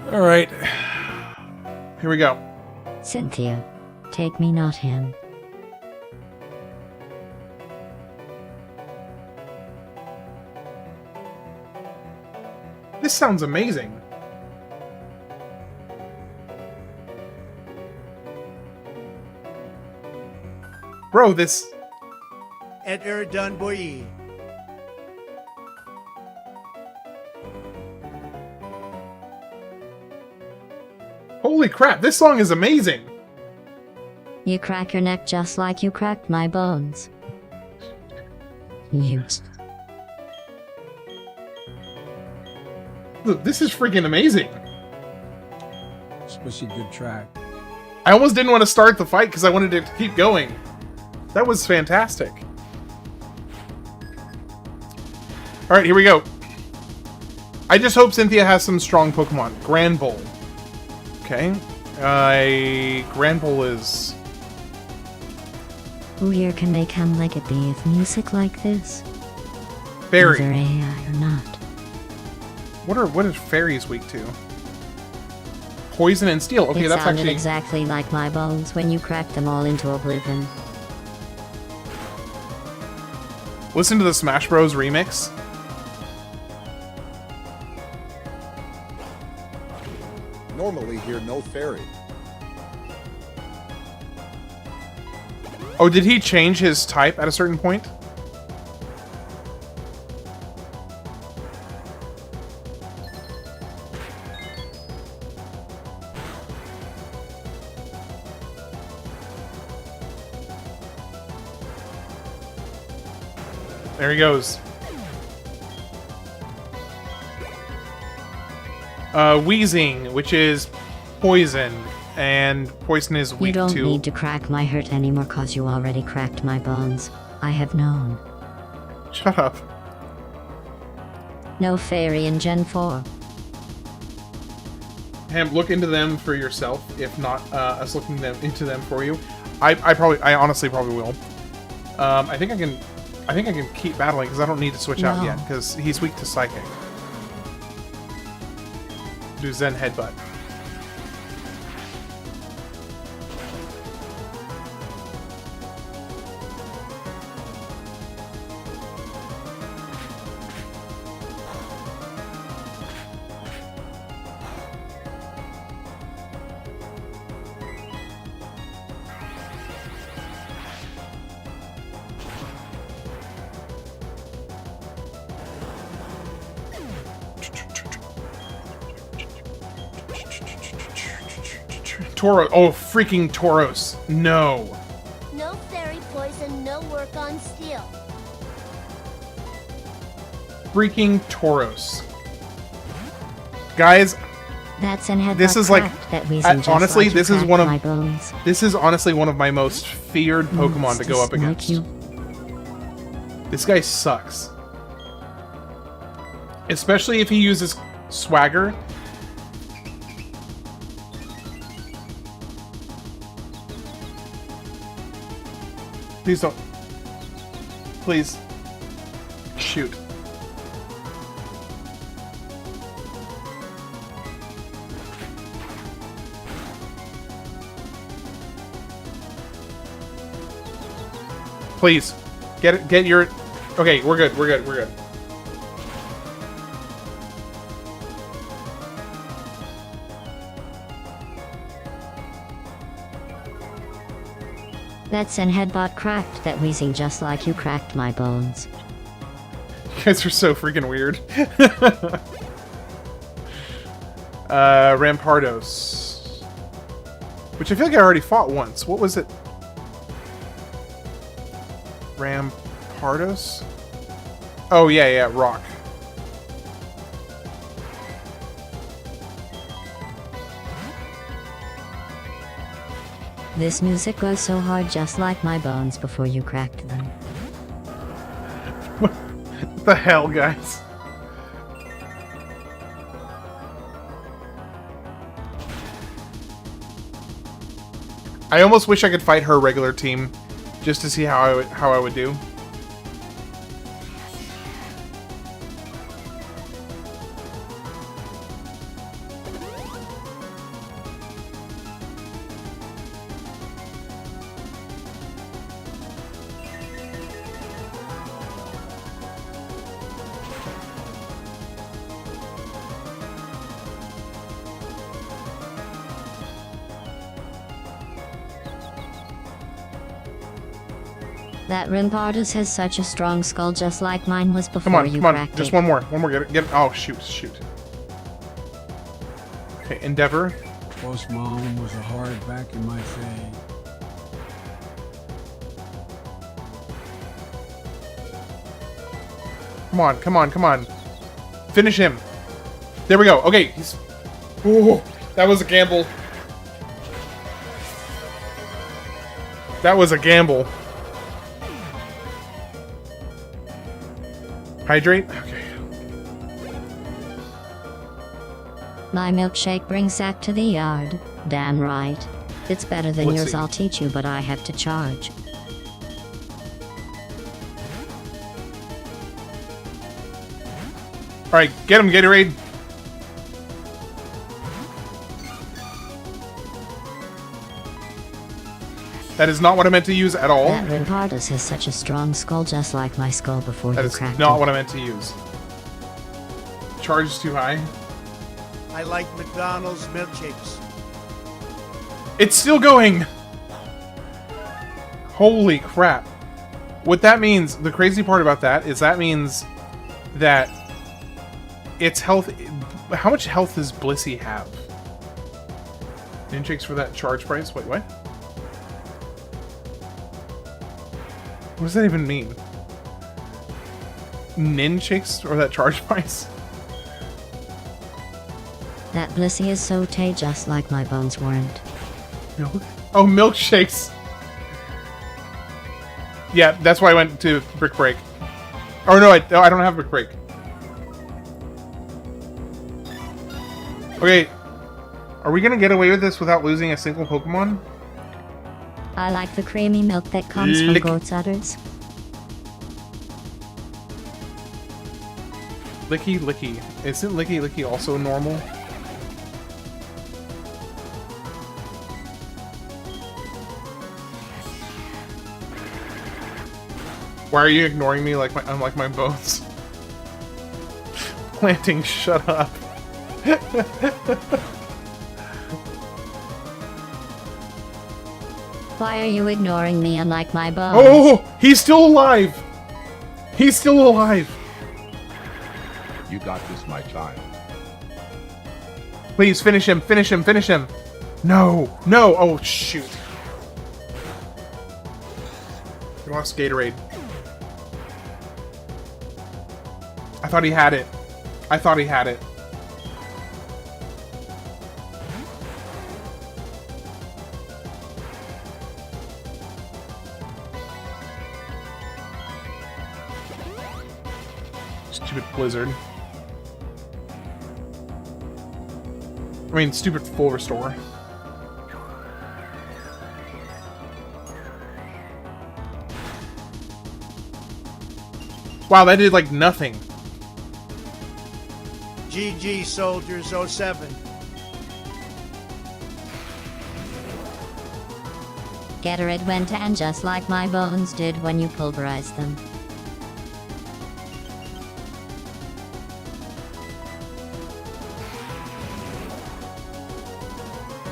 Alright. Here we go. Cynthia, take me, not him. This sounds amazing. Bro, this... Edgar Dunboy. Holy crap, this song is amazing! You crack your neck just like you cracked my bones. Look, this is freaking amazing. Especially good track. I almost didn't want to start the fight because I wanted it to keep going. That was fantastic. Alright, here we go. I just hope Cynthia has some strong Pokemon. Grand Bull. Okay. Grand Bull is... Who here can make him like it be with music like this? Fairy. Either AI or not. What is Fairy's weak to? Poison and Steel. Okay, it that's sounded actually... exactly like my bones when you cracked them all into oblivion. Listen to the Smash Bros. Remix. Normally hear no fairy. Oh, did he change his type at a certain point? There he goes. Wheezing, which is poison, and poison is You weak don't to... need to crack my hurt anymore cause you already cracked my bones. I have known. Shut up. No fairy in Gen 4. Ham, look into them for yourself, if not us looking into them for you. I honestly probably will. I think I can keep battling because I don't need to switch out yet because he's weak to Psychic. Do Zen Headbutt. Tauros. Oh, freaking Tauros. No. No fairy poison, no work on steel. Freaking Tauros. Guys, that's an headbutt. This is like honestly, this is one of my bones. This is honestly one of my most feared Pokemon to go up against. This guy sucks. Especially if he uses Swagger. Please don't. Please. Shoot. Please. Get your... Okay, we're good. We're good. We're good. That Sin headbot cracked that wheezing just like you cracked my bones. You guys are so freaking weird. Rampardos. Which I feel like I already fought once. What was it? Rampardos? Oh, yeah, rock. This music goes so hard just like my bones before you cracked them. What the hell, guys? I almost wish I could fight her regular team just to see how I would do. That Rampardos has such a strong skull just like mine was before Come on, you come on. cracked Just it. one more. Get it. Oh, shoot. Okay, Endeavor. Boss mom was a hard back in my face. Come on. Finish him. There we go. Okay, he's... Ooh, that was a gamble. That was a gamble. Hydrate? Okay. My milkshake brings Zach to the yard. Damn right. It's better than Let's yours, see. I'll teach you, but I have to charge. Alright, get him, Gatorade. That is not what I meant to use at all. That Rampardos has such a strong skull just like my skull before That you is cracked not it. what I meant to use. Charge is too high. I like McDonald's milkshakes. It's still going! Holy crap. What that means, the crazy part about that is that means that its health... How much health does Blissey have? Ninjakes for that charge price? Wait, what? What does that even mean? Ninjakes or that charge price? That Blissey is so tay just like my bones weren't. Milk? Oh, milkshakes! Yeah, that's why I went to Brick Break. Oh no, I don't have Brick Break. Okay, are we gonna get away with this without losing a single Pokemon? I like the creamy milk that comes from Lick. goat's udders. Licky Licky. Isn't Licky Licky also normal? Why are you ignoring me like unlike my bones? Planting, shut up. Why are you ignoring me unlike my bones? Oh, he's still alive! He's still alive! You got this, my child. Please, finish him, finish him, finish him! No, no, oh shoot. We lost Gatorade. I thought he had it. I thought he had it. Stupid Blizzard. I mean, stupid full restore. Wow, that did like nothing. GG Soldiers 07. getter it went and just like my bones did when you pulverized them.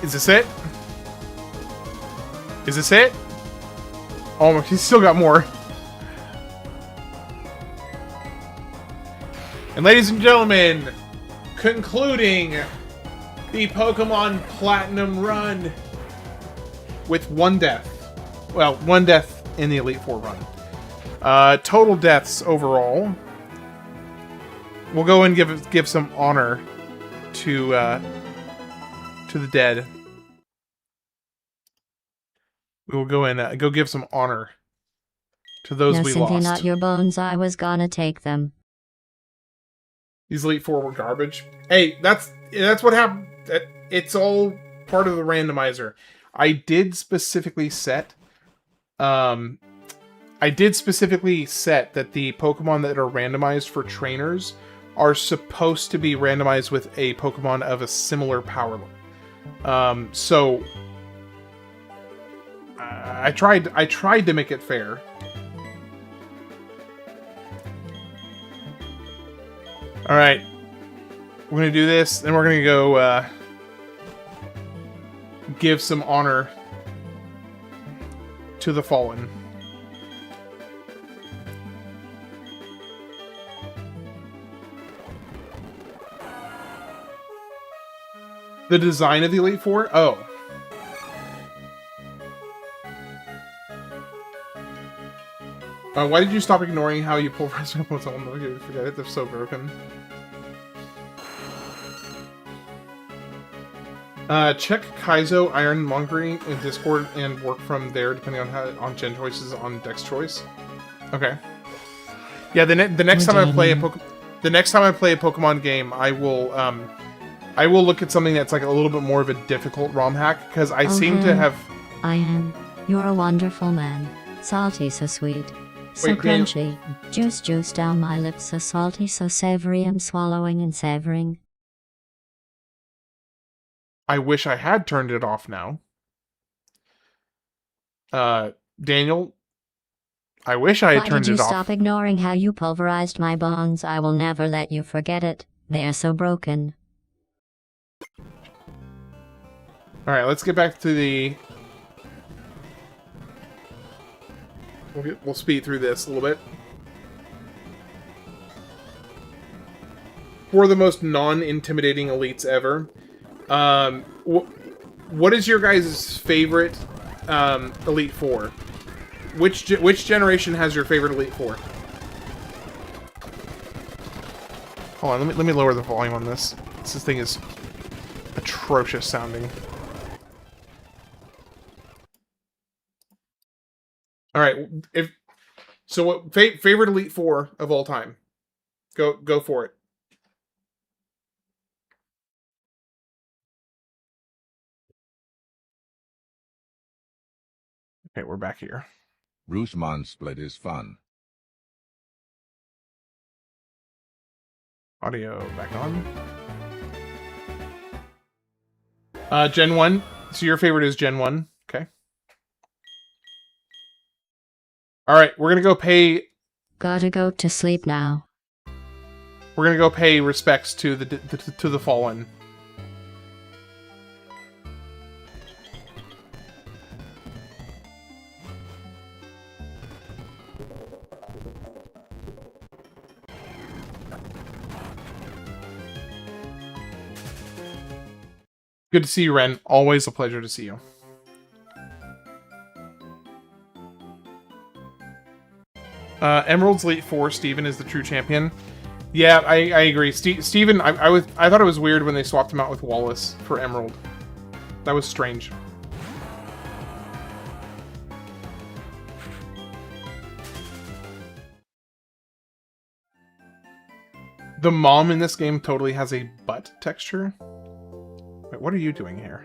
Is this it? Is this it? Oh, he's still got more. And ladies and gentlemen, concluding the Pokemon Platinum run with 1 death. Well, 1 death in the Elite Four run. Total deaths overall. We'll go and give some honor to the dead. We will go and go give some honor to those we simply lost. not your bones. I was gonna take them. These Elite Four were garbage. Hey, that's what happened. It's all part of the randomizer. I did specifically set that the Pokemon that are randomized for trainers are supposed to be randomized with a Pokemon of a similar power level. So I tried to make it fair. All right, we're gonna do this, then we're gonna go give some honor to the fallen. The design of the Elite Four? Oh. Why did you stop ignoring how you pulverize your opponent's own? Forget it, they're so broken. Check Kaizo Ironmongery in Discord and work from there, depending on gen choices on Dex choice. Okay. Yeah, the next time I play a Pokemon game, I will look at something that's like a little bit more of a difficult ROM hack, because I seem to have... I am. You're a wonderful man. Salty, so sweet. So Wait, crunchy. Juice down my lips, so salty, so savory. I'm swallowing and savoring. I wish I had turned it off now. Daniel, I wish I had turned it off. Why did you stop ignoring how you pulverized my bones? I will never let you forget it. They are so broken. Alright, let's get back to the... We'll speed through this a little bit. For the most non-intimidating elites ever, what is your guys' favorite Elite Four? Which generation has your favorite Elite Four? Hold on, let me lower the volume on this. This thing is atrocious sounding. All right, what favorite Elite Four of all time? Go for it. Okay, we're back here. Roosmon split is fun. Audio back on. Gen 1. So your favorite is Gen 1. Okay. Alright, we're gonna go pay... Gotta go to sleep now. We're gonna go pay respects to the fallen. Good to see you, Ren. Always a pleasure to see you. Emerald's Elite Four, Steven is the true champion. Yeah, I agree. Steven, I thought it was weird when they swapped him out with Wallace for Emerald. That was strange. The mom in this game totally has a butt texture. Wait, what are you doing here?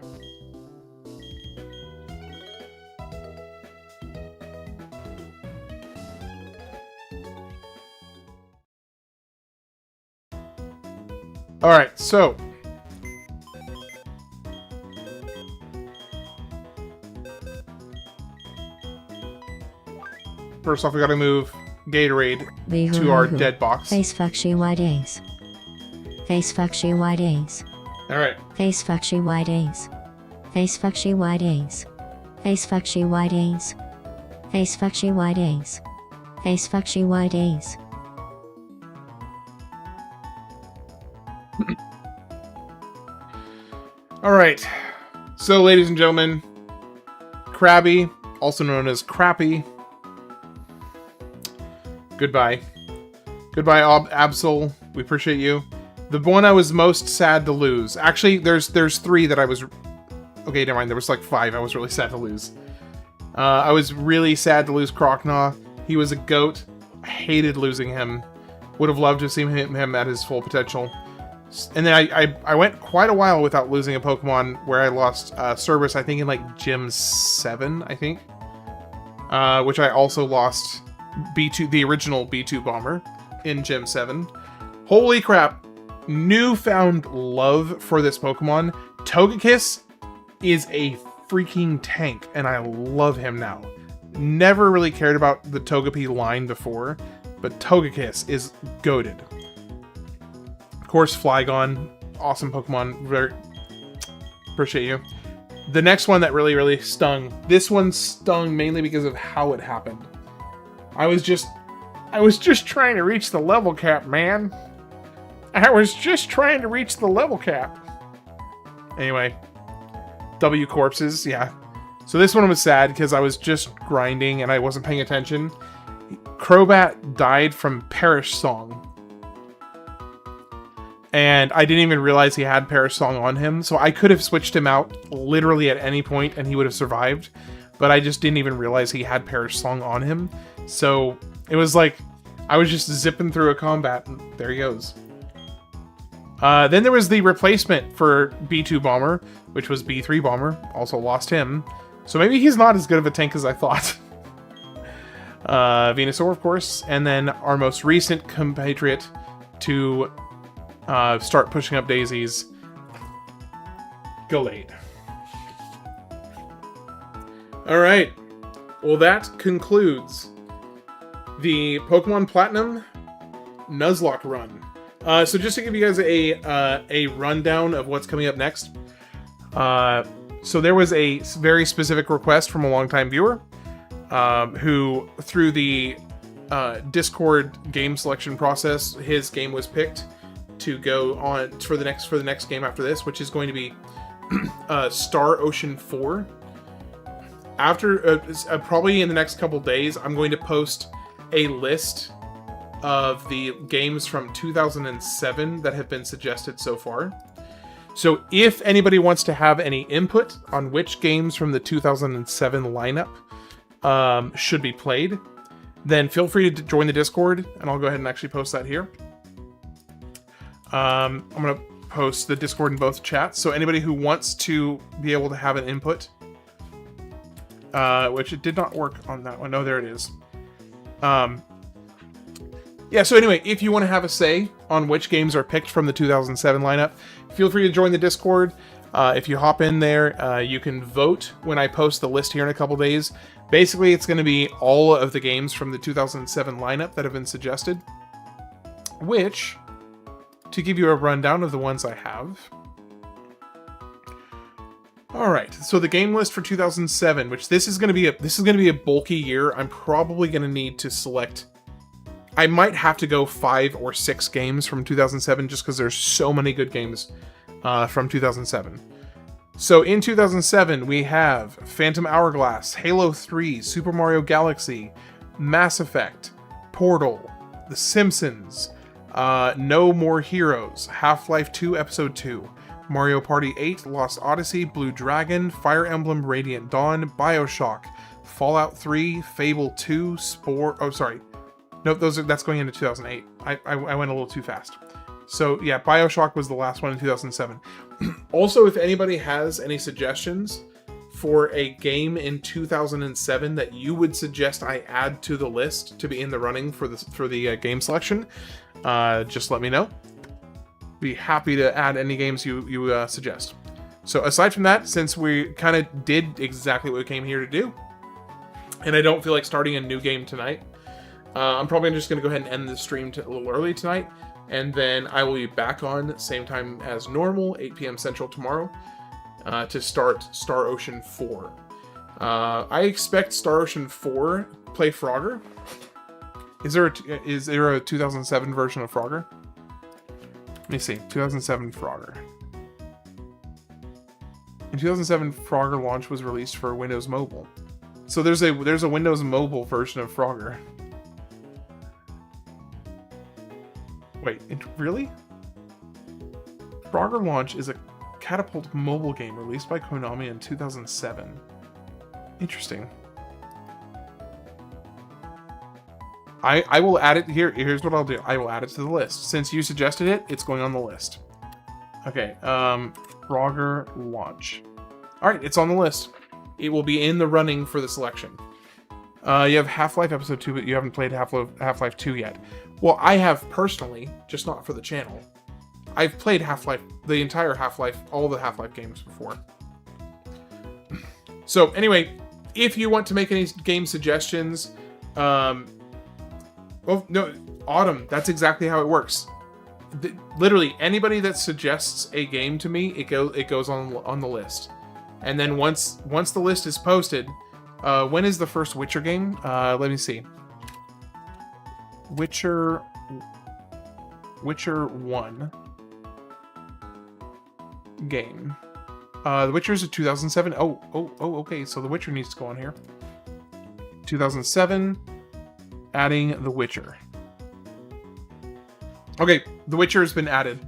Alright, so... First off, we gotta move Gatorade to our dead box. Face fucksy white ace. Face fucksy white ace. Alright. Face fucksy white ace. Face fucksy white ace. Face fucksy white ace. Face fucksy white ace. Face fucksy white ace. Alright. So, ladies and gentlemen, Krabby, also known as Crappy. Goodbye. Goodbye, Absol. We appreciate you. The one I was most sad to lose. Actually, there's 3 that I was... Okay, never mind. There was like 5 I was really sad to lose. I was really sad to lose Crocnaw. He was a goat. I hated losing him. Would have loved to have seen him at his full potential. And then I went quite a while without losing a Pokemon where I lost Cerberus, I think in like Gym 7, I think. Which I also lost B2, the original B2 Bomber in Gym 7. Holy crap. Newfound love for this Pokemon. Togekiss is a freaking tank, and I love him now. Never really cared about the Togepi line before, but Togekiss is goated. Of course, Flygon, awesome Pokemon. Very appreciate you. The next one that really stung. This one stung mainly because of how it happened. I was just trying to reach the level cap, man. I was just trying to reach the level cap. Anyway, W corpses, yeah. So this one was sad because I was just grinding and I wasn't paying attention. Crobat died from Perish Song. And I didn't even realize he had Perish Song on him, so I could have switched him out literally at any point and he would have survived. But I just didn't even realize he had Perish Song on him. So it was like, I was just zipping through a combat and there he goes. Then there was the replacement for B2 Bomber, which was B3 Bomber. Also lost him. So maybe he's not as good of a tank as I thought. Venusaur, of course. And then our most recent compatriot to start pushing up daisies, Gallade. Alright. Well, that concludes the Pokemon Platinum Nuzlocke run. So just to give you guys a rundown of what's coming up next. So there was a very specific request from a longtime viewer who, through the Discord game selection process, his game was picked to go on for the next game after this, which is going to be Star Ocean 4. After probably in the next couple days, I'm going to post a list of the games from 2007 that have been suggested so far. So if anybody wants to have any input on which games from the 2007 lineup should be played, then feel free to join the Discord, and I'll go ahead and actually post that here. I'm going to post the Discord in both chats, so anybody who wants to be able to have an input, which it did not work on that one. No, there it is. Yeah, so anyway, if you want to have a say on which games are picked from the 2007 lineup, feel free to join the Discord. If you hop in there, you can vote when I post the list here in a couple days. Basically, it's going to be all of the games from the 2007 lineup that have been suggested, which, to give you a rundown of the ones I have. Alright, so the game list for 2007, which this is going to be a bulky year. I'm probably going to need to select... I might have to go 5 or 6 games from 2007 just because there's so many good games from 2007. So in 2007, we have Phantom Hourglass, Halo 3, Super Mario Galaxy, Mass Effect, Portal, The Simpsons, No More Heroes, Half-Life 2 Episode 2, Mario Party 8, Lost Odyssey, Blue Dragon, Fire Emblem Radiant Dawn, Bioshock, Fallout 3, Fable 2, Spore... Oh, sorry. Nope, that's going into 2008. I went a little too fast. So yeah, Bioshock was the last one in 2007. Also, if anybody has any suggestions for a game in 2007 that you would suggest I add to the list to be in the running for the game selection, just let me know. Be happy to add any games you suggest. So aside from that, since we kind of did exactly what we came here to do, and I don't feel like starting a new game tonight, I'm probably just going to go ahead and end the stream a little early tonight, and then I will be back on same time as normal, 8 p.m. Central tomorrow, to start Star Ocean 4. I expect Star Ocean 4 play Frogger. Is there a 2007 version of Frogger? Let me see. 2007 Frogger. In 2007, Frogger launch was released for Windows Mobile. So there's a Windows Mobile version of Frogger. Wait, really? Frogger Launch is a Catapult mobile game released by Konami in 2007. Interesting. I will add it here. Here's what I'll do. I will add it to the list. Since you suggested it, it's going on the list. Okay, Frogger Launch. Alright, it's on the list. It will be in the running for the selection. You have Half-Life Episode 2, but you haven't played Half-Life 2 yet. Well, I have personally, just not for the channel. I've played Half-Life, the entire Half-Life, all the Half-Life games before. So, anyway, if you want to make any game suggestions, well, no, Autumn, that's exactly how it works. Literally, anybody that suggests a game to me, it goes on the list. And then once the list is posted, when is the first Witcher game? Let me see. Witcher 1 game. The Witcher is a 2007. Oh, okay. So The Witcher needs to go on here. 2007, adding The Witcher. Okay, The Witcher has been added.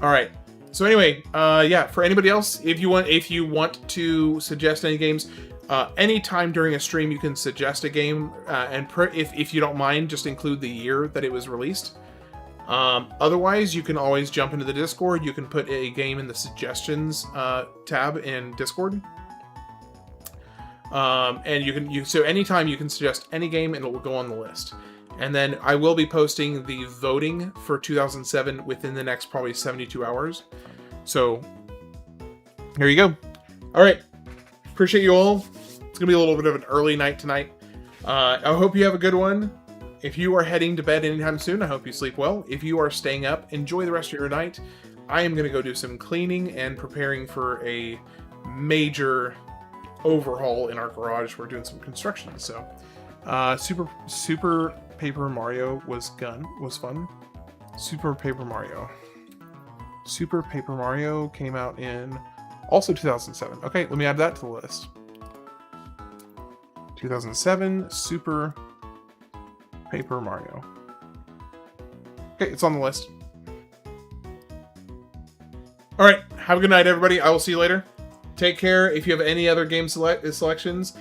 All right. So anyway, yeah. For anybody else, if you want to suggest any games, anytime during a stream you can suggest a game, and if you don't mind, just include the year that it was released. Otherwise, you can always jump into the Discord. You can put a game in the suggestions tab in Discord. And so anytime you can suggest any game and it will go on the list. And then I will be posting the voting for 2007 within the next probably 72 hours. So here you go. All right. Appreciate you all. It's going to be a little bit of an early night tonight. I hope you have a good one. If you are heading to bed anytime soon, I hope you sleep well. If you are staying up, enjoy the rest of your night. I am going to go do some cleaning and preparing for a major overhaul in our garage. We're doing some construction. So Super Paper Mario was fun. Super Paper Mario came out in also 2007. Okay, let me add that to the list. 2007 Super Paper Mario. Okay, it's on the list. All right, have a good night, everybody. I will see you later. Take care. If you have any other game selections,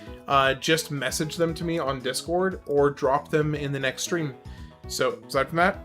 just message them to me on Discord or drop them in the next stream. So, aside from that,